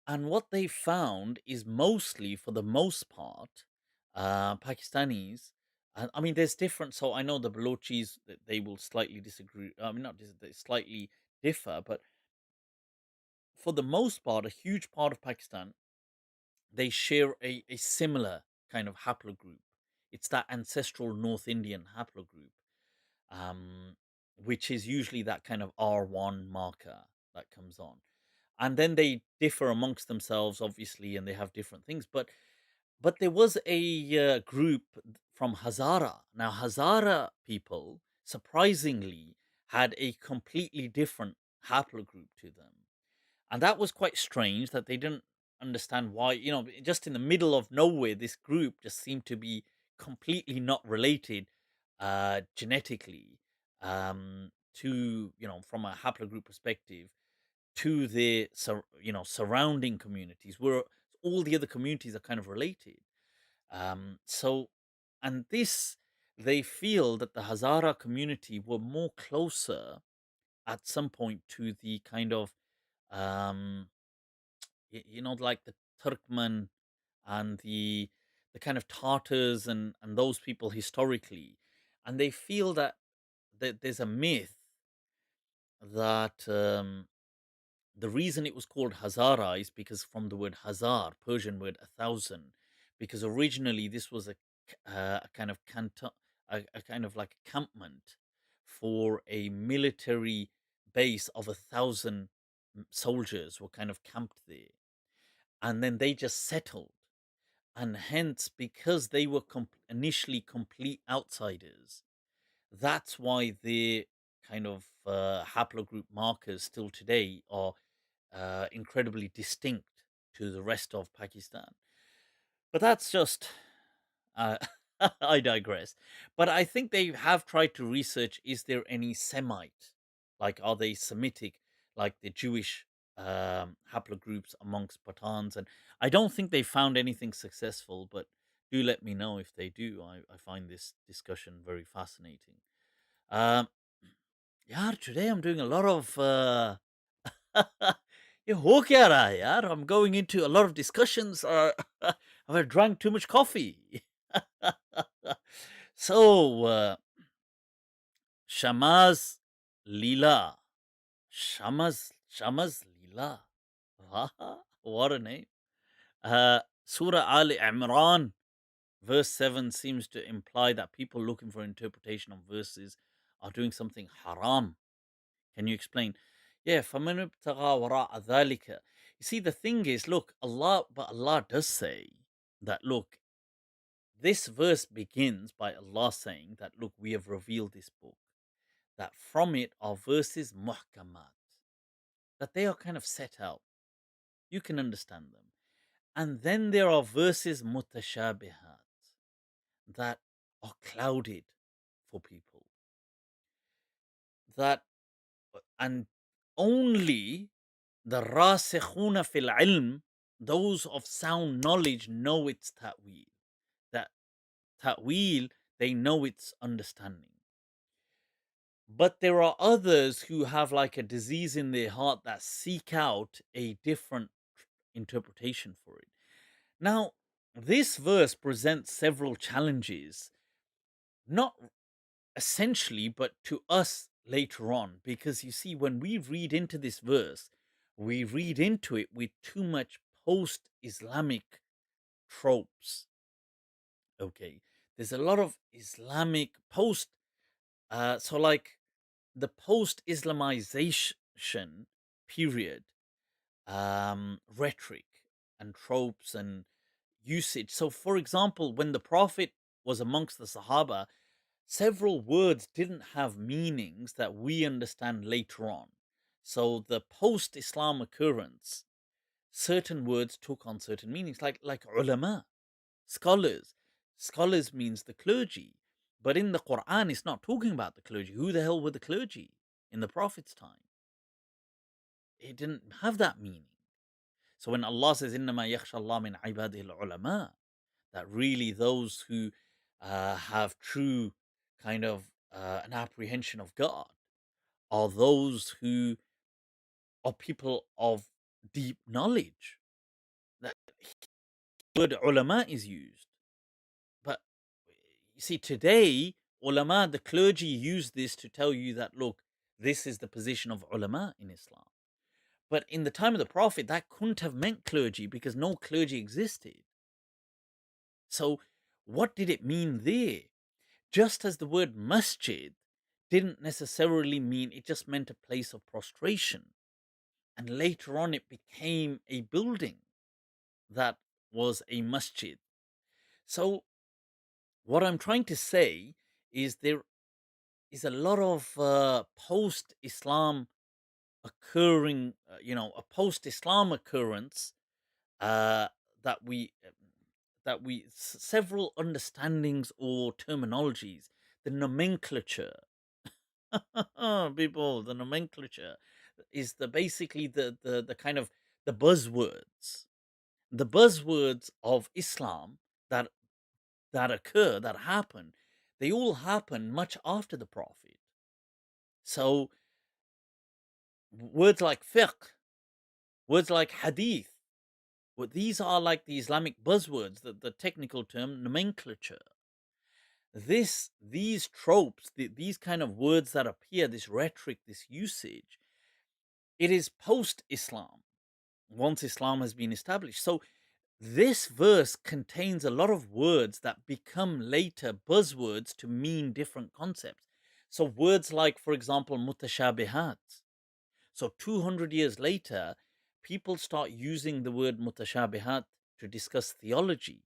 And what they found is, mostly, for the most part, Pakistanis. And I mean, there's different. So I know the Balochis, they will slightly disagree. I mean, not they slightly differ, but for the most part, a huge part of Pakistan, they share a similar kind of haplogroup. It's that ancestral North Indian haplogroup, um, which is usually that kind of R1 marker that comes on. And then they differ amongst themselves, obviously, and they have different things. But there was a group from Hazara. Now, Hazara people, surprisingly, had a completely different haplogroup to them. And that was quite strange that they didn't understand why, just in the middle of nowhere, this group just seemed to be completely not related genetically to, from a haplogroup perspective to the surrounding communities where all the other communities are kind of related. So, and this, they feel that the Hazara community were more closer at some point to the kind of, um, like the Turkmen and the kind of Tartars and those people historically, and they feel that there's a myth that the reason it was called Hazara is because from the word Hazar, Persian word 1,000, because originally this was a kind of a kind of like encampment for a military base of 1,000 soldiers were kind of camped there, and then they just settled, and hence because they were initially complete outsiders, that's why their kind of haplogroup markers still today are incredibly distinct to the rest of Pakistan. But that's just, uh, I digress. But I think they have tried to research, is there any Semite? Like, are they Semitic, like the Jewish haplogroups amongst Pathans? And I don't think they found anything successful, but do let me know if they do. I find this discussion very fascinating. Um, yeah, today I'm doing a lot of ये हो क्या रहा है यार? I'm going into a lot of discussions. I drank too much coffee. So, Shamaz Leela. Shamaz Leela. Wow, what a name. Surah Al Imran, verse 7 seems to imply that people looking for interpretation of verses are doing something haram. Can you explain? Yeah, فَمَنِ ابْتَغَى وَرَاءَ ذَلِكَ. You see, the thing is, look, Allah does say that, look, this verse begins by Allah saying that, look, we have revealed this book, that from it are verses muhkamat, that they are kind of set out. You can understand them. And then there are verses mutashabihat, that are clouded for people. That, and only the rasikhuna fil ilm, those of sound knowledge, know its ta'wil. That ta'wil, they know its understanding. But there are others who have like a disease in their heart that seek out a different interpretation for it. Now, this verse presents several challenges, not essentially, but to us later on, because you see, when we read into this verse, we read into it with too much post Islamic tropes. Okay, there's a lot of Islamic post, so like the post Islamization period rhetoric and tropes and usage. So, for example, when the Prophet was amongst the Sahaba, several words didn't have meanings that we understand later on. So, the post Islam occurrence, certain words took on certain meanings, like ulama, scholars. Scholars means the clergy. But in the Quran, it's not talking about the clergy. Who the hell were the clergy in the Prophet's time? It didn't have that meaning. So when Allah says, إِنَّمَا يَخْشَى اللَّهَ مِنْ عِبَادِهِ الْعُلَمَاء, that really those who have true kind of an apprehension of God are those who are people of deep knowledge. That word ulama is used. But you see, today, ulama, the clergy, use this to tell you that, look, this is the position of ulama in Islam. But in the time of the Prophet, that couldn't have meant clergy because no clergy existed. So, what did it mean there? Just as the word masjid didn't necessarily mean, it just meant a place of prostration. And later on, it became a building that was a masjid. So, what I'm trying to say is there is a lot of post Islam occurring, a post Islam occurrence uh, that several understandings or terminologies, the nomenclature, people, the nomenclature is basically the kind of the buzzwords of Islam that that happen. They all happen much after the Prophet. So words like fiqh, words like hadith, well, these are like the Islamic buzzwords, the technical term nomenclature. These tropes, these kind of words that appear, this rhetoric, this usage, it is post-Islam, once Islam has been established. So this verse contains a lot of words that become later buzzwords to mean different concepts. So words like, for example, mutashabihat. So 200 years later, people start using the word mutashabihat to discuss theology,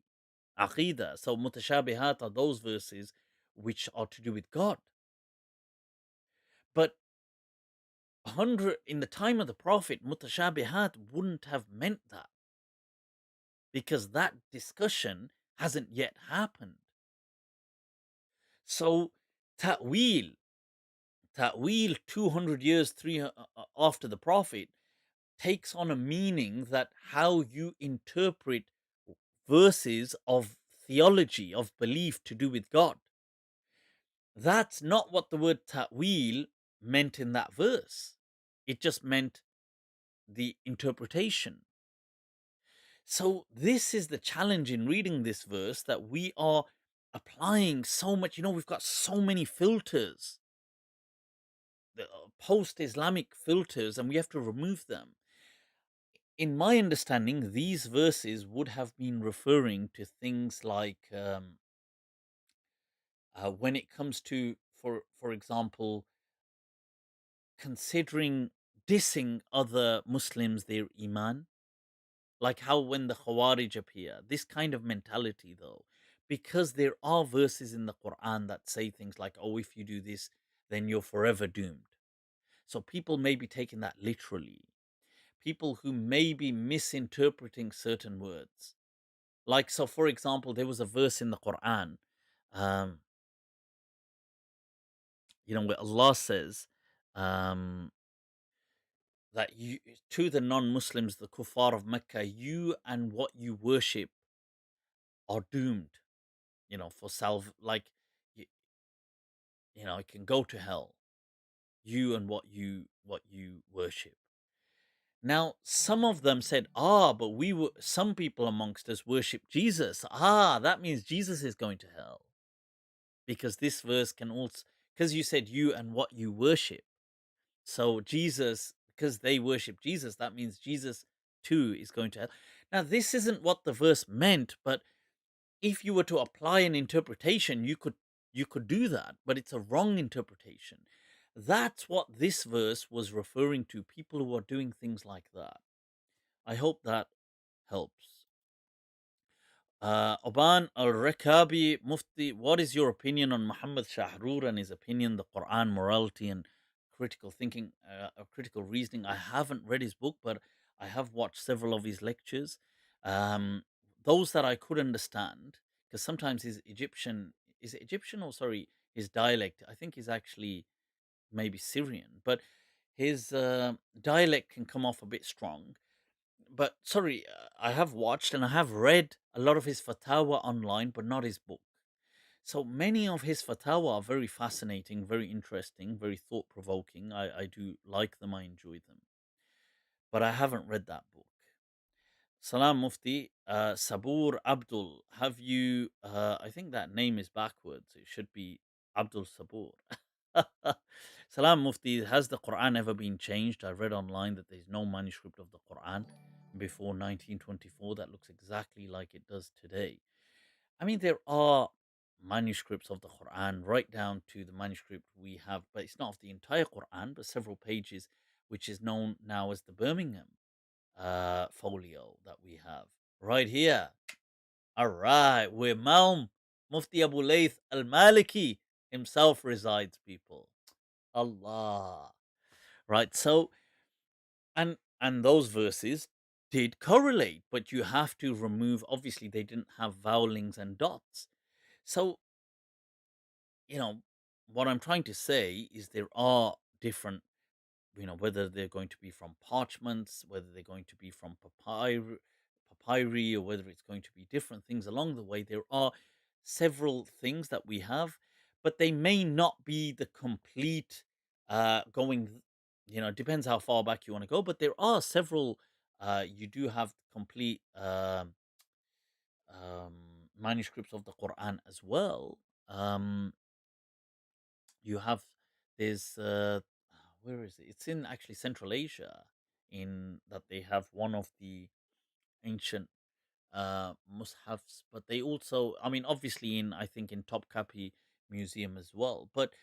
aqeedah. So mutashabihat are those verses which are to do with God. But 100 in the time of the Prophet, mutashabihat wouldn't have meant that because that discussion hasn't yet happened. So ta'wil, 200 years after the Prophet takes on a meaning that how you interpret verses of theology, of belief to do with God. That's not what the word ta'wil meant in that verse. It just meant the interpretation. So this is the challenge in reading this verse, that we are applying so much, we've got so many filters, the post-Islamic filters, and we have to remove them. In my understanding, these verses would have been referring to things like when it comes to, for example, considering dissing other Muslims, their iman, like how when the Khawarij appear, this kind of mentality, though, because there are verses in the Quran that say things like, oh, if you do this, then you're forever doomed. So people may be taking that literally. People who may be misinterpreting certain words. Like, so for example, there was a verse in the Quran, um, where Allah says, that you, to the non-Muslims, the kuffar of Mecca, you and what you worship are doomed, for you, it can go to hell. You and what you worship. Now, some of them said, but some people amongst us worship Jesus. That means Jesus is going to hell. Because this verse can also, because you said you and what you worship. So Jesus, because they worship Jesus, that means Jesus too is going to hell. Now, this isn't what the verse meant, but if you were to apply an interpretation, you could do that, but it's a wrong interpretation. That's what this verse was referring to, people who are doing things like that. I hope that helps. Oban al-Rekabi, Mufti, what is your opinion on Muhammad Shahrur and his opinion, the Quran, morality, and critical thinking, critical reasoning? I haven't read his book, but I have watched several of his lectures. Those that I could understand, because sometimes his is it Egyptian or sorry, his dialect, I think is actually maybe Syrian, but his dialect can come off a bit strong. But sorry, I have watched and I have read a lot of his fatwa online, but not his book. So many of his fatwa are very fascinating, very interesting, very thought provoking. I do like them, I enjoy them. But I haven't read that book. Salam Mufti, Sabur Abdul. Have you, I think that name is backwards. It should be Abdul Sabur. Salam Mufti, has the Quran ever been changed? I read online that there's no manuscript of the Quran before 1924 that looks exactly like it does today. I mean, there are manuscripts of the Quran right down to the manuscript we have, but it's not of the entire Quran, but several pages, which is known now as the Birmingham folio that we have right here. All right, where Mufti Abu Layth al Maliki himself resides, people. Allah. Right, so and those verses did correlate, but you have to remove, obviously they didn't have vowelings and dots. So, you know, what I'm trying to say is there are different, whether they're going to be from parchments, whether they're going to be from papyri, or whether it's going to be different things along the way. There are several things that we have, but they may not be the complete going. It depends how far back you want to go. But there are several. You do have complete manuscripts of the Quran as well. Um, you have there's where is it? It's in actually Central Asia. In that they have one of the ancient mushafs, but they also, I mean, obviously in I think in Topkapi Museum as well. But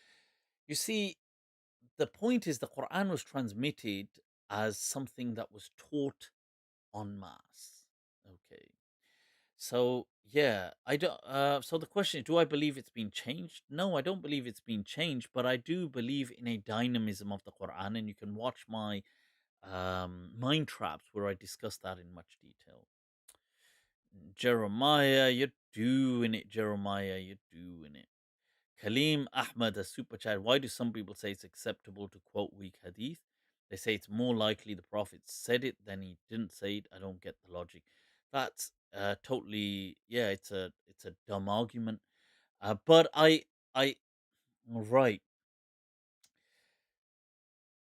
you see, the point is the Quran was transmitted as something that was taught en masse. Okay. So yeah, I don't. So the question is, do I believe it's been changed? No, I don't believe it's been changed, but I do believe in a dynamism of the Quran, and you can watch my mind traps where I discuss that in much detail. Jeremiah, you're doing it. Jeremiah, you're doing it. Kaleem Ahmed, a super chat. Why do some people say it's acceptable to quote weak hadith? They say it's more likely the Prophet said it than he didn't say it. I don't get the logic. That's totally, yeah. It's a dumb argument. But I right.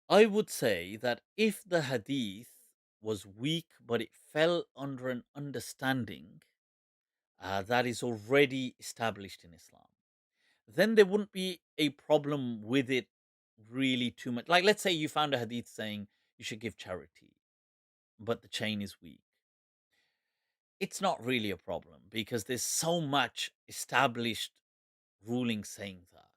I would say that if the hadith was weak, but it fell under an understanding that is already established in Islam, then there wouldn't be a problem with it really too much. Like, let's say you found a hadith saying you should give charity, but the chain is weak. It's not really a problem because there's so much established ruling saying that.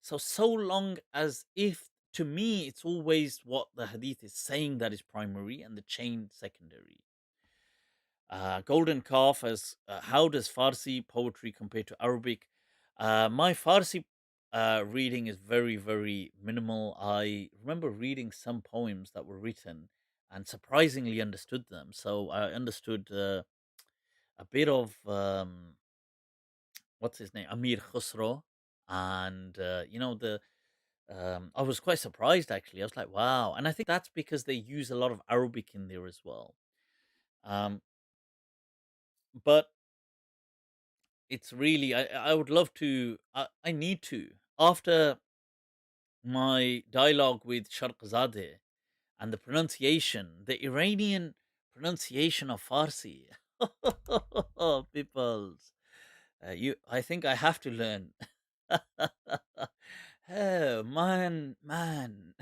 So long as if to me, it's always what the hadith is saying that is primary and the chain secondary. Golden Calf as how does Farsi poetry compare to Arabic? My Farsi reading is very, very minimal. I remember reading some poems that were written and surprisingly understood them. So I understood a bit of what's his name, Amir Khusro, and the I was quite surprised actually. I was like, wow, and I think that's because they use a lot of Arabic in there as well. Um, but it's really I would love to. I need to after my dialogue with Sharqzadeh and the pronunciation, the Iranian pronunciation of Farsi. Peoples, I think I have to learn. Oh, man, man,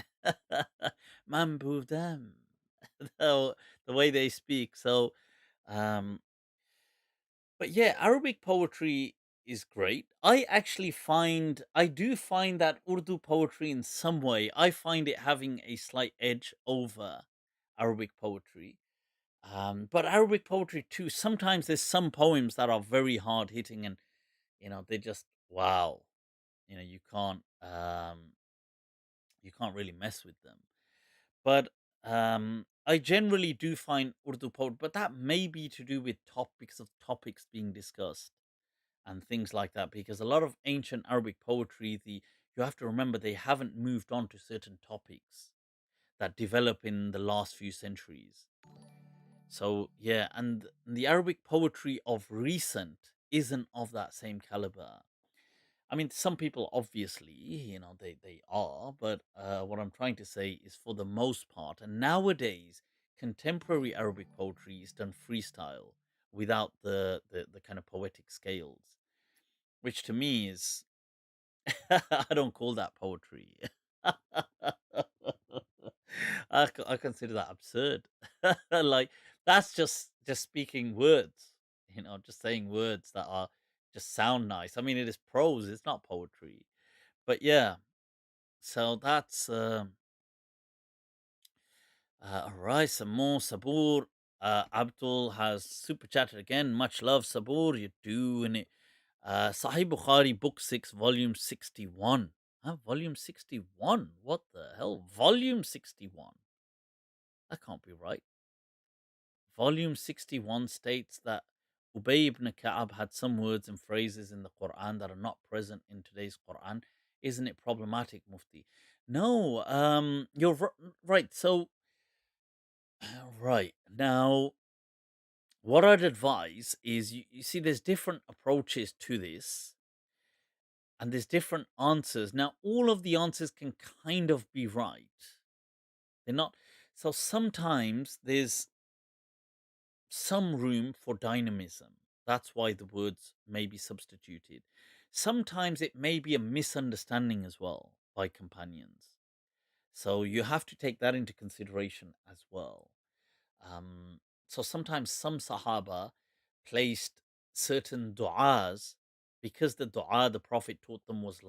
them. The way they speak. So, um, but yeah, Arabic poetry is great. I do find that Urdu poetry in some way, I find it having a slight edge over Arabic poetry. But Arabic poetry too, sometimes there's some poems that are very hard hitting and, they just, wow, you know, you can't really mess with them. But I generally do find Urdu poetry, but that may be to do with topics being discussed and things like that because a lot of ancient Arabic poetry, the you have to remember they haven't moved on to certain topics that develop in the last few centuries. So yeah, and the Arabic poetry of recent isn't of that same caliber. I mean, some people obviously, they are, but what I'm trying to say is for the most part, and nowadays, contemporary Arabic poetry is done freestyle without the kind of poetic scales, which to me is I don't call that poetry. I consider that absurd. Like, that's just speaking words, just saying words that are just sound nice. I mean, it is prose, it's not poetry. But yeah, so that's all right. Some more Sabur. Abdul has super chatted again. Much love, Sabur. You're doing it. Sahih Bukhari, Book 6, Volume 61. Huh? Volume 61? What the hell? Volume 61? That can't be right. Volume 61 states that Ubay ibn Ka'ab had some words and phrases in the Quran that are not present in today's Quran. Isn't it problematic, Mufti? No, you're right. So, right now, what I'd advise is you see, there's different approaches to this, and there's different answers. Now, all of the answers can kind of be right. They're not. So sometimes there's some room for dynamism. That's why the words may be substituted. Sometimes it may be a misunderstanding as well by companions. So you have to take that into consideration as well. Um, so sometimes some Sahaba placed certain du'as because the du'a the Prophet taught them was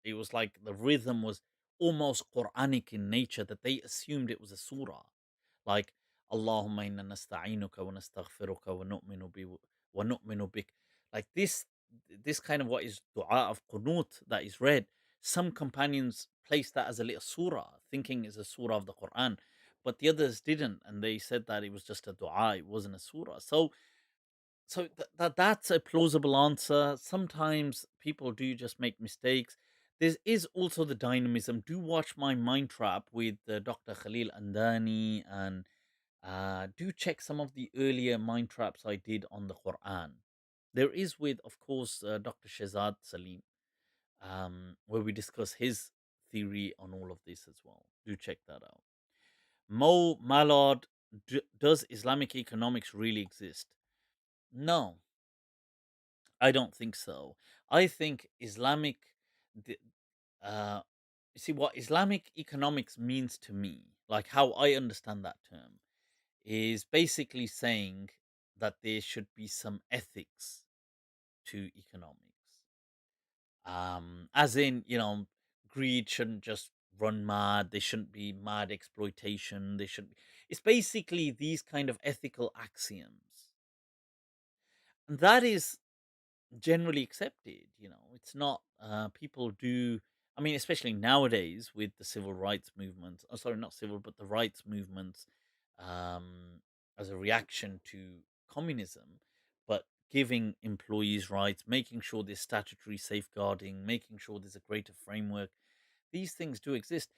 it was like the rhythm was almost Quranic in nature, that they assumed it was a surah. Like Allahumma inna nasta'inuka wa nastaghfiruka wa nu'minu bik. Like this kind of what is du'a of qunut that is read. Some companions placed that as a little surah, thinking it's a surah of the Quran, but the others didn't, and they said that it was just a du'a, it wasn't a surah. So that's a plausible answer. Sometimes people do just make mistakes. There is also the dynamism. Do watch my MindTrap with Dr. Khalil Andani, and do check some of the earlier mind traps I did on the Quran. There is with, of course, Dr. Shehzad Salim, where we discuss his theory on all of this as well. Do check that out. Mo Mallard, does Islamic economics really exist? No, I don't think so. I think the- uh, you see, what Islamic economics means to me, like how I understand that term, is basically saying that there should be some ethics to economics. As in, greed shouldn't just run mad. There shouldn't be mad exploitation. It's basically these kind of ethical axioms. And that is generally accepted. It's not, people do, I mean, especially nowadays with the civil rights movements, sorry, not civil, but the rights movements, um, as a reaction to communism, but giving employees rights, making sure there's statutory safeguarding, making sure there's a greater framework. These things do exist.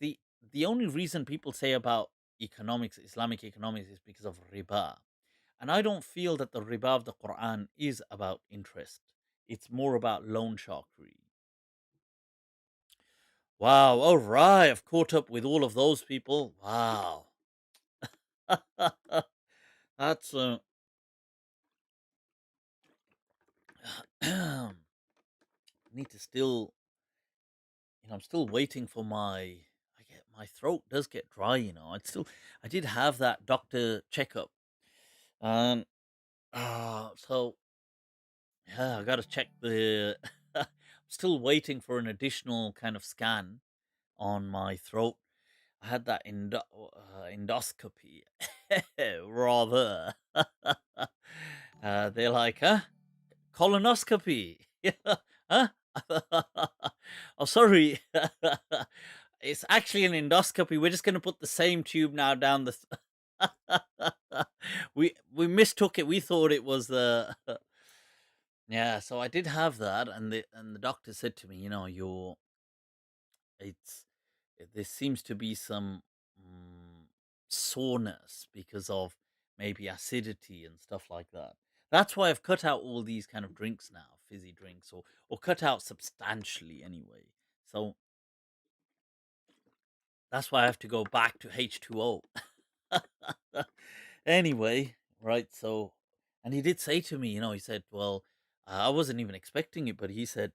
The only reason people say about economics, Islamic economics, is because of riba. And I don't feel that the riba of the Quran is about interest. It's more about loan sharkery. Wow, all right. I've caught up with all of those people. Wow. That's need to still, I'm still waiting for my throat does get dry, I did have that doctor checkup. And so yeah, I got to check the I'm still waiting for an additional kind of scan on my throat. I had that endoscopy, rather. They're like, huh? Colonoscopy. Huh? Oh, sorry. It's actually an endoscopy. We're just going to put the same tube now down the. We mistook it. We thought it was the. Yeah, so I did have that, and the doctor said to me, it's there seems to be some soreness because of maybe acidity and stuff like that. That's why I've cut out all these kind of drinks now, fizzy drinks, or cut out substantially anyway. So that's why I have to go back to H2O. Anyway, right? So, and he did say to me, he said, "Well, I wasn't even expecting it, but he said,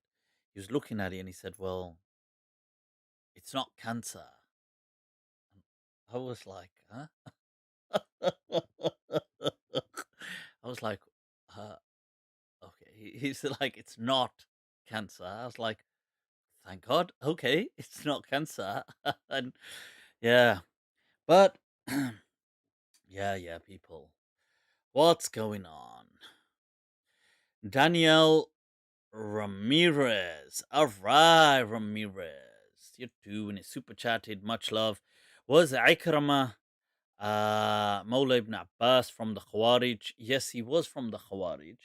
he was looking at it and he said, "Well, it's not cancer." I was like, "Huh?" I was like, uh, "Okay." He's like, "It's not cancer." I was like, "Thank God. Okay, it's not cancer." And yeah, but yeah, people, what's going on? Daniel Ramirez. All right, Ramirez. You're doing it. Super chatted. Much love. Was Ikrama Mawla ibn Abbas from the Khawarij? Yes, he was from the Khawarij.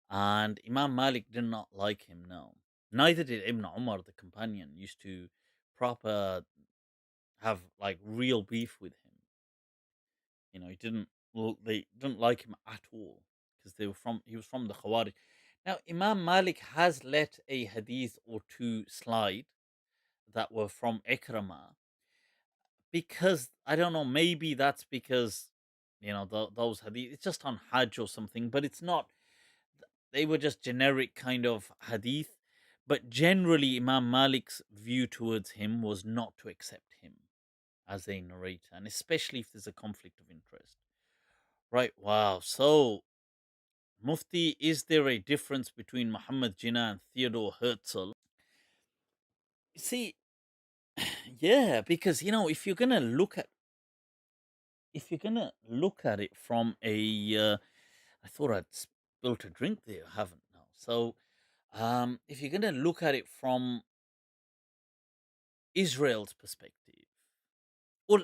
And Imam Malik did not like him, no. Neither did Ibn Umar, the companion, used to proper have like real beef with him. You know, they didn't like him at all because he was from the Khawarij. Now, Imam Malik has let a hadith or two slide that were from Ikramah because I don't know, maybe that's because those hadith it's just on Hajj or something, but it's not. They were just generic kind of hadith. But generally, Imam Malik's view towards him was not to accept him as a narrator, and especially if there's a conflict of interest. Right, wow. So, Mufti, is there a difference between Muhammad Jinnah and Theodore Herzl? See, yeah, because if you're gonna look at it from I thought I'd spilt a drink there, I haven't now. So, if you're gonna look at it from Israel's perspective, or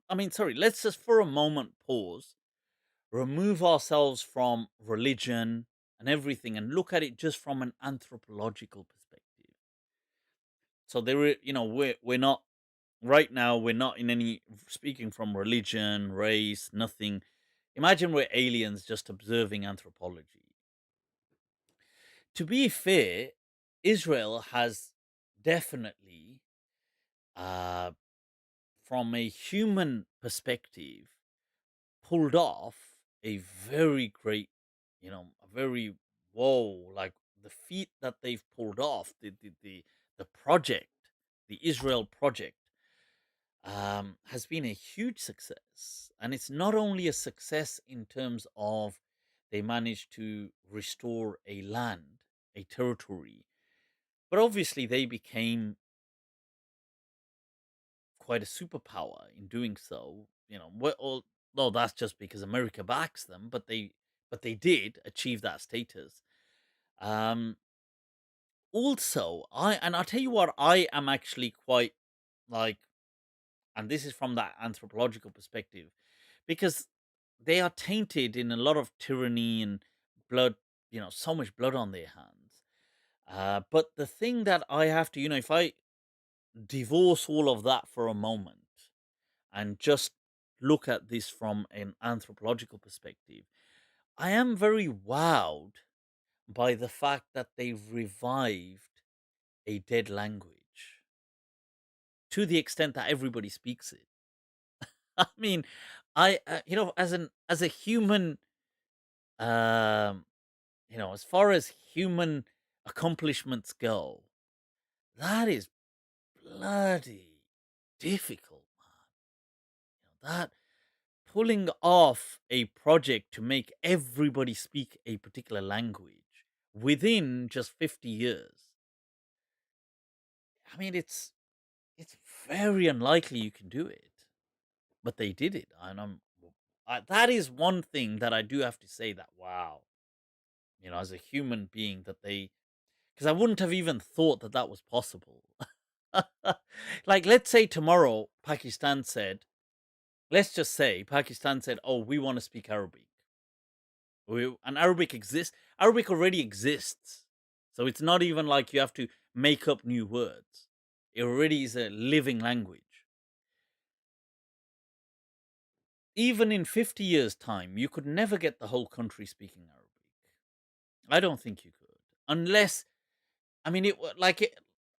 I mean, sorry, let's just for a moment pause, remove ourselves from religion and everything, and look at it just from an anthropological perspective. So we're not right now. We're not in any speaking from religion, race, nothing. Imagine we're aliens just observing anthropology. To be fair, Israel has definitely, uh, from a human perspective, pulled off a very great, a very whoa, like the feat that they've pulled off, the project, the Israel project, has been a huge success. And it's not only a success in terms of they managed to restore a land, a territory, but obviously they became quite a superpower in doing so. Although that's just because America backs them, but they did achieve that status. Um, Also, I'll tell you what, I am actually quite like, and this is from that anthropological perspective, because they are tainted in a lot of tyranny and blood, so much blood on their hands. But the thing that I have to, if I divorce all of that for a moment and just look at this from an anthropological perspective, I am very wowed by the fact that they've revived a dead language to the extent that everybody speaks it. I mean, as a human, um, as far as human accomplishments go, that is bloody difficult, man. That pulling off a project to make everybody speak a particular language within just 50 years. I mean, it's very unlikely you can do it, but they did it, and that is one thing that I do have to say that wow, as a human being that they because I wouldn't have even thought that that was possible. Like, let's say tomorrow Pakistan said, let's just say Pakistan said, "Oh, we want to speak Arabic." And Arabic exists. Arabic already exists, so it's not even like you have to make up new words. It already is a living language. Even in 50 years' time, you could never get the whole country speaking Arabic. I don't think you could, unless I mean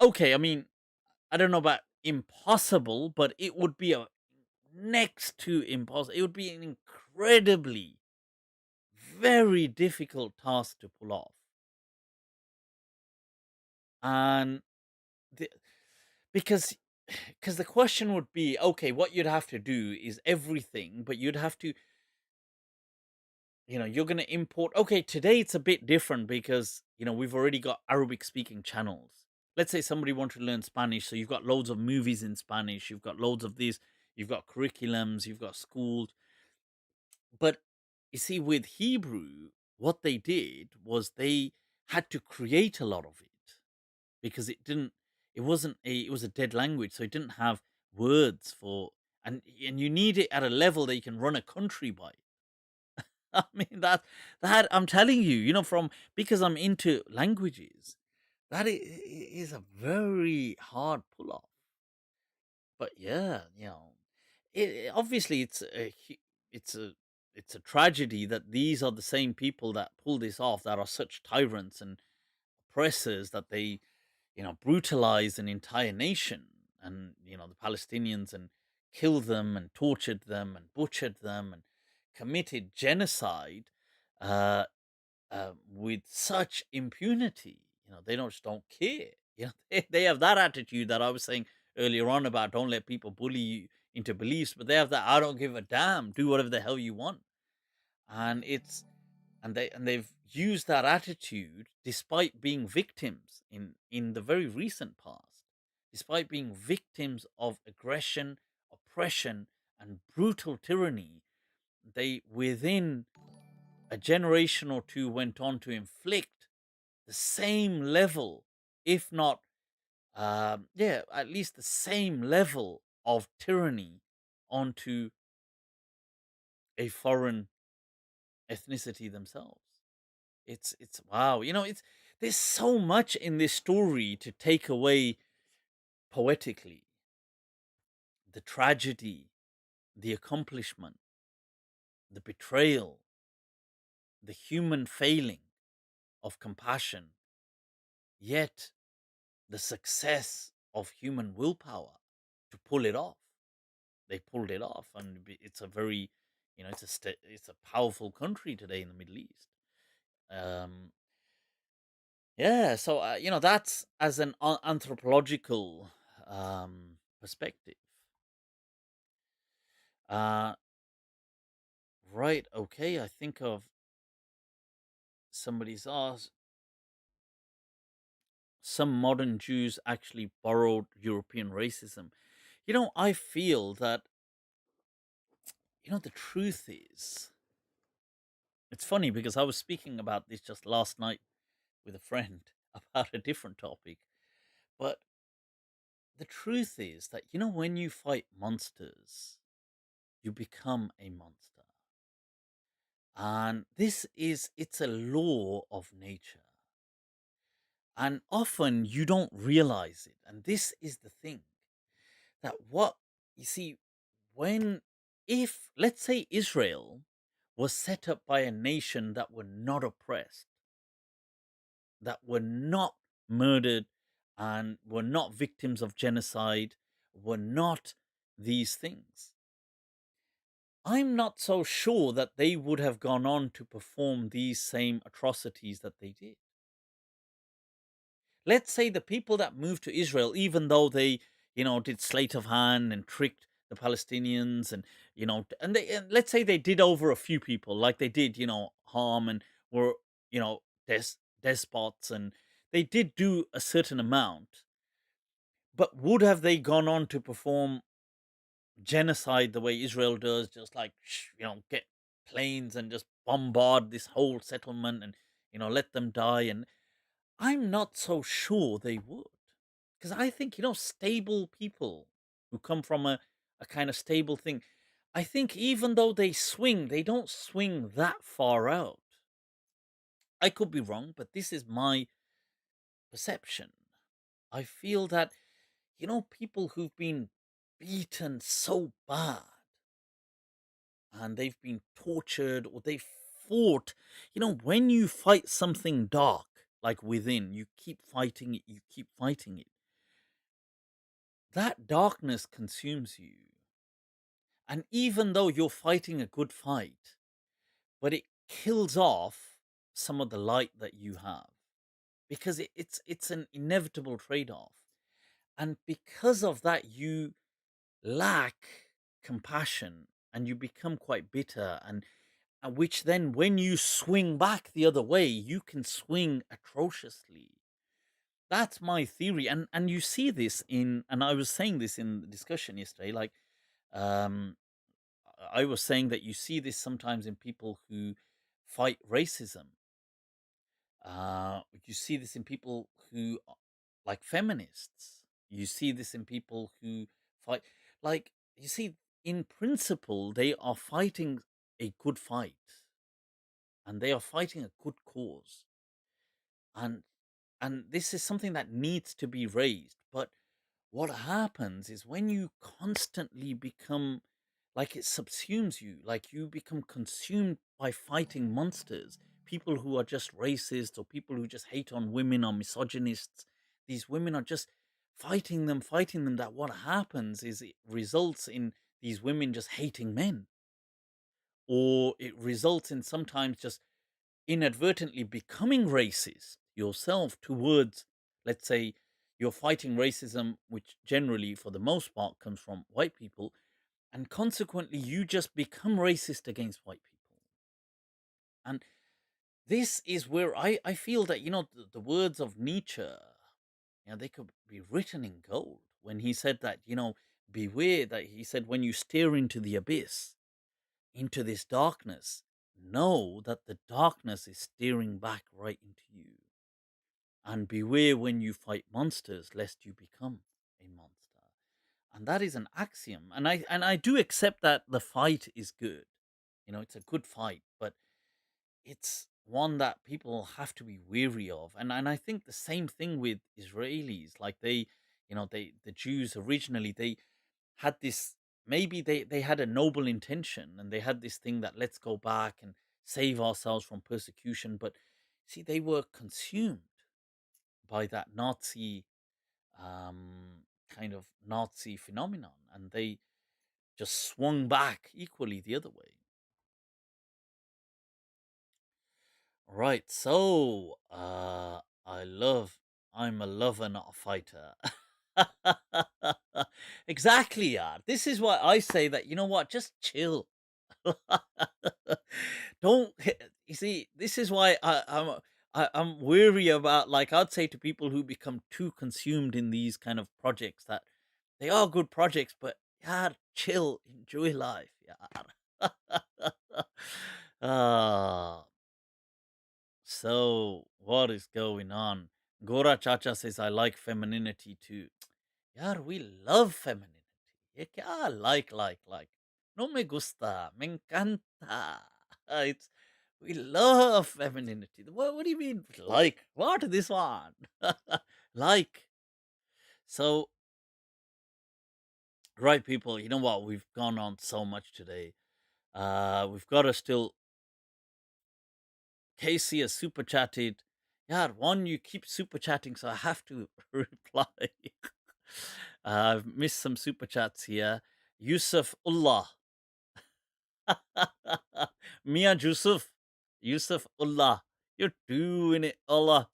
Okay, I mean, I don't know about impossible, but it would be a next to impossible. It would be an incredibly, very difficult task to pull off. And the, because because the question would be, okay, what you'd have to do is everything, but you'd have to, you're going to import. Okay, today it's a bit different because we've already got Arabic speaking channels. Let's say somebody wanted to learn Spanish, so you've got loads of movies in Spanish, you've got loads of this, you've got curriculums, you've got schools. But you see, with Hebrew, what they did was they had to create a lot of it because it wasn't it was a dead language, so it didn't have words for, and you need it at a level that you can run a country by. I mean that I'm telling you, from because I'm into languages, is a very hard pull off. But yeah, obviously it's a it's a tragedy that these are the same people that pull this off, that are such tyrants and oppressors, that they brutalized an entire nation, and the Palestinians, and killed them and tortured them and butchered them and committed genocide, uh, with such impunity. They don't just don't care. They have that attitude that I was saying earlier on about don't let people bully you into beliefs, but they have that I don't give a damn, do whatever the hell you want. And they've used that attitude despite being victims in the very recent past, despite being victims of aggression, oppression, and brutal tyranny. They, within a generation or two, went on to inflict the same level, if not, at least the same level of tyranny onto a foreign ethnicity themselves. It's wow. It's there's so much in this story to take away poetically. The tragedy, the accomplishment, the betrayal, the human failing of compassion, yet the success of human willpower to pull it off. They pulled it off, and it's a very, it's a powerful country today in the Middle East. Um, Yeah, so that's as an anthropological perspective. Uh, right. Okay. I think of somebody's asked. Some modern Jews actually borrowed European racism. I feel that the truth is, it's funny because I was speaking about this just last night with a friend about a different topic, but the truth is that when you fight monsters, you become a monster. And it's a law of nature. And often you don't realize it. And this is the thing, that what you see, when, if, let's say, Israel was set up by a nation that were not oppressed, that were not murdered, and were not victims of genocide, were not these things, I'm not so sure that they would have gone on to perform these same atrocities that they did. Let's say the people that moved to Israel, even though they, did sleight of hand and tricked the Palestinians, and and let's say they did over a few people, like they did, harm, and were, despots, and they did do a certain amount. But would have they gone on to perform genocide the way Israel does, just like get planes and just bombard this whole settlement, and let them die? And I'm not so sure they would, because I think stable people who come from a kind of stable thing, I think even though they swing, they don't swing that far out. I could be wrong, but this is my perception. I feel that people who've been beaten so bad, and they've been tortured, or they fought. When you fight something dark, like within, you keep fighting it, you keep fighting it. That darkness consumes you. And even though you're fighting a good fight, but it kills off some of the light that you have. because it's an inevitable trade-off. And because of that, you lack compassion and you become quite bitter, and which then when you swing back the other way, you can swing atrociously. That's my theory. And you see this in, and I was saying this in the discussion yesterday, like um I was saying that you see this sometimes in people who fight racism. You see this in people who like feminists. You see this in people who fight, like, you see, in principle, they are fighting a good fight and they are fighting a good cause. And this is something that needs to be raised. But what happens is when you constantly become, like, it subsumes you, like you become consumed by fighting monsters, people who are just racist or people who just hate on women or misogynists. These women are just fighting them, that what happens is it results in these women just hating men, or it results in sometimes just inadvertently becoming racist yourself towards, let's say, you're fighting racism, which generally, for the most part, comes from white people, and consequently, you just become racist against white people. And this is where I feel that, the words of Nietzsche, they could be written in gold when he said that, beware, that he said, when you stare into the abyss, into this darkness, know that the darkness is staring back right into you. And beware when you fight monsters, lest you become a monster. And that is an axiom. And I do accept that the fight is good. It's a good fight, but it's one that people have to be weary of. And I think the same thing with Israelis. Like the Jews originally, they had this, maybe they had a noble intention and they had this thing that let's go back and save ourselves from persecution. But see, they were consumed by that Nazi kind of Nazi phenomenon, and they just swung back equally the other way. Right, so I'm a lover, not a fighter. Exactly, yeah. This is why I say that, you know what, just chill. Don't you see? This is why I'm weary about, like, I'd say to people who become too consumed in these kind of projects, that they are good projects, but yeah, chill, enjoy life, yeah. Ah, so what is going on? Gora Chacha says, I like femininity too. Yaar, we love femininity. Ye kya like. No me gusta, me encanta. It's, we love femininity. What do you mean like? What this one? Like. So, right, people, you know what? We've gone on so much today. We've got to still. Casey has super chatted. Yeah, one, you keep super chatting, so I have to reply. I've missed some super chats here. Yusuf Ullah. Mia Yusuf Ullah. You're doing it, Allah.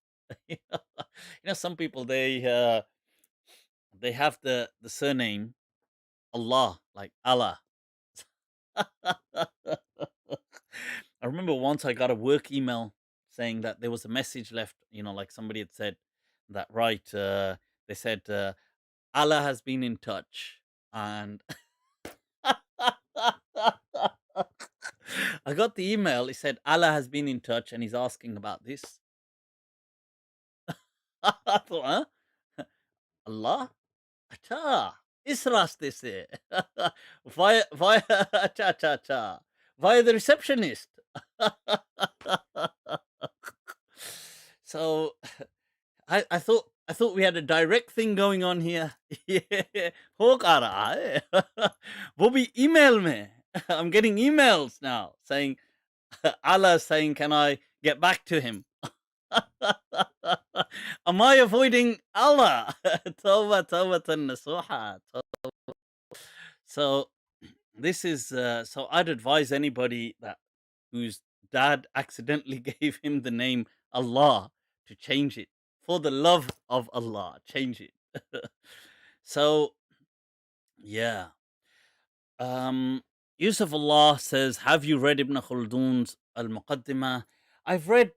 Some people, they have the surname Allah, like Allah. I remember once I got a work email saying that there was a message left, like somebody had said that, right, they said, Allah has been in touch. And I got the email. He said, Allah has been in touch and he's asking about this. I thought, huh? Allah? Acha, is raste se. Via, cha. Via the receptionist. So I thought we had a direct thing going on here. हो क्या रहा है? वो भी email में. I'm getting emails now saying, Allah saying, can I get back to him? Am I avoiding Allah? Tawbatan nasuha. So this is so I'd advise anybody that whose dad accidentally gave him the name Allah to change it For the love of Allah, change it. So, yeah. Yusuf Allah says, have you read Ibn Khaldun's Al-Muqaddimah? I've read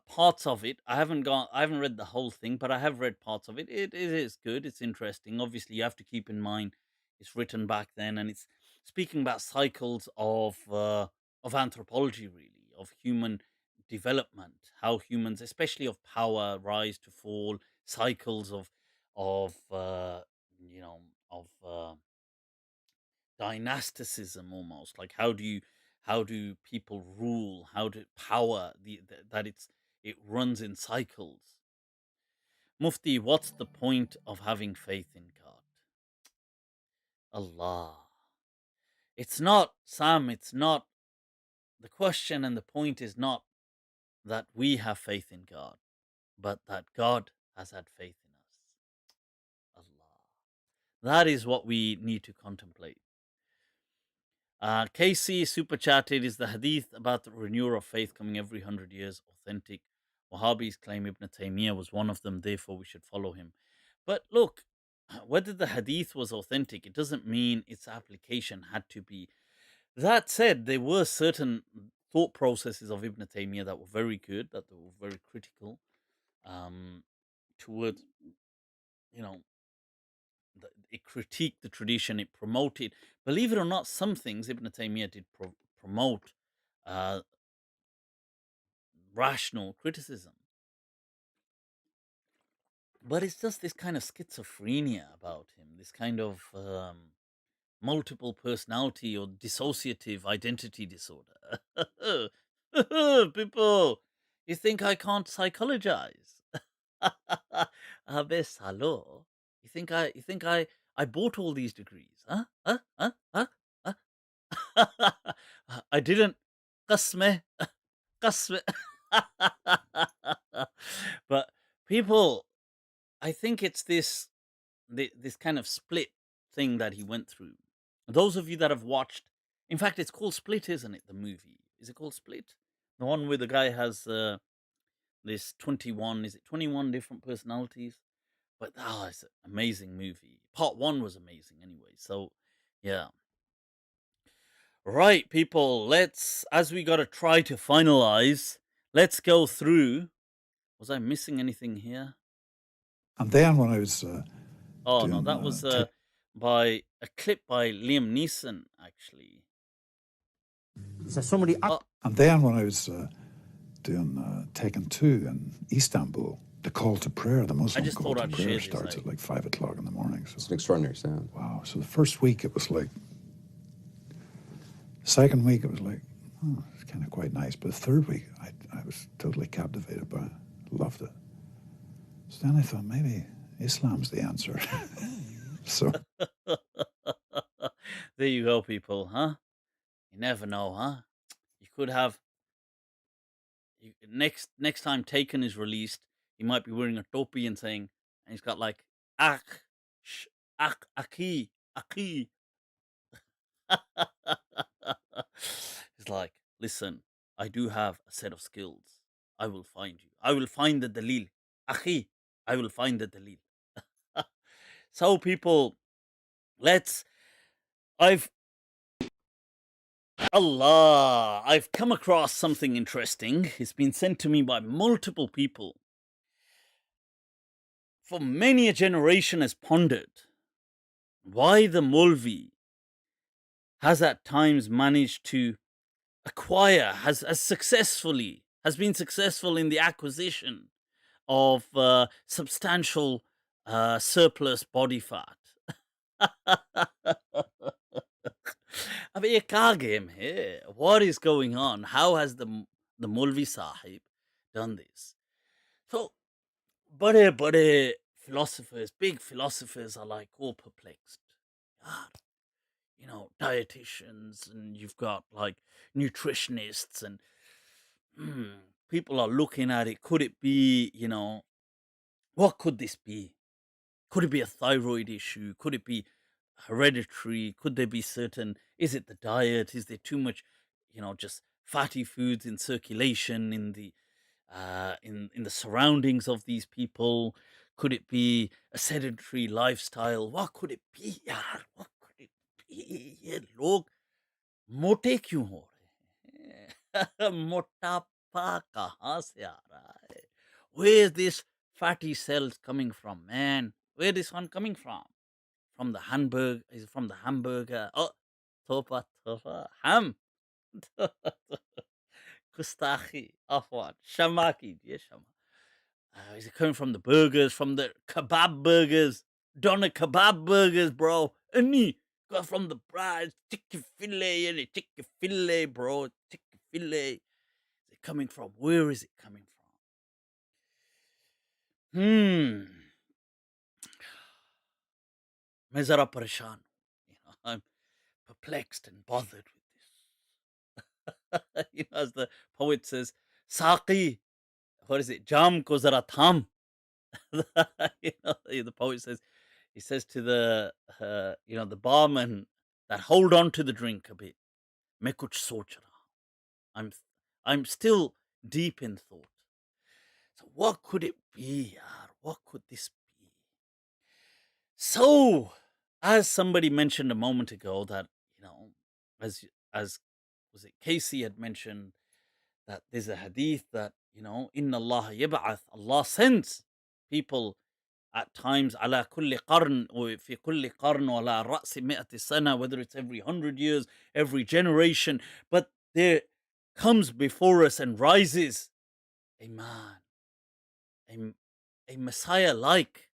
parts of it. I haven't read the whole thing, but I have read parts of it. It is good. It's interesting. Obviously, you have to keep in mind it's written back then, and it's speaking about cycles of anthropology, really, of human development, how humans, especially of power, rise to fall, cycles of you know of dynasticism, almost like how do people rule, how do power that it runs in cycles. Mufti, what's the point of having faith in God? Allah. It's not, Sam, it's not, the question and the point is not that we have faith in God, but that God has had faith in us. Allah. That is what we need to contemplate. Casey super chatted, is the hadith about the renewal of faith coming every 100 years authentic? Wahhabis claim Ibn Taymiyyah was one of them, therefore we should follow him. But look, whether the hadith was authentic, it doesn't mean its application had to be. That said, there were certain thought processes of Ibn Taymiyyah that were very good, that were very critical towards, you know, it critiqued the tradition, it promoted. Believe it or not, some things Ibn Taymiyyah did promote rational criticism. But it's just this kind of schizophrenia about him, this kind of multiple personality or dissociative identity disorder. People, you think I can't psychologize? Abe hello. You think I bought all these degrees? Huh? Huh? I didn't. Qasme. Qasme. But people, I think it's this kind of split thing that he went through. Those of you that have watched, in fact, it's called Split, isn't it? The movie, is it called Split? The one where the guy has this 21, is it 21 different personalities? But it's an amazing movie. Part 1 was amazing anyway. So, yeah. Right, people, as we got to try to finalize, let's go through. Was I missing anything here? And then when I was no, that was by a clip by Liam Neeson, actually. So somebody. And then when I was doing Taken 2 in Istanbul, the call to prayer, the Muslim call to prayer starts at like 5 o'clock in the morning. So it's an extraordinary sound. Wow. So the first week it was like, second week it was like, oh, it's kind of quite nice. But the third week I was totally captivated by it. Loved it. So then I thought maybe Islam's the answer. So there you go, people, huh? You never know, huh? You could have next time Taken is released, he might be wearing a topi and saying, and he's got like aki. He's like, listen, I do have a set of skills. I will find you. I will find the dalil. Akhi, I will find the dalil. So, people, I've come across something interesting. It's been sent to me by multiple people. For many a generation has pondered why the Molvi has at times managed to acquire, has been successful in the acquisition of substantial surplus body fat. Here. What is going on? How has the Molvi Sahib done this? So, bade philosophers, big philosophers are like all perplexed. God, dietitians, and you've got like nutritionists, and people are looking at it. Could it be, what could this be? Could it be a thyroid issue? Could it be hereditary? Could there be is it the diet? Is there too much, just fatty foods in circulation in the in the surroundings of these people? Could it be a sedentary lifestyle? What could it be, yaar? What could it be? ये लोग मोटे क्यों हो रहे हैं? मोटापा कहाँ से आ रहा है? Where is this fatty cells coming from, man? Where is one coming from? From the hamburger? Is it from the hamburger? Oh, tofa, ham. Gustachi, afwan, shama kijiye, shama. Is it coming from the burgers, from the kebab burgers? Doner kebab burgers, bro. Any got from the fries, chicken fillet, and chicken fillet, bro. Chicken fillet. Is it coming from? Where is it coming from? मैं जरा परेशान हूँ. I'm perplexed and bothered with this. As the poet says, Saqi, what is it? Jam ko zara tham. The poet says, he says to the barman that hold on to the drink a bit. मैं कुछ सोच रहा हूँ. I'm still deep in thought. So what could it be, yaar? What could this be? So, as somebody mentioned a moment ago, that as was it Casey had mentioned, that there's a hadith that inna Allah yab'ath, Allah sends people at times ala kulli qarn or fi kulli qarn wa ala ra'si mi'ati sana, whether it's every 100 years, every generation, but there comes before us and rises a man, a Messiah like,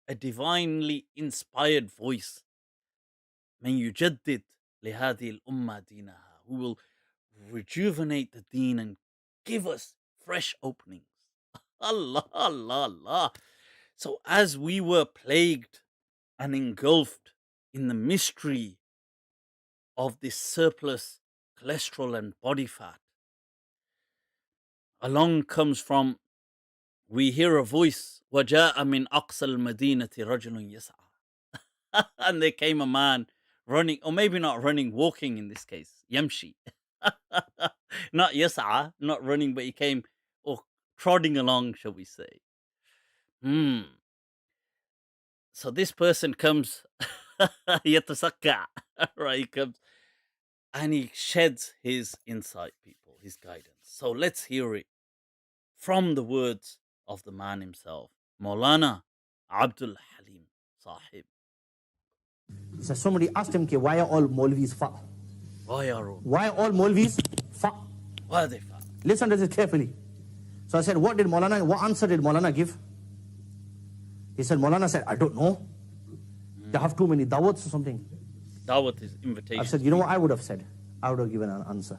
a divinely inspired voice, من يجدد لهذه الأمة دينها, who will rejuvenate the deen and give us fresh openings. Allah, Allah, Allah. So as we were plagued and engulfed in the mystery of this surplus cholesterol and body fat, along comes from, we hear a voice, وَجَاءَ مِنْ أَقْصَى الْمَدِينَةِ رَجُلٌ يَسْعَى. And there came a man running, or maybe not running, walking in this case, yamshi. Not yas'a, not running, but he came, or trotting along, shall we say. So this person comes, yatasakka, right? He comes and he sheds his insight, people, his guidance. So let's hear it from the words of the man himself, Maulana Abdul Halim Sahib. So somebody asked him, why are all Maulvis fa? Why all Maulvis fa? Why are they fa? Listen to this carefully. So I said, what answer did Maulana give? He said, Maulana said, I don't know. They have too many dawats or something. Dawat is invitation. I said, you know what I would have said? I would have given an answer.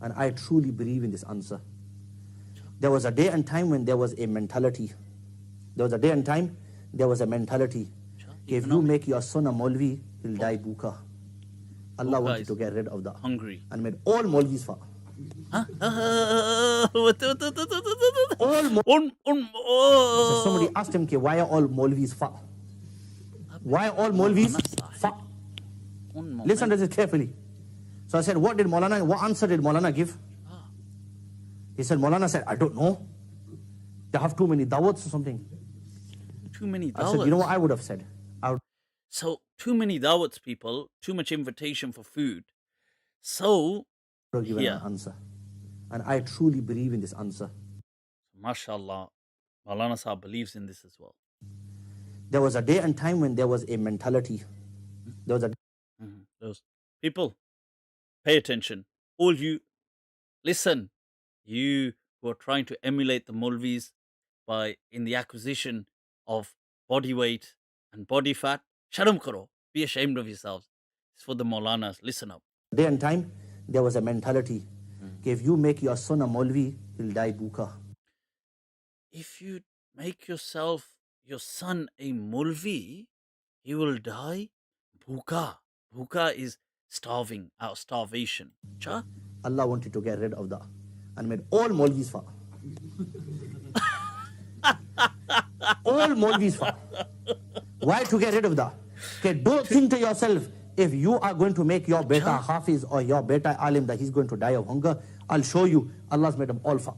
And I truly believe in this answer. There was a day and time when there was a mentality. There was a day and time, there was a mentality. If you make your son a Maulvi, he'll die bhuka. Allah wanted to get rid of that. Hungry. And made all Maulvis fa. Huh? So somebody asked him, why are all Maulvis fa? Why all Maulvis fa? Listen to this carefully. So I said, what answer did Maulana give? He said, Maulana said, I don't know. They have too many dawats or something. Too many dawats. I said, you know what I would have said? So, too many dawats, people, too much invitation for food. So, I would have given an answer. And I truly believe in this answer. MashaAllah, Maulana Sahib believes in this as well. There was a day and time when there was a mentality. There was a... Those people, pay attention. All you, listen. You who are trying to emulate the Maulvis in the acquisition of body weight and body fat, sharam karo. Be ashamed of yourselves. It's for the Maulanas. Listen up. Day and time, there was a mentality. If you make your son a Maulvi, he'll die bhuka. If you make your son a Maulvi, he will die bhuka. Bhuka is starving, out of starvation. Cha? Allah wanted to get rid of that and made all Maulvis fa. All Maulvis fa. Why to get rid of that? Okay, don't think to yourself, if you are going to make your beta Hafiz or your beta Alim that he's going to die of hunger, I'll show you. Allah's made them all fa.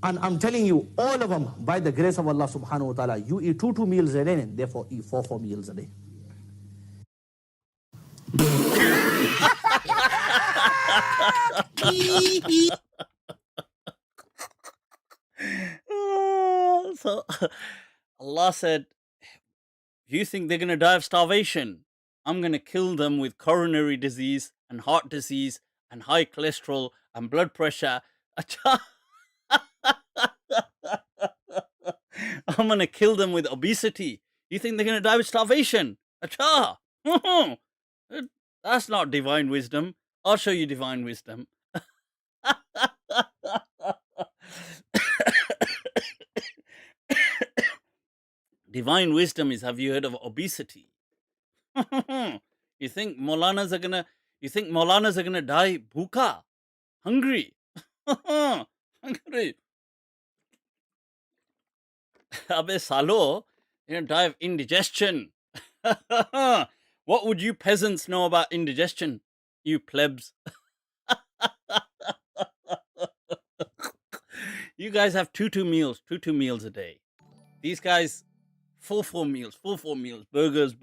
And I'm telling you, all of them, by the grace of Allah subhanahu wa ta'ala, you eat two meals a day, and therefore eat four meals a day. So Allah said, you think they're going to die of starvation? I'm going to kill them with coronary disease and heart disease and high cholesterol and blood pressure. I'm going to kill them with obesity. You think they're going to die with starvation? Acha! That's not divine wisdom. I'll show you divine wisdom. Divine wisdom is, have you heard of obesity? You think Maulanas are gonna die bhuka, hungry? Hungry. Abe salo, you're gonna die of indigestion. What would you peasants know about indigestion? You plebs. You guys have two meals a day. These guys, four meals, burgers,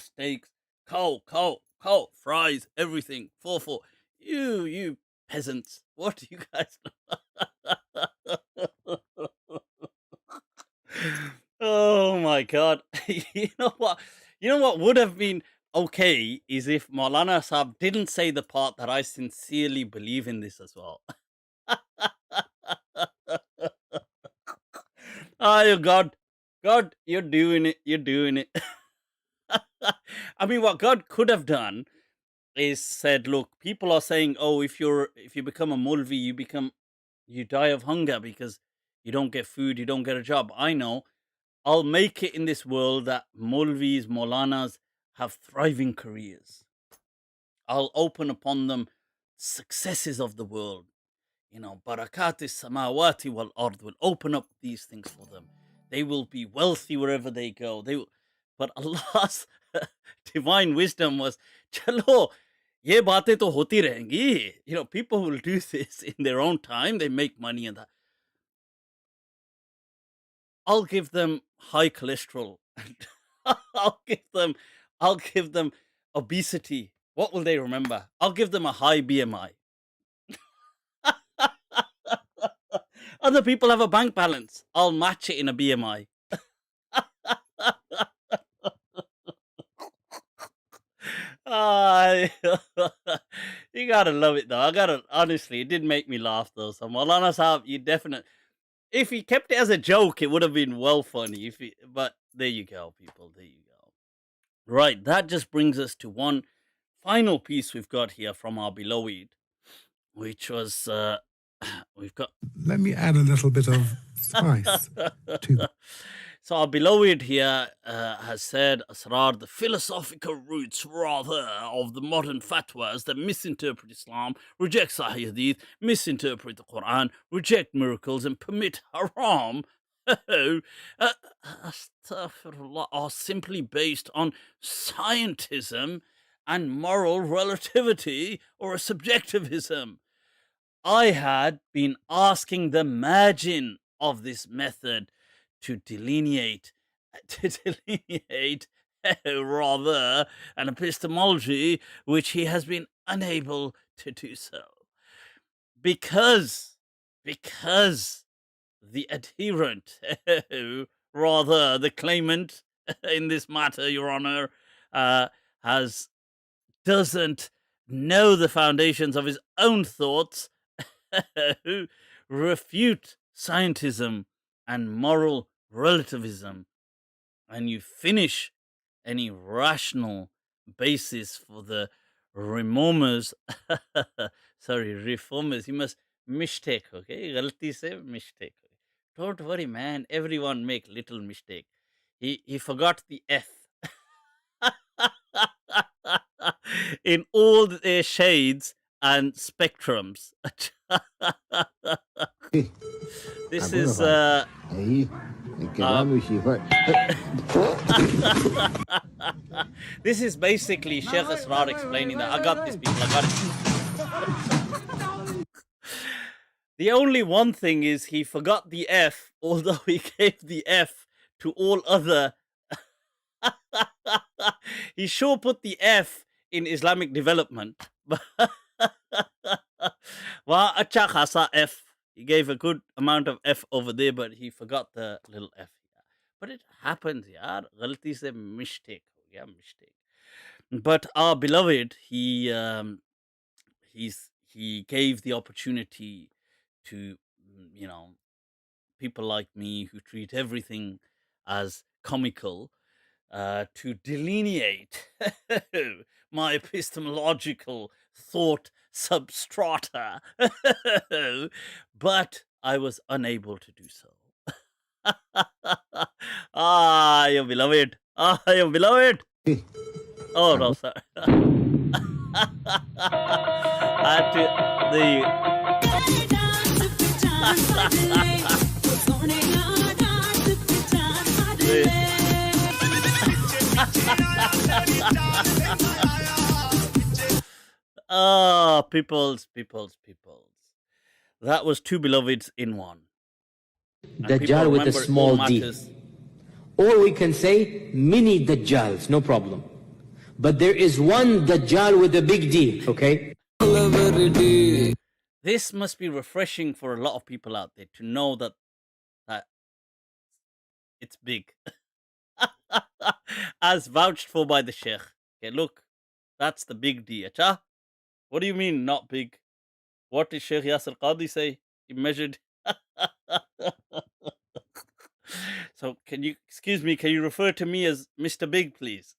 steaks, cow, fries, everything, four. You peasants, what do you guys know? Oh my God. You know what would have been okay is if Maulana Sahab didn't say the part that I sincerely believe in this as well. Oh God, you're doing it. I mean, what God could have done is said, look, people are saying, oh, if you become a Mulvi, you die of hunger because you don't get food, you don't get a job. I know. I'll make it in this world that Mulvis, Maulanas have thriving careers. I'll open upon them successes of the world. You know, barakatis samawati wal ard will open up these things for them. They will be wealthy wherever they go. But Allah's divine wisdom was, chalo, ye baatein to hoti rahengi. You know, people will do this in their own time. They make money and that. I'll give them high cholesterol. I'll give them obesity. What will they remember? I'll give them a high BMI. Other people have a bank balance. I'll match it in a BMI. You gotta love it though. Honestly, it did make me laugh though. So Maulana Sahab, if he kept it as a joke, it would have been well funny. But there you go, people. There you go. Right, that just brings us to one final piece we've got here from our beloved, which was we've got. Let me add a little bit of spice to. So our beloved here has said, Asrar, the philosophical roots, rather, of the modern fatwas that misinterpret Islam, reject Sahih Hadith, misinterpret the Quran, reject miracles, and permit haram, astaghfirullah, are simply based on scientism and moral relativity or a subjectivism. I had been asking the margin of this method to delineate rather an epistemology which he has been unable to do so. Because the adherent, rather the claimant in this matter, Your Honor, doesn't know the foundations of his own thoughts, who refute scientism and moral relativism, and you finish any rational basis for the reformers. You must mistake, okay? Galti se mistake. Don't worry, man. Everyone make little mistake. He forgot the F. In all their shades and spectrums. This is this is basically Shaykh Asrar explaining that. I got this, people. I got it. The only one thing is he forgot the F, although he gave the F to all other. He sure put the F in Islamic development. Well, acha khasa F. He gave a good amount of F over there, but he forgot the little F. But it happens, yaar. Ghalti se mistake. Yeah, mistake. But our beloved, he gave the opportunity to, people like me who treat everything as comical, to delineate my epistemological thought substrata, but I was unable to do so. Your beloved. Your beloved. Oh, no, sorry. I had to, peoples. That was two beloveds in one. And people Dajjal with a remember all small d. matters. Or we can say mini Dajjals, no problem. But there is one Dajjal with a big D, okay? This must be refreshing for a lot of people out there to know that it's big. As vouched for by the Sheikh. Okay, look, that's the big D. Acha? What do you mean, not big? What did Sheikh Yasir Qadhi say? He measured. So, excuse me, can you refer to me as Mr. Big, please?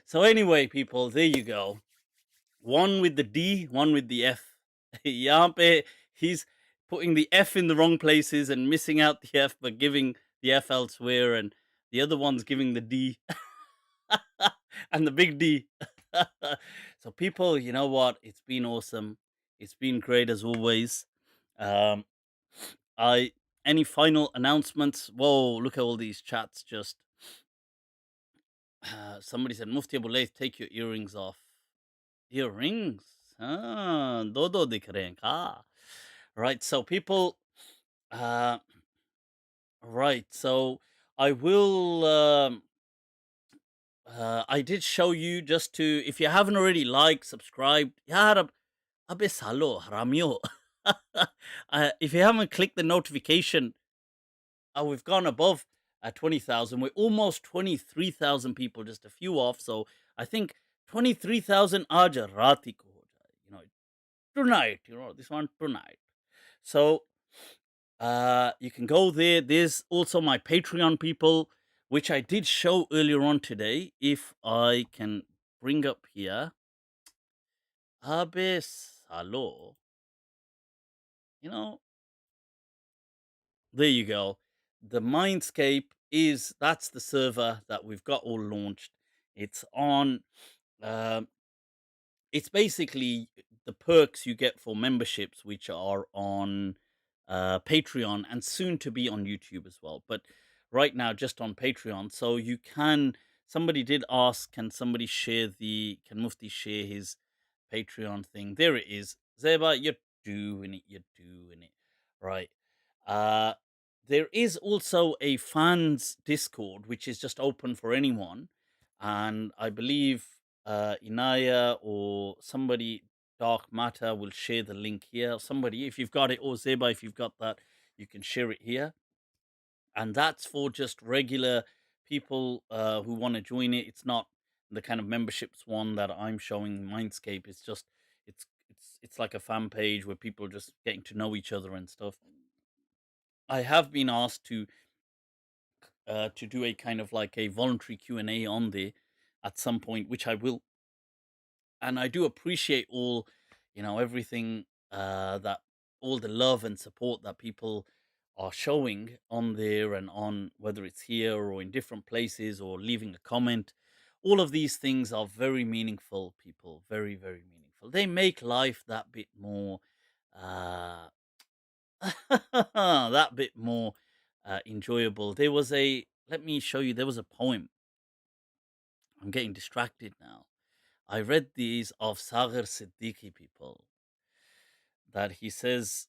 So, anyway, people, there you go. One with the D, one with the F. Yahan pe he's putting the F in the wrong places and missing out the F, but giving the F elsewhere, and the other one's giving the D and the big D. So, people, you know what? It's been awesome. It's been great as always. Any final announcements? Whoa, look at all these chats. Just somebody said, Mufti Abu Layth, take your earrings off. Earrings? Do dikh rahe hain ka? Right, so people, right, so I will, I did show you just to, if you haven't already liked, subscribed, yaar, abbe salo, haramio. If you haven't clicked the notification, we've gone above 20,000. We're almost 23,000 people, just a few off. So I think 23,000 aaj raati ko ho jaye, tonight, this one tonight. So you can go there. There's also my Patreon, people, which I did show earlier on today. If I can bring up here, Abe Salo, there you go. The Mindscape that's the server that we've got all launched. It's on, it's basically the perks you get for memberships, which are on Patreon and soon to be on YouTube as well. But right now, just on Patreon. So you can, somebody did ask, can Mufti share his Patreon thing? There it is. Zeba, you're doing it. Right. There is also a fans Discord, which is just open for anyone. And I believe Inaya or somebody, Dark Matter, will share the link here. Somebody, if you've got it, or Zeba, if you've got that, you can share it here. And that's for just regular people who want to join it. It's not the kind of memberships one that I'm showing Mindscape. It's just it's like a fan page where people are just getting to know each other and stuff. I have been asked to do a kind of like a voluntary Q&A on there at some point, which I will. And I do appreciate all, everything that all the love and support that people are showing on there, and on whether it's here or in different places or leaving a comment. All of these things are very meaningful, people. Very, very meaningful. They make life that bit more that bit more enjoyable. Let me show you, there was a poem. I'm getting distracted now. I read these of Sagar Siddiqui, people. that he says,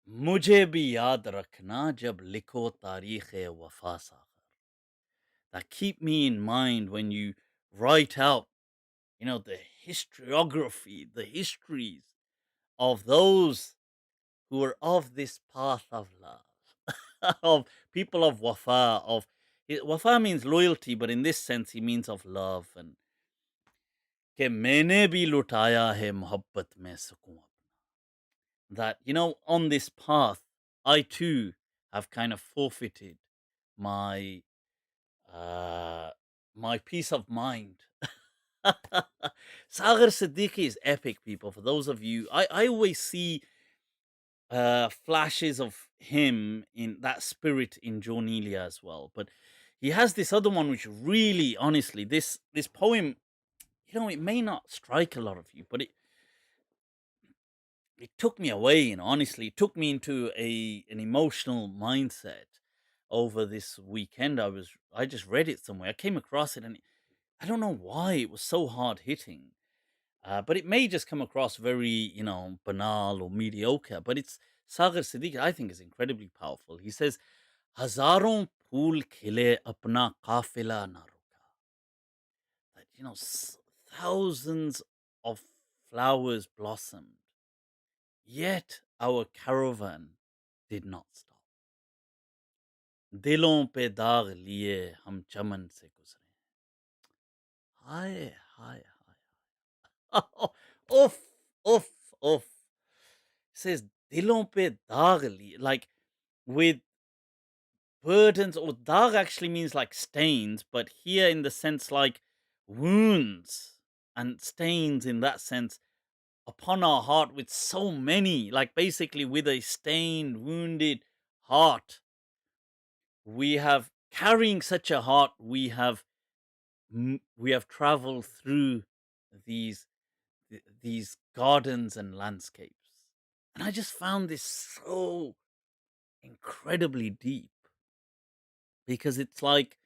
"Mujhe bhi yaad rakhna jab likho tarikh-e wafa sagar." That keep me in mind when you write out, the historiography, the histories of those who were of this path of love, of people of wafa. Wafa means loyalty, but in this sense, he means of love. And कि मैंने भी लुटाया है मोहब्बत में सुकून अपना. That, on this path, I too have kind of forfeited my my peace of mind. Sagar Siddiqui is epic, people. For those of you, I always see flashes of him in that spirit in Jonelia as well. But he has this other one which really, honestly, this poem, it may not strike a lot of you, but it took me away, honestly. It took me into an emotional mindset over this weekend. I just read it somewhere. I came across it, and I don't know why it was so hard hitting. But it may just come across very, banal or mediocre. But it's Sagar Siddiqui, I think, is incredibly powerful. He says, "Hazaron phool khile apna qafila na ruka." That, thousands of flowers blossomed, yet our caravan did not stop. दिलों पे दाग लिए हम चमन से गुजरे. Hi, hi, hi. Oof, oof, oof. It says, dilon pe daag liye, like with burdens, or daag actually means like stains, but here in the sense like wounds and stains in that sense upon our heart with so many, like basically with a stained, wounded heart. We have, carrying such a heart, we have traveled through these gardens and landscapes. And I just found this so incredibly deep, because it's like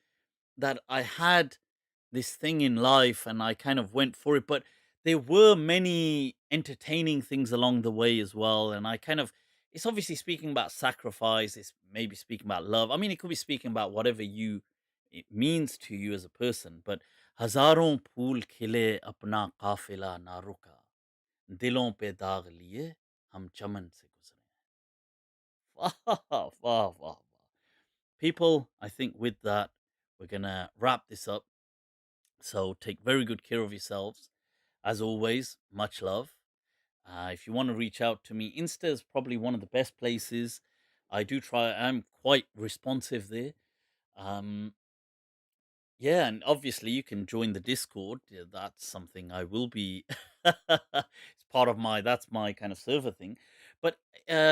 that I had this thing in life and I kind of went for it, but there were many entertaining things along the way as well. And it's obviously speaking about sacrifice, it's maybe speaking about love. I mean, it could be speaking about whatever it means to you as a person. But Hazaron phool khile apna qafila na ruka, dilon pe daag liye hum chaman se guzre. Wow, wow, wow, wow. People, I think with that, we're going to wrap this up. So take very good care of yourselves. As always, much love. If you want to reach out to me, Insta is probably one of the best places. I'm quite responsive there. Yeah, and obviously you can join the Discord. Yeah, that's something I will be. It's part of that's my kind of server thing. But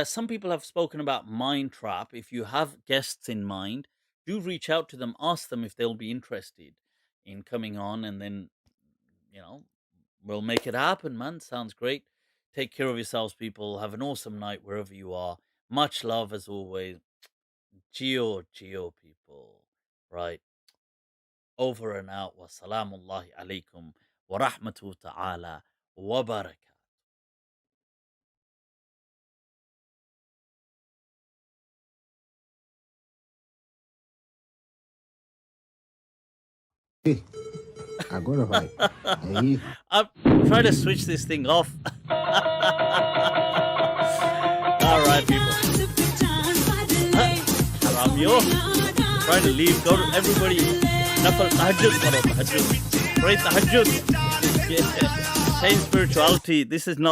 some people have spoken about MindTrap. If you have guests in mind, do reach out to them, ask them if they'll be interested in coming on, and then, we'll make it happen, man. Sounds great. Take care of yourselves, people. Have an awesome night wherever you are. Much love as always. Geo, people. Right. Over and out. Wassalamullahi alaikum wa rahmatuhu ta'ala wa barakatuh. I got a vibe. I'm trying to switch this thing off. All right, people. Haram yo. Trying to leave. Go to everybody. Nafal tahajjud. Pray tahajjud. Change spirituality. This is not